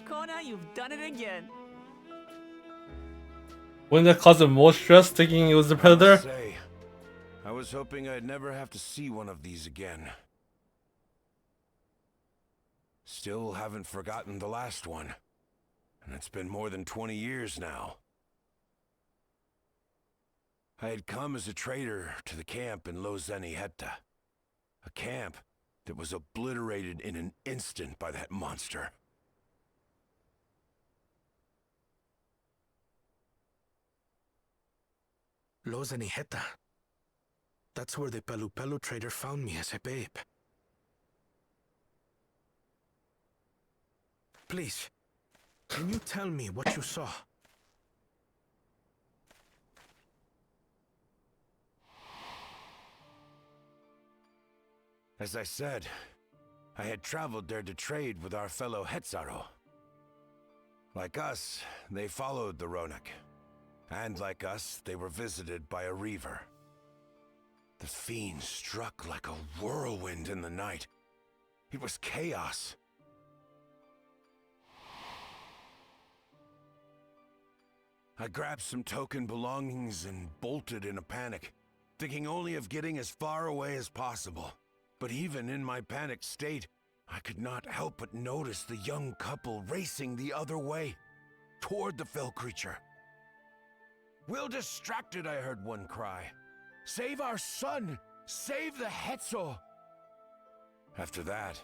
Kona, you've done it again. Wouldn't that cause them more stress thinking it was the predator? Say, I was hoping I'd never have to see one of these again. Still haven't forgotten the last one. And it's been more than 20 years now. I had come as a trader to the camp in Lozeniheta. A camp that was obliterated in an instant by that monster. Lozeniheta. That's where the Pelu trader found me as a babe. Please, can you tell me what you saw? As I said, I had traveled there to trade with our fellow Hetzaro. Like us, they followed the Ronek. And like us, they were visited by a reaver. The fiend struck like a whirlwind in the night. It was chaos. I grabbed some token belongings and bolted in a panic, thinking only of getting as far away as possible. But even in my panicked state, I could not help but notice the young couple racing the other way, toward the fell creature. "We're distracted," I heard one cry. "Save our son! Save the Hetzo!" After that,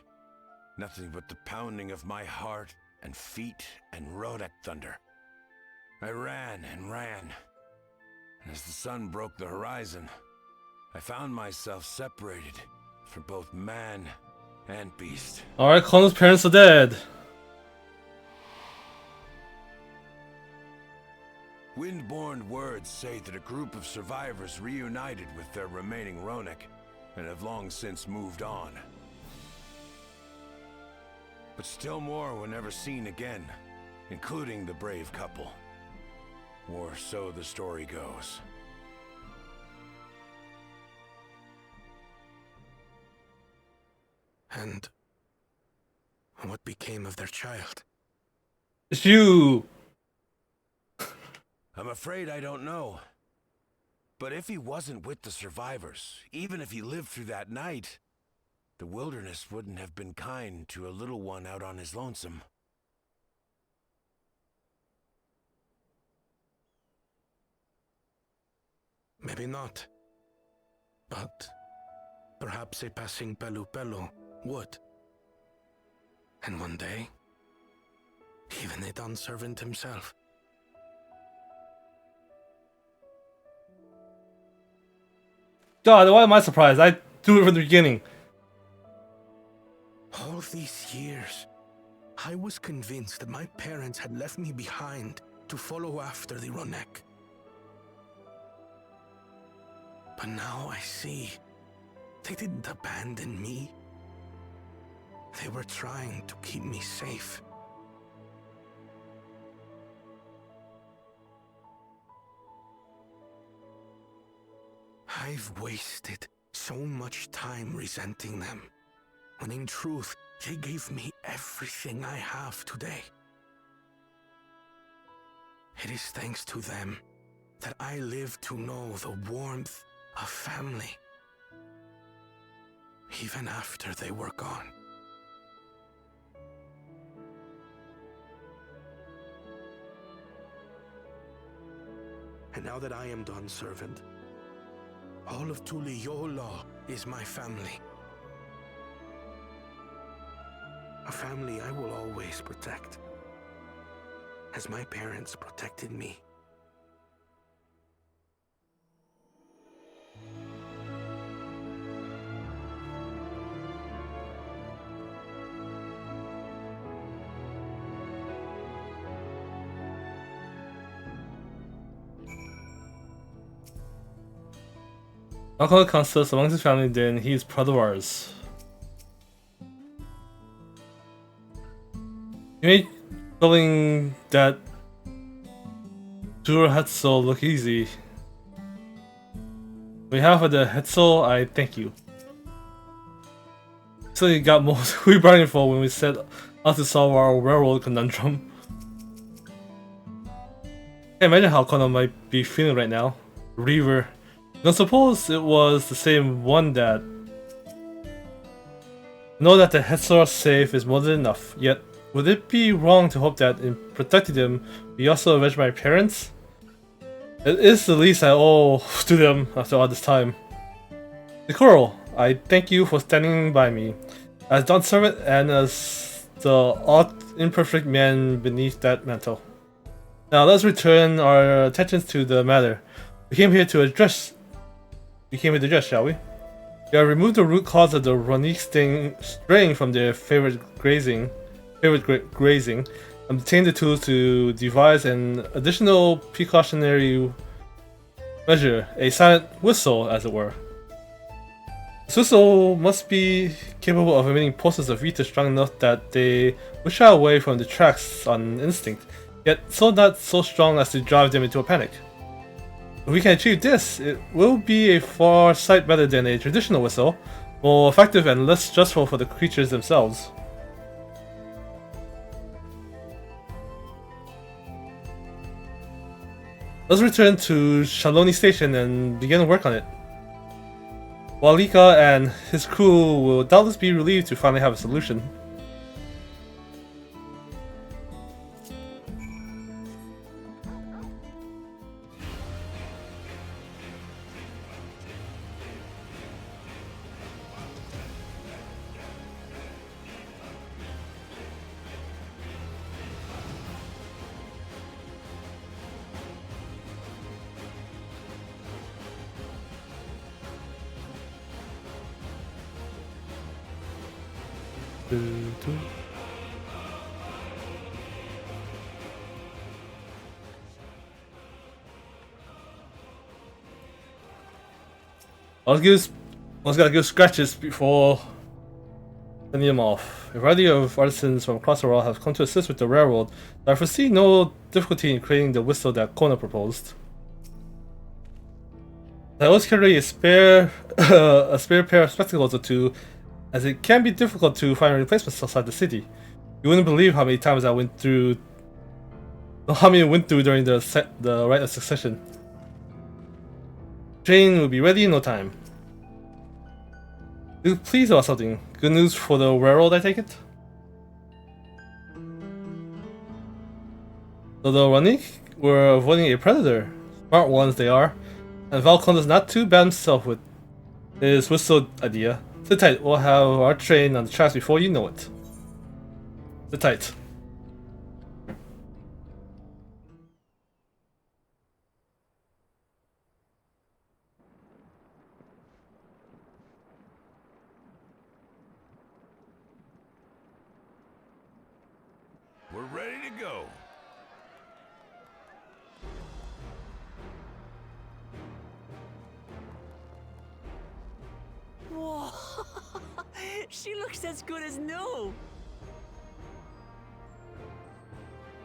nothing but the pounding of my heart and feet and Ronek thunder. I ran and ran, and as the sun broke the horizon, I found myself separated from both man and beast. Alright, Kona's parents are dead. Windborne words say that a group of survivors reunited with their remaining Ronek and have long since moved on. But still more were never seen again, including the brave couple. Or so the story goes. And what became of their child? It's you! I'm afraid I don't know. But if he wasn't with the survivors, even if he lived through that night, the wilderness wouldn't have been kind to a little one out on his lonesome. Maybe not. But perhaps a passing Pelu would. And one day, even a Dawn servant himself. God, why am I surprised? I do it from the beginning. All these years, I was convinced that my parents had left me behind to follow after the Ronek. But now I see they didn't abandon me. They were trying to keep me safe. I've wasted so much time resenting them, when in truth, they gave me everything I have today. It is thanks to them that I live to know the warmth of family, even after they were gone. And now that I am Dawn's servant, all of Tuliyola is my family. A family I will always protect, as my parents protected me. Alcohol consists amongst his family, then he is part of ours. You made filling that Dur Hetzel look easy. On behalf of the Hetzel, I thank you. So you got most we bargained for when we set out to solve our railroad conundrum. Can't imagine how Kono might be feeling right now. Reaver. Don't suppose it was the same one that... Know that the Hetzel safe is more than enough, yet would it be wrong to hope that in protecting them, we also avenge my parents? It is the least I owe to them after all this time. Decoro, I thank you for standing by me, as Dawn's servant and as the odd, imperfect man beneath that mantle. Now let's return our attentions to the matter. We came here to address, shall we? We have removed the root cause of the Ronique straying from their favorite grazing, and obtained the tools to devise an additional precautionary measure, a silent whistle, as it were. This whistle must be capable of emitting pulses of ether strong enough that they will shy away from the tracks on instinct, yet not so strong as to drive them into a panic. If we can achieve this, it will be a far sight better than a traditional whistle, more effective and less stressful for the creatures themselves. Let's return to Shaloni Station and begin work on it. Walika and his crew will doubtless be relieved to finally have a solution. I gotta give scratches before sending them off. A variety of artisans from across the world have come to assist with the railroad, but I foresee no difficulty in creating the whistle that Kona proposed. I always carry a spare pair of spectacles or two, as it can be difficult to find replacements outside the city. You wouldn't believe how many times I went through during the rite of succession. Train will be ready in no time. You're pleased about something. Good news for the railroad, I take it? So the Ronique were avoiding a predator. Smart ones they are. And Valcon is not too bad himself with his whistle idea. Sit tight, we'll have our train on the tracks before you know it. Sit tight. We're ready to go. Whoa! She looks as good as new!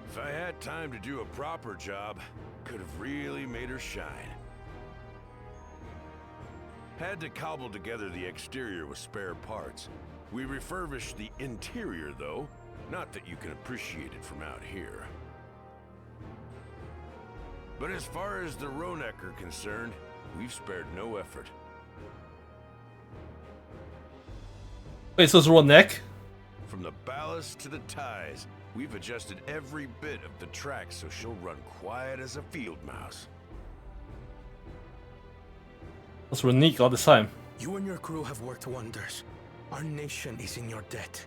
If I had time to do a proper job, could have really made her shine. Had to cobble together the exterior with spare parts. We refurbished the interior, though. Not that you can appreciate it from out here. But as far as the Ronek are concerned, we've spared no effort. Wait, so it's Ronek? From the ballast to the ties, we've adjusted every bit of the track so she'll run quiet as a field mouse. That's Ronique all the time. You and your crew have worked wonders. Our nation is in your debt.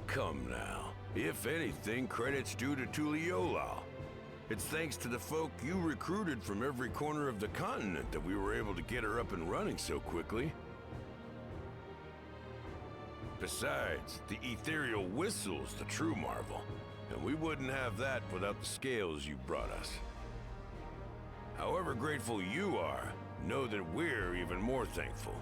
Come now. If anything, credit's due to Tuliolal. It's thanks to the folk you recruited from every corner of the continent that we were able to get her up and running so quickly. Besides, the ethereal whistle's the true marvel, and we wouldn't have that without the scales you brought us. However grateful you are, know that we're even more thankful.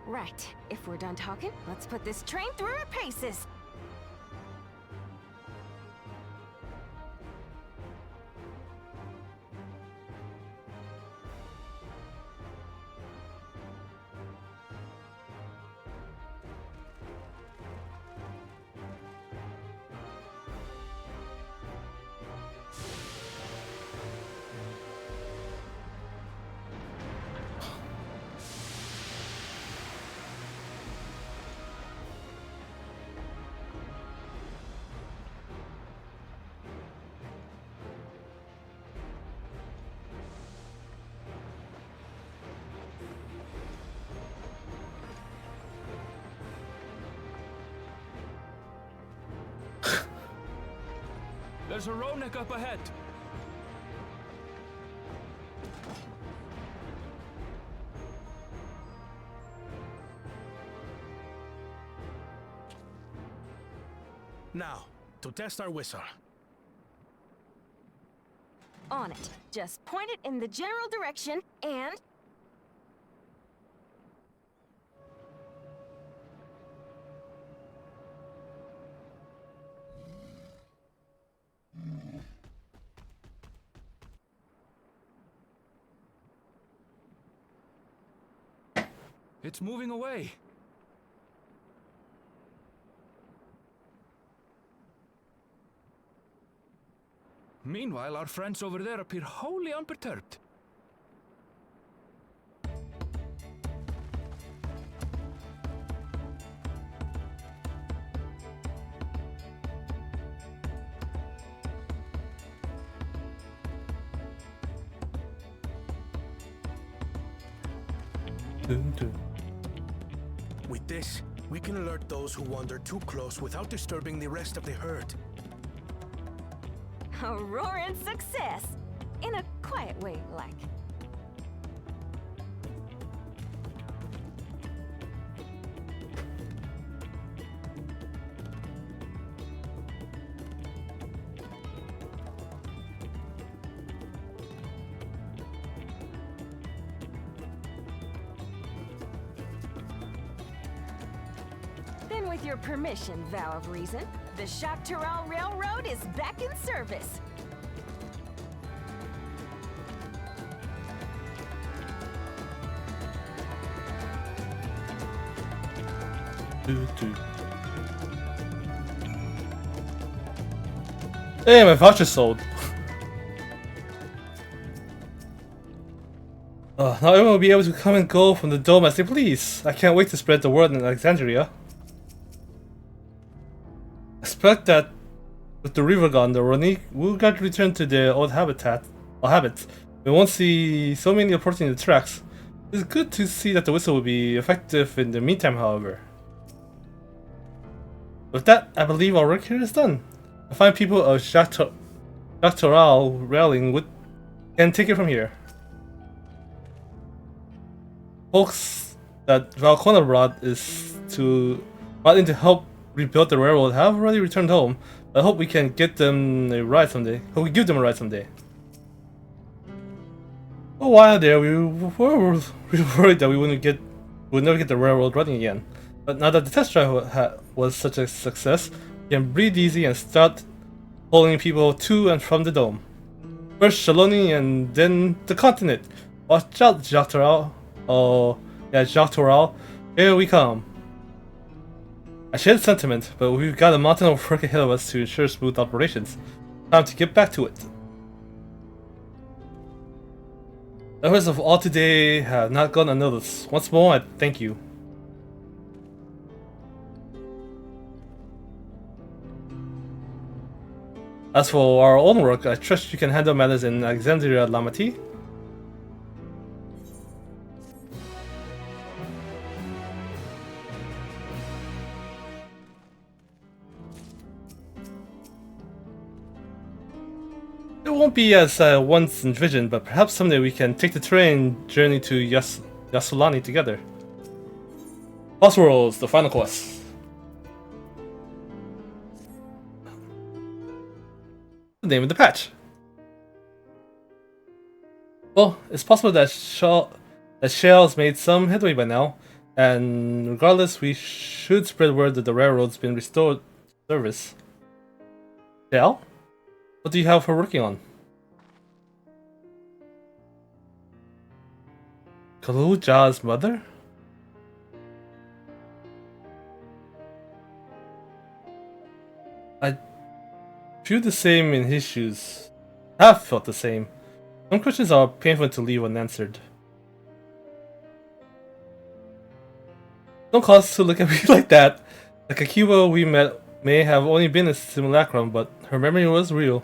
Right. If we're done talking, let's put this train through her paces. There's a Ronek up ahead. Now, to test our whistle. On it. Just point it in the general direction and... It's moving away. Meanwhile, our friends over there appear wholly unperturbed. With this, we can alert those who wander too close without disturbing the rest of the herd. A roaring success! In a quiet way, like. Then with your permission, Vow of Reason, the Shaktaral Railroad is back in service. Hey, my voucher sold. Now everyone will be able to come and go from the dome as they please. I can't wait to spread the word in Alexandria. I expect that with the river gone, the Ronique will gradually return to their old habits. We won't see so many approaching the tracks. It's good to see that the whistle will be effective in the meantime, however. With that, I believe our work here is done. The fine people of Shaktaral railing can take it from here. Folks that Valcona brought in to help rebuild the railroad have already returned home. I hope we can get them a ride someday. Hope we give them a ride someday. A while there, we were worried that we would never get the railroad running again. But now that the test drive was such a success, we can breathe easy and start hauling people to and from the dome. First Shaloni and then the continent. Watch out, Jactoral. Oh, yeah, Jactoral. Here we come. I share the sentiment, but we've got a mountain of work ahead of us to ensure smooth operations. Time to get back to it. The efforts of all today have not gone unnoticed. Once more, I thank you. As for our own work, I trust you can handle matters in Alexandria, Lamati. It won't be as once envisioned, but perhaps someday we can take the train journey to Yasulani together. Crossroads, the final quest. The name of the patch. Well, it's possible that Shell's made some headway by now, and regardless, we should spread word that the railroad's been restored to service. Shell? What do you have her working on? Kaluja's mother? I feel the same in his shoes. Have felt the same. Some questions are painful to leave unanswered. Don't cause to look at me like that. The Kakiwa we met may have only been a simulacrum, but her memory was real.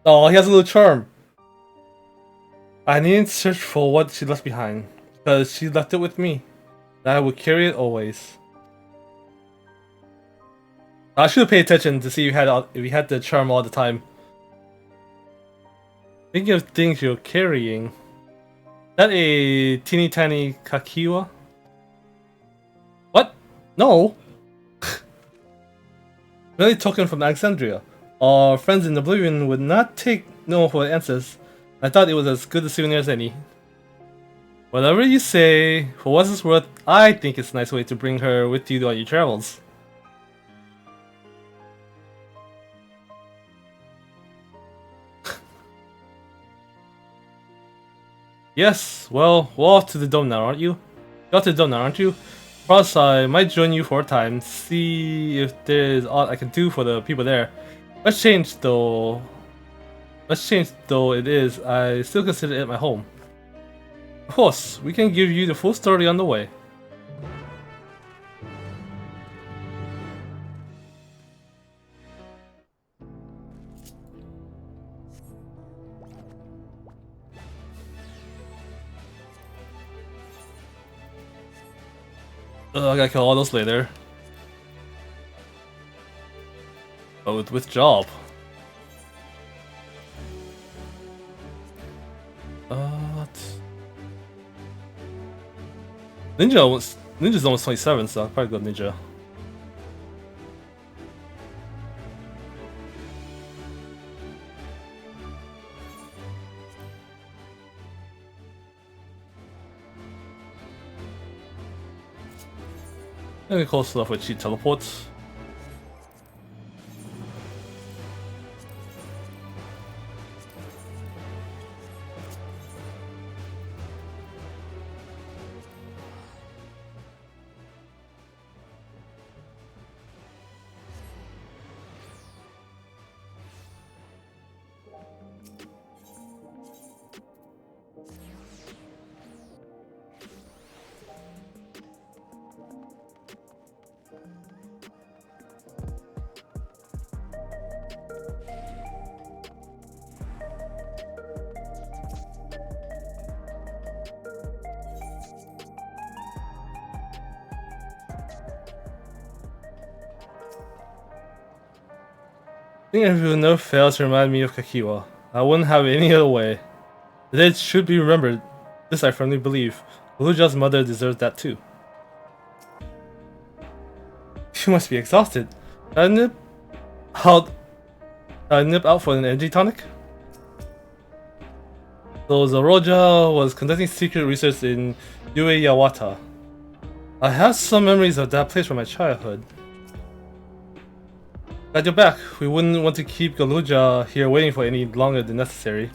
Oh, he has a little charm. I needn't search for what she left behind, because she left it with me. And I would carry it always. I should have paid attention to see if you had the charm all the time. Thinking of things you're carrying. Is that a teeny tiny Kakiwa? What? No! Really token from Alexandria. Our friends in Oblivion would not take no for answers. I thought it was as good a souvenir as any. Whatever you say, for what it's worth, I think it's a nice way to bring her with you on your travels. Yes, well, we're off to the dome now, aren't you? You're off to the dome now, aren't you? Plus, I might join you for a time, see if there's aught I can do for the people there. Let's change though it is, I still consider it my home. Of course, we can give you the full story on the way. I gotta kill all those later. Oh, with job. Ninja's almost 27, so I'll probably go Ninja. And close stuff with cheat teleports. I think if it never fails to remind me of Kakiwa, I wouldn't have it any other way. The dead should be remembered. This I firmly believe. Luja's mother deserves that too. You must be exhausted. Did I nip out for an energy tonic? So Zoroja was conducting secret research in Ueyawata. I have some memories of that place from my childhood. Glad you're back. We wouldn't want to keep Galuja here waiting for any longer than necessary.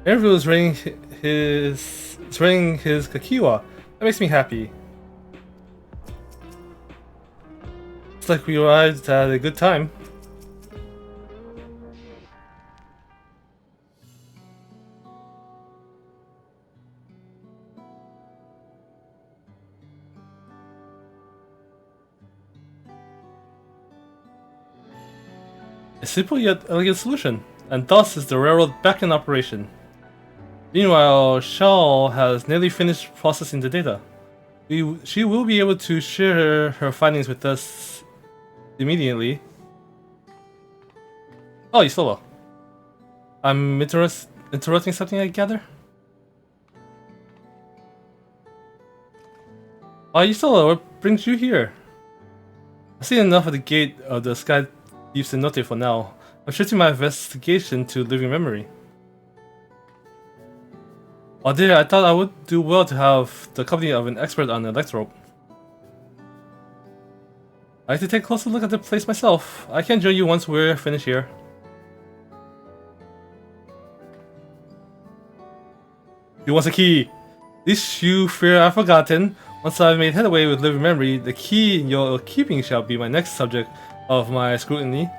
Andrew is raiding his Kakiwa. That makes me happy. It's like we arrived at a good time. A simple yet elegant solution, and thus is the railroad back in operation. Meanwhile, Shaw has nearly finished processing the data. She will be able to share her findings with us immediately. Oh, you solo. I'm interrupting something, I gather? Why are you still? What brings you here? I've seen enough of the gate of the Sky Deep Cenote for now. I'm shifting my investigation to living memory. Oh dear, I thought I would do well to have the company of an expert on electrope. I like to take a closer look at the place myself. I can join you once we're finished here. Who wants a key? Least you fear I've forgotten. Once I've made headway with living memory, the key you're keeping shall be my next subject of my scrutiny.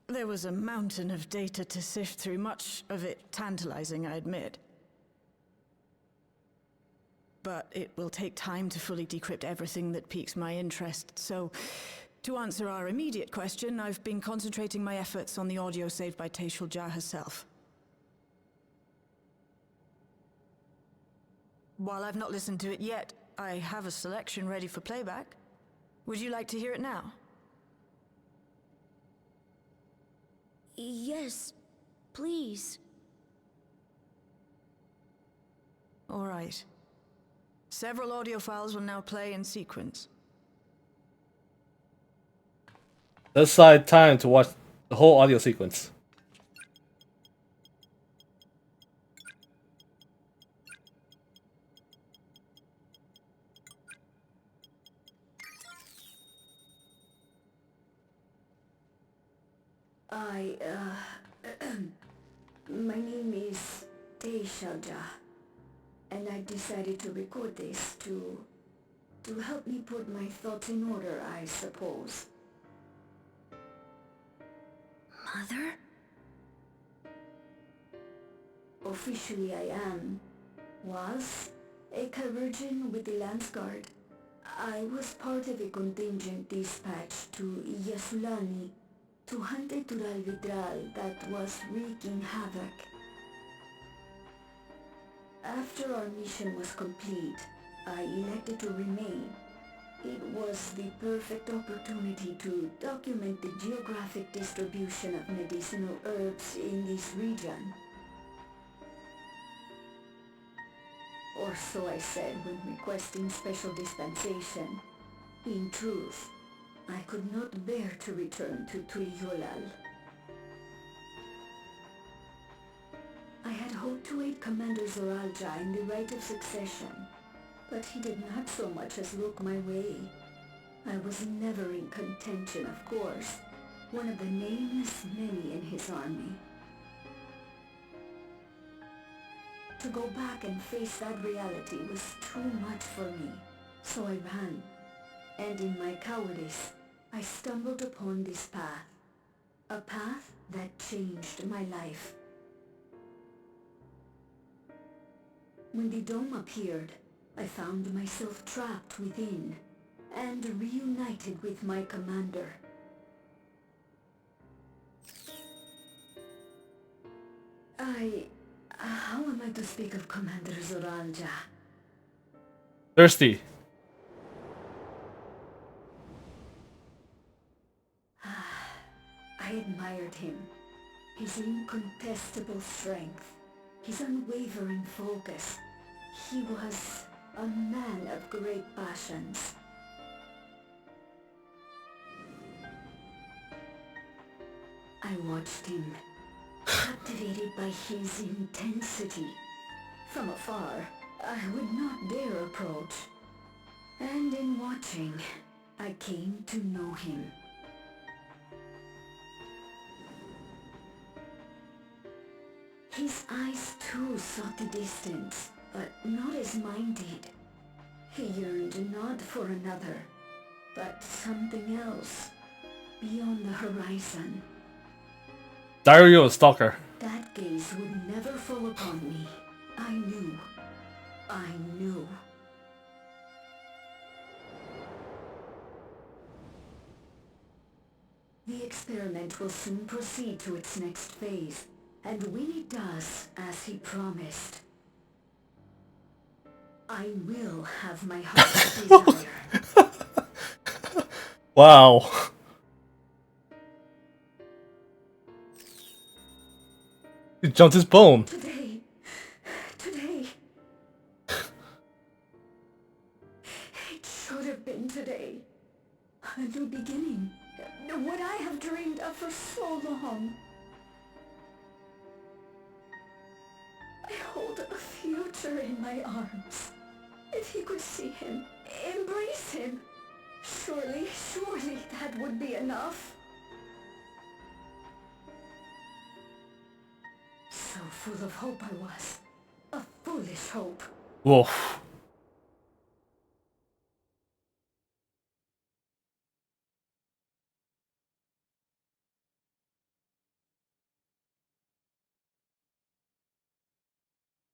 There was a mountain of data to sift through, much of it tantalizing, I admit. But it will take time to fully decrypt everything that piques my interest, so to answer our immediate question, I've been concentrating my efforts on the audio saved by Teishulja herself. While I've not listened to it yet, I have a selection ready for playback. Would you like to hear it now? Yes, please. All right. Several audio files will now play in sequence. Let's decide time to watch the whole audio sequence. My name is Teishulja, and I decided to record this to help me put my thoughts in order, I suppose. Mother? Officially I was a chirurgeon with the Lance Guard. I was part of a contingent dispatched to Yasulani to hunt a Tural Vidral that was wreaking havoc. After our mission was complete, I elected to remain. It was the perfect opportunity to document the geographic distribution of medicinal herbs in this region. Or so I said when requesting special dispensation. In truth, I could not bear to return to Tuliolal. I had hoped to aid Commander Zoralja in the right of succession, but he did not so much as look my way. I was never in contention, of course, one of the nameless many in his army. To go back and face that reality was too much for me, so I ran. And in my cowardice, I stumbled upon this path. A path that changed my life. When the dome appeared, I found myself trapped within, and reunited with my commander. How am I to speak of Commander Zoralja? Thirsty. I admired him. His incontestable strength, his unwavering focus. He was a man of great passions. I watched him, captivated by his intensity. From afar, I would not dare approach. And in watching, I came to know him. His eyes too sought the distance, but not as mine did. He yearned not for another, but something else, beyond the horizon. Diary of a Stalker. That gaze would never fall upon me. I knew. The experiment will soon proceed to its next phase, and when it does, as he promised, I will have my heart's desire. Wow. He jumped his bone. Today. It should have been today. A new beginning. What I have dreamed of for so long. I hold a future in my arms. If he could see him, embrace him, surely that would be enough. So full of hope I was. A foolish hope. Wolf.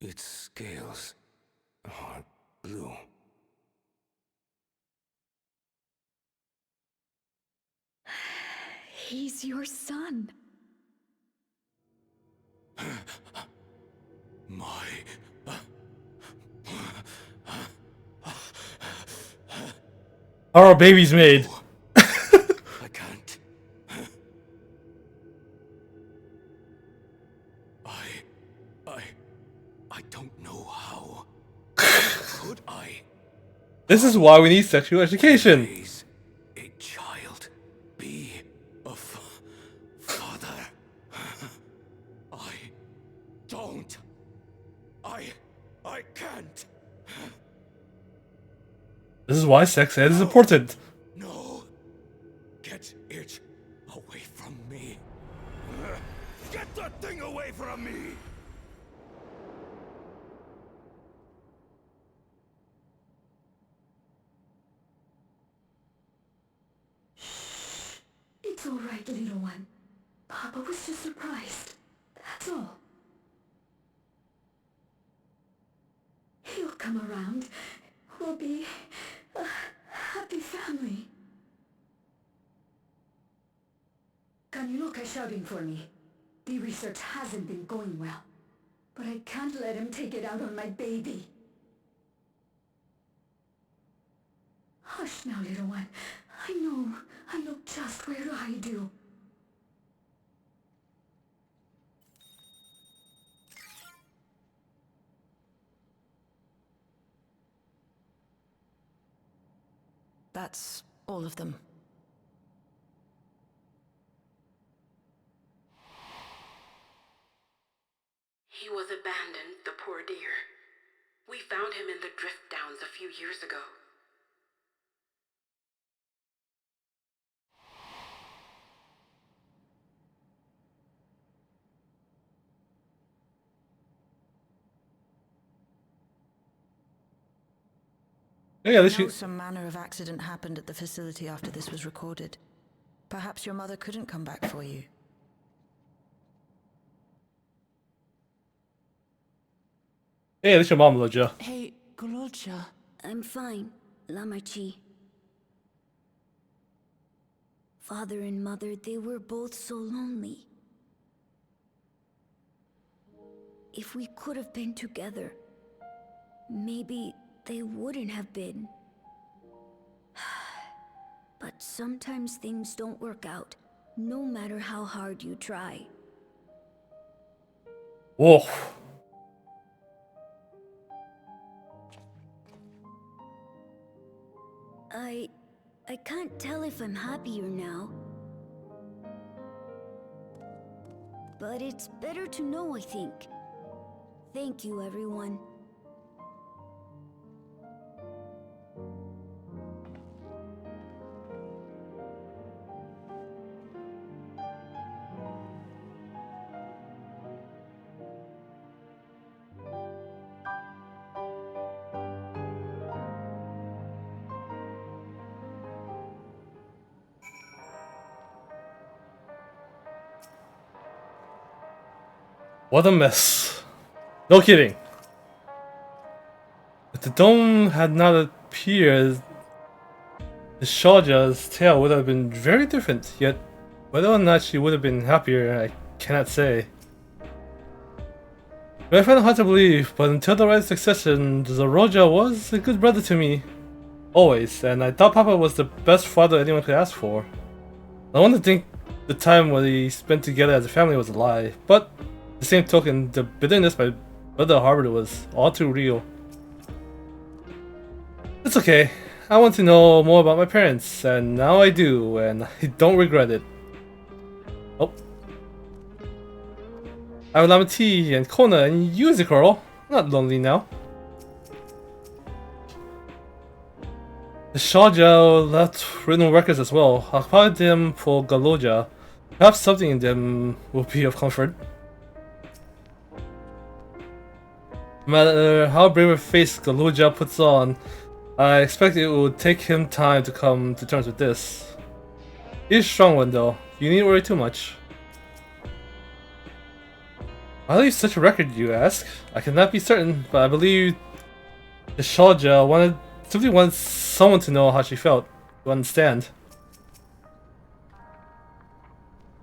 Its scales are blue. He's your son. My... How are babies made? I can't. I don't know how. Could I? This is why we need sexual education. Raise a child, be a father. I don't. I can't. This is why sex ed is important. No. Get it away from me. Get that thing away from me. It's all right, little one. Papa was just surprised. That's all. He'll come around. We'll be a happy family. Can you look at shouting for me? The research hasn't been going well, but I can't let him take it out on my baby. Hush now, little one. I know just where to hide you. That's all of them. He was abandoned, the poor dear. We found him in the drift downs a few years ago. Yeah, I know some manner of accident happened at the facility after this was recorded. Perhaps your mother couldn't come back for you. Hey, that's your mom, Loja. Hey, Gololcha. I'm fine, Lamarchi. Father and mother, they were both so lonely. If we could have been together, maybe they wouldn't have been. But sometimes things don't work out, no matter how hard you try. Wolf. I can't tell if I'm happier now. But it's better to know, I think. Thank you, everyone. What a mess. No kidding. If the dome had not appeared, the Shaja's tale would have been very different, yet whether or not she would have been happier, I cannot say. I find it hard to believe, but until the right succession, Zoroja was a good brother to me. Always, and I thought Papa was the best father anyone could ask for. I want to think the time when we spent together as a family was a lie, but the same token, the bitterness my brother harbored was all too real. It's okay. I want to know more about my parents, and now I do, and I don't regret it. Oh. I have Lamati and Kona and you, Zikoro. Not lonely now. The Shawja left written records as well. I'll find them for Galoja. Perhaps something in them will be of comfort. No matter how brave a face Galoja puts on, I expect it will take him time to come to terms with this. He's a strong one though. You needn't worry too much. Why leave such a record, you ask? I cannot be certain, but I believe the Shawja simply wanted someone to know how she felt, to understand.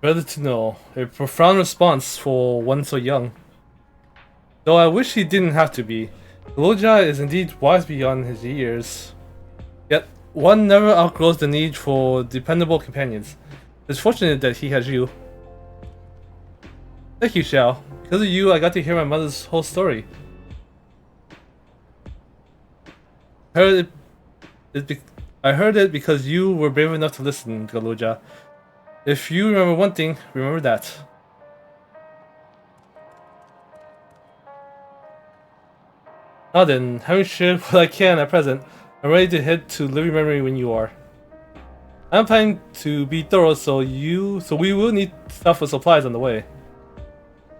Better to know. A profound response for one so young. Though I wish he didn't have to be. Galoja is indeed wise beyond his years. Yet, one never outgrows the need for dependable companions. It's fortunate that he has you. Thank you, Xiao. Because of you, I got to hear my mother's whole story. I heard it because you were brave enough to listen, Galoja. If you remember one thing, remember that. Now then, having shared what I can at present, I'm ready to head to living memory when you are. I'm planning to be thorough, so we will need stuff for supplies on the way.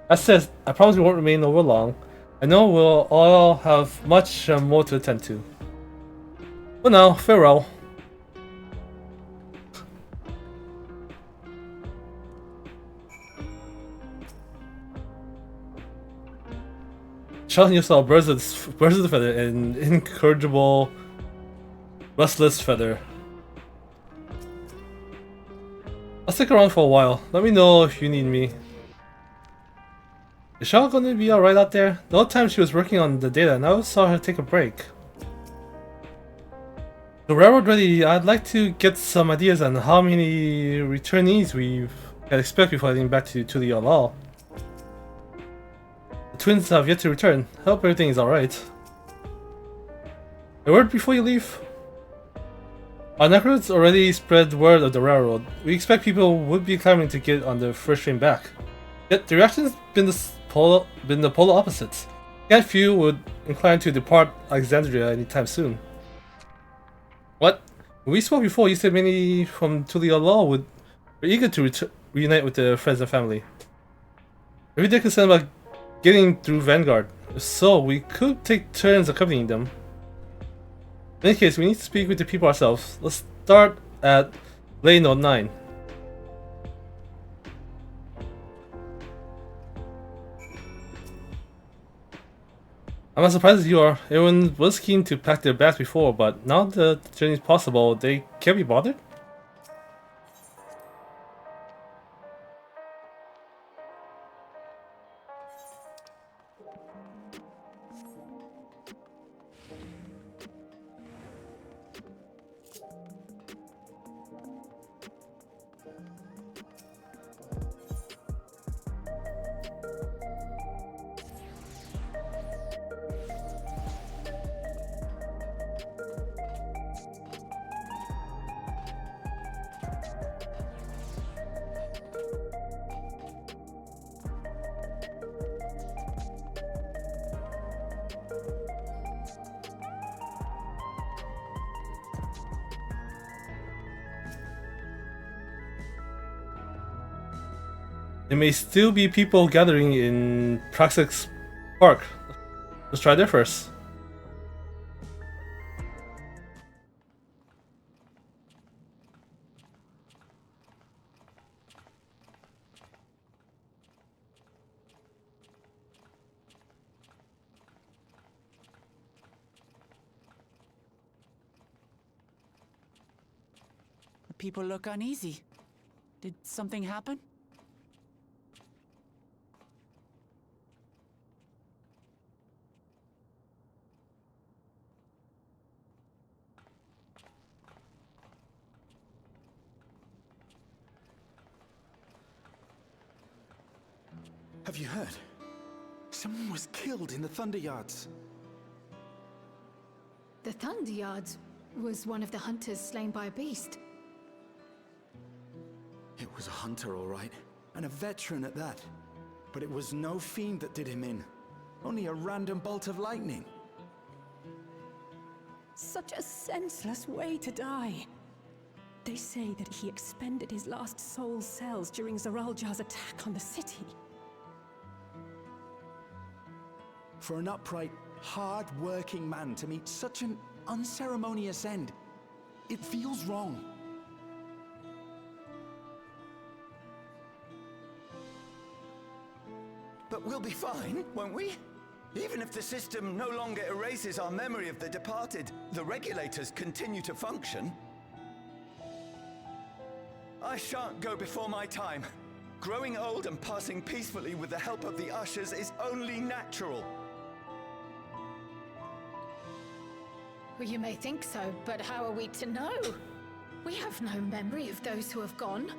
That said, I promise we won't remain over long. I know we'll all have much more to attend to. For now, farewell. Shouting yourself birds of the feather, an incorrigible, restless feather. I'll stick around for a while. Let me know if you need me. Is Shaw gonna be alright out there? The whole time she was working on the data, and I saw her take a break. The railroad ready, I'd like to get some ideas on how many returnees we can expect before heading back to the Alal. The twins have yet to return. Hope everything is alright. A word before you leave? Our necros already spread word of the railroad. We expect people would be clamoring to get on the first train back. Yet the reaction's been the polar opposites. Yet few would incline to depart Alexandria anytime soon. What? When we spoke before, you said many from Tulia Law were eager to reunite with their friends and family. Maybe they're concerned about getting through Vanguard. If so, we could take turns accompanying them. In any case, we need to speak with the people ourselves. Let's start at Lane 09. I'm as surprised as you are. Everyone was keen to pack their bags before, but now that the journey is possible, they can't be bothered? There may still be people gathering in Praxis Park. Let's try there first. The people look uneasy. Did something happen? Have you heard? Someone was killed in the Thunder Yards. The Thunder Yards was one of the hunters slain by a beast. It was a hunter, all right, and a veteran at that. But it was no fiend that did him in. Only a random bolt of lightning. Such a senseless way to die. They say that he expended his last soul cells during Zoraljar's attack on the city. For an upright, hard-working man to meet such an unceremonious end, it feels wrong. But we'll be fine, won't we? Even if the system no longer erases our memory of the departed, the regulators continue to function. I shan't go before my time. Growing old and passing peacefully with the help of the ushers is only natural. Well, you may think so, but how are we to know? We have no memory of those who have gone.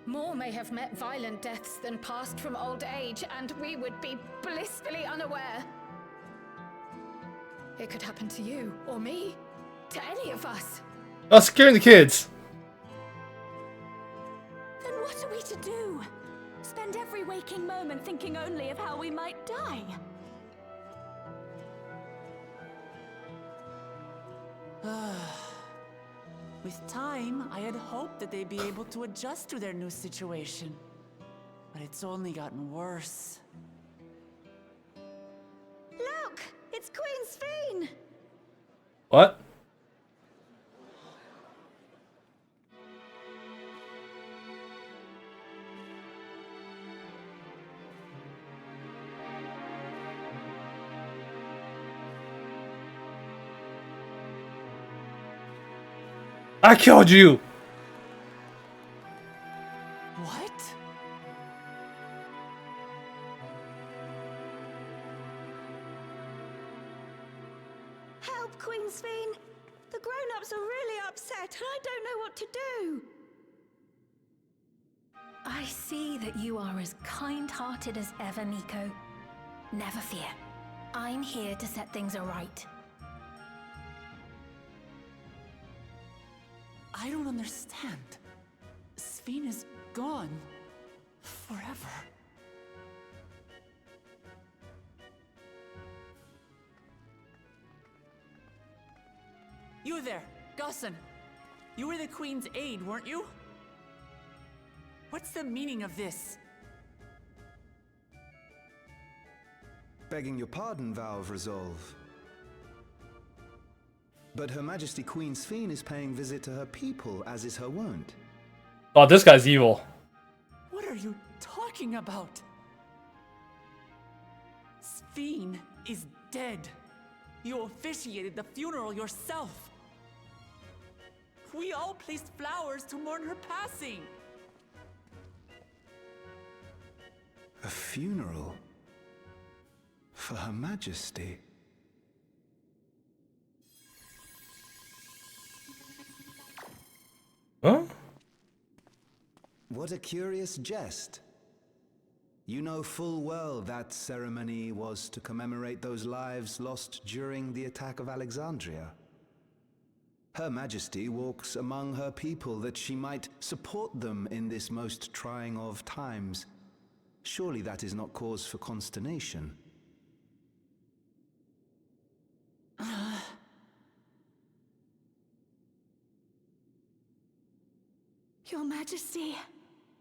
More may have met violent deaths than passed from old age, and we would be blissfully unaware. It could happen to you, or me, to any of us. Oh, scaring the kids. Then what are we to do? Spend every waking moment thinking only of how we might die? With time, I had hoped that they'd be able to adjust to their new situation. But it's only gotten worse. Look! It's Queen Sphene! What? I killed you! What? Help, Queen Sphene! The grown-ups are really upset and I don't know what to do! I see that you are as kind-hearted as ever, Nico. Never fear. I'm here to set things aright. I don't understand. Sphene is gone. Forever. You there, Gusson. You were the Queen's aide, weren't you? What's the meaning of this? Begging your pardon, Vow of Resolve. But Her Majesty Queen Sphene is paying visit to her people, as is her wont. Oh, this guy's evil. What are you talking about? Sphene is dead. You officiated the funeral yourself. We all placed flowers to mourn her passing. A funeral? For Her Majesty? Huh? What a curious jest. You know full well that ceremony was to commemorate those lives lost during the attack of Alexandria. Her Majesty walks among her people that she might support them in this most trying of times. Surely that is not cause for consternation. Your Majesty,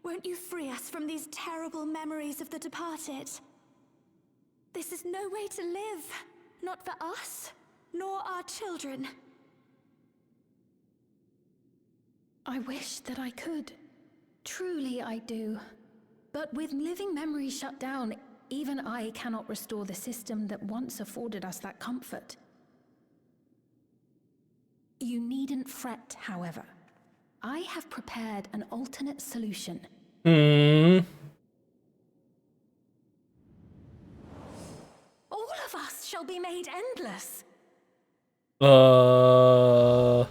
won't you free us from these terrible memories of the departed? This is no way to live, not for us, nor our children. I wish that I could. Truly I do. But with living memories shut down, even I cannot restore the system that once afforded us that comfort. You needn't fret, however. I have prepared an alternate solution. Hmm. All of us shall be made endless. I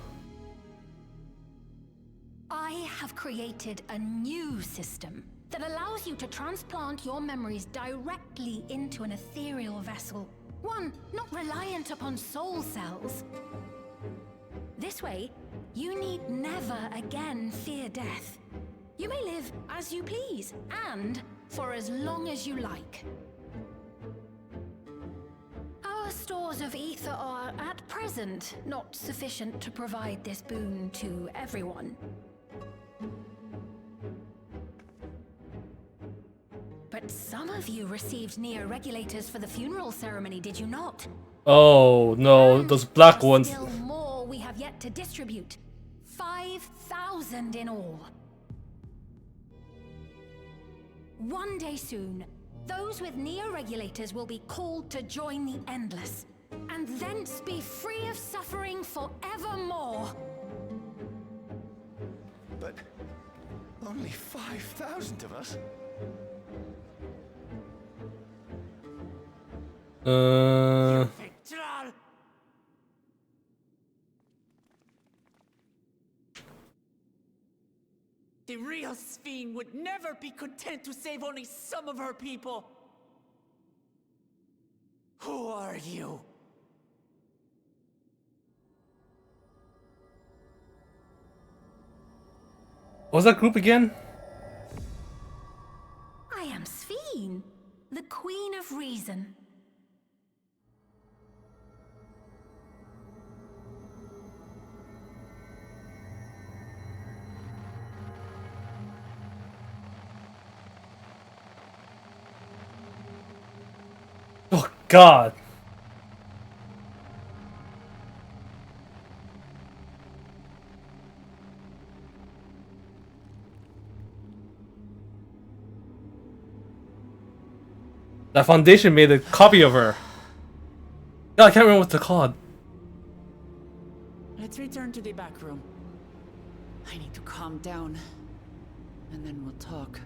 have created a new system that allows you to transplant your memories directly into an ethereal vessel. One not reliant upon soul cells. This way, you need never again fear death. You may live as you please, and for as long as you like. Our stores of ether are, at present, not sufficient to provide this boon to everyone. But some of you received neo-regulators for the funeral ceremony, did you not? Oh no, those black ones. Still more we have yet to distribute. 5,000 in all. One day soon, those with neo-regulators will be called to join the Endless, and thence be free of suffering forevermore. But only 5,000 of us? The real Sphene would never be content to save only some of her people. Who are you? What was that group again? I am Sphene, the Queen of Reason. Oh God. That Foundation made a copy of her. Yeah, I can't remember what it's called. Let's return to the back room. I need to calm down, and then we'll talk.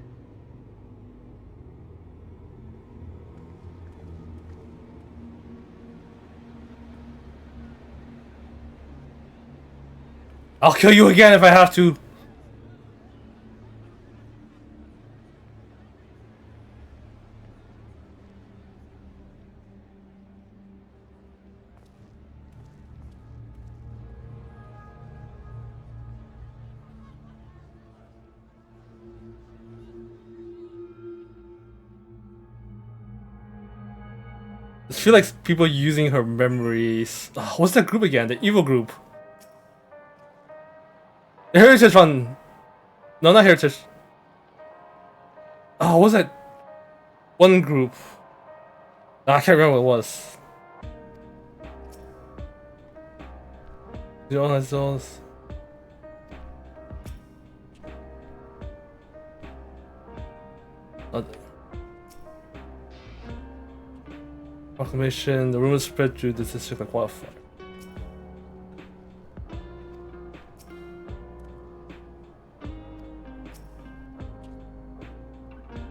I'll kill you again if I have to. I feel like people using her memories. Oh, what's that group again? The evil group. The Heritage one. No, not Heritage. Oh, what was that one group? I can't remember what it was. The online zones. Proclamation. The rumors spread through the district like wildfire.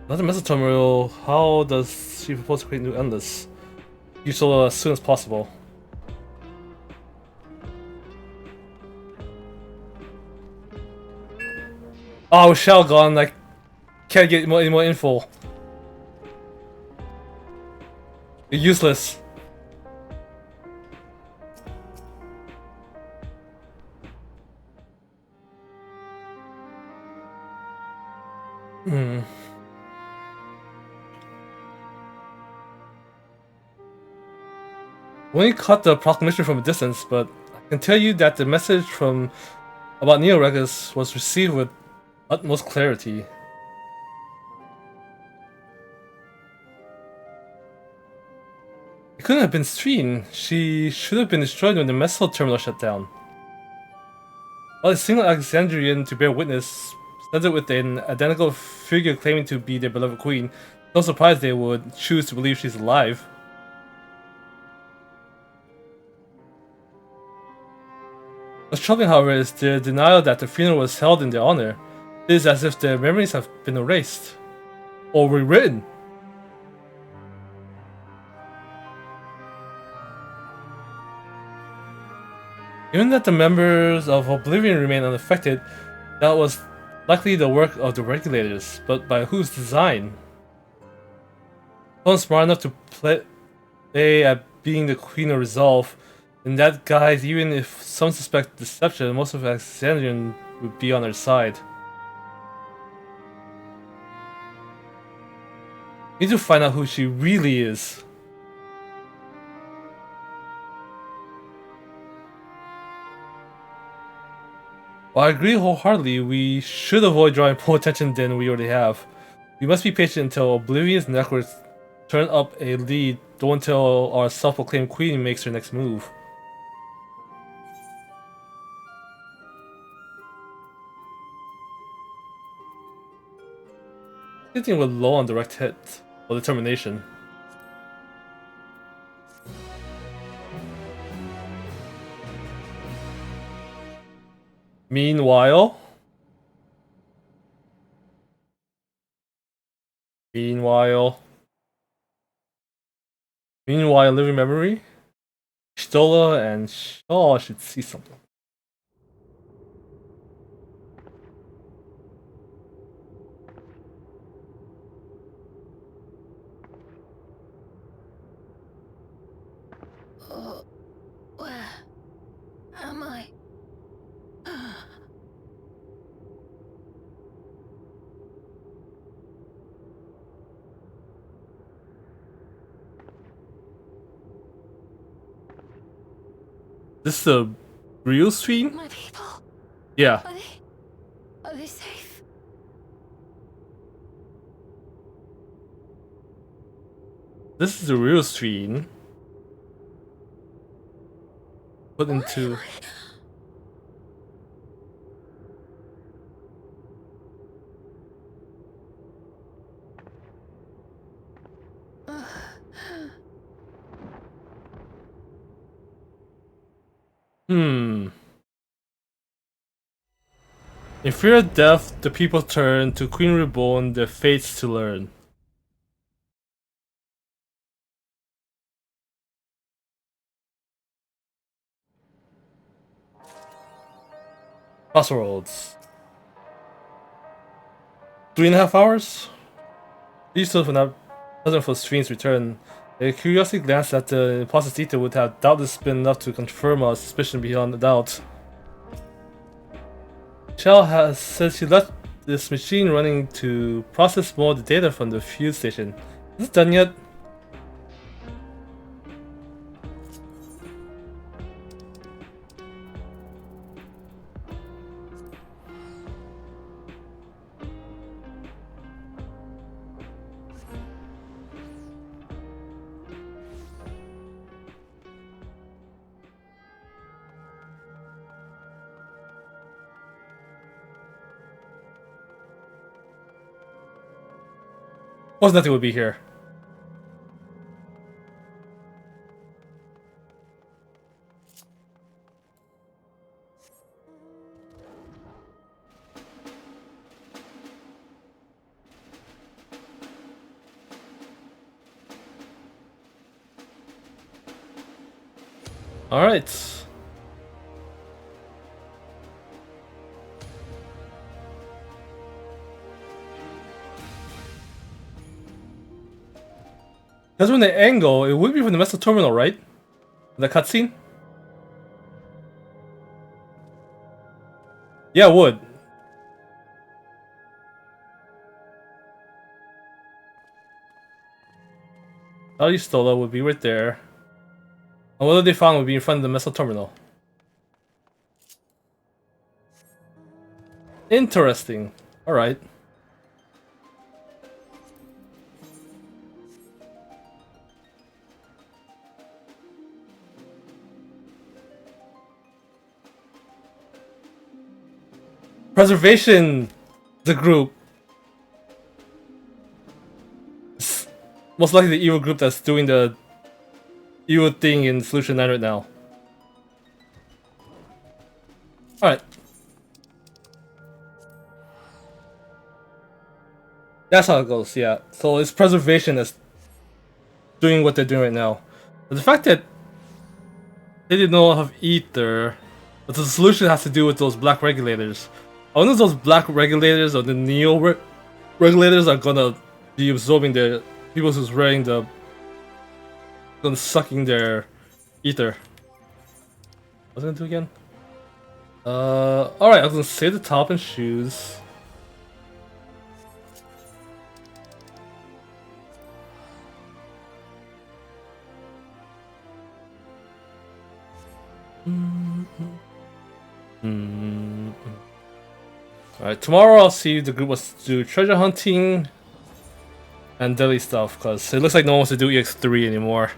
Another message terminal. How does she propose to create new endless? Use solar as soon as possible. Oh, Shell gone. I can't get any more info. You're useless. We only caught the proclamation from a distance, but I can tell you that the message from about Neo-Regus was received with utmost clarity. It couldn't have been Sphene. She should have been destroyed when the missile terminal shut down. While a single Alexandrian to bear witness sends it with an identical figure claiming to be their beloved queen, no surprise they would choose to believe she's alive. What's troubling, however, is their denial that the funeral was held in their honor. It is as if their memories have been erased or rewritten. Even that the members of Oblivion remain unaffected, that was Likely the work of the regulators, but by whose design? Someone smart enough to play at being the Queen of Resolve. In that guise, even if some suspect deception, most of Alexandrian would be on their side. We need to find out who she really is. While I agree wholeheartedly, we should avoid drawing more attention than we already have. We must be patient until oblivious networks turn up a lead, though until our self-proclaimed queen makes her next move. I think we're low on direct hit or determination. Meanwhile, living memory, Stola and Shaw should see something. Oh, where am I? This is the real stream? My people. Yeah. Are they safe? This is the real stream. Put into. In fear of death, the people turn to Queen Reborn, their fates to learn. Crossroads. 3.5 hours? These still not present for Stream's return. A curiosity glance at the imposter's detail would have doubtless been enough to confirm our suspicion beyond a doubt. Shell has said she left this machine running to process more of the data from the fuel station. Is it done yet? Of course nothing would be here. Alright. Because from the angle, it would be from the Meso Terminal, right? The cutscene? Yeah, it would. Stola would be right there. And whatever they found would be in front of the Meso Terminal. Interesting. Alright. Preservation, the group. It's most likely the evil group that's doing the evil thing in Solution 9 right now. Alright. That's how it goes, yeah. So it's preservation that's doing what they're doing right now. But the fact that they didn't know of ether, but the solution has to do with those black regulators. I wonder if those black regulators or the neo regulators are gonna be absorbing the people who's wearing the, gonna sucking their ether. What was I gonna do again? Alright, I was gonna save the top and shoes. Alright, tomorrow I'll see if the group wants to do treasure hunting and daily stuff, because it looks like no one wants to do EX3 anymore.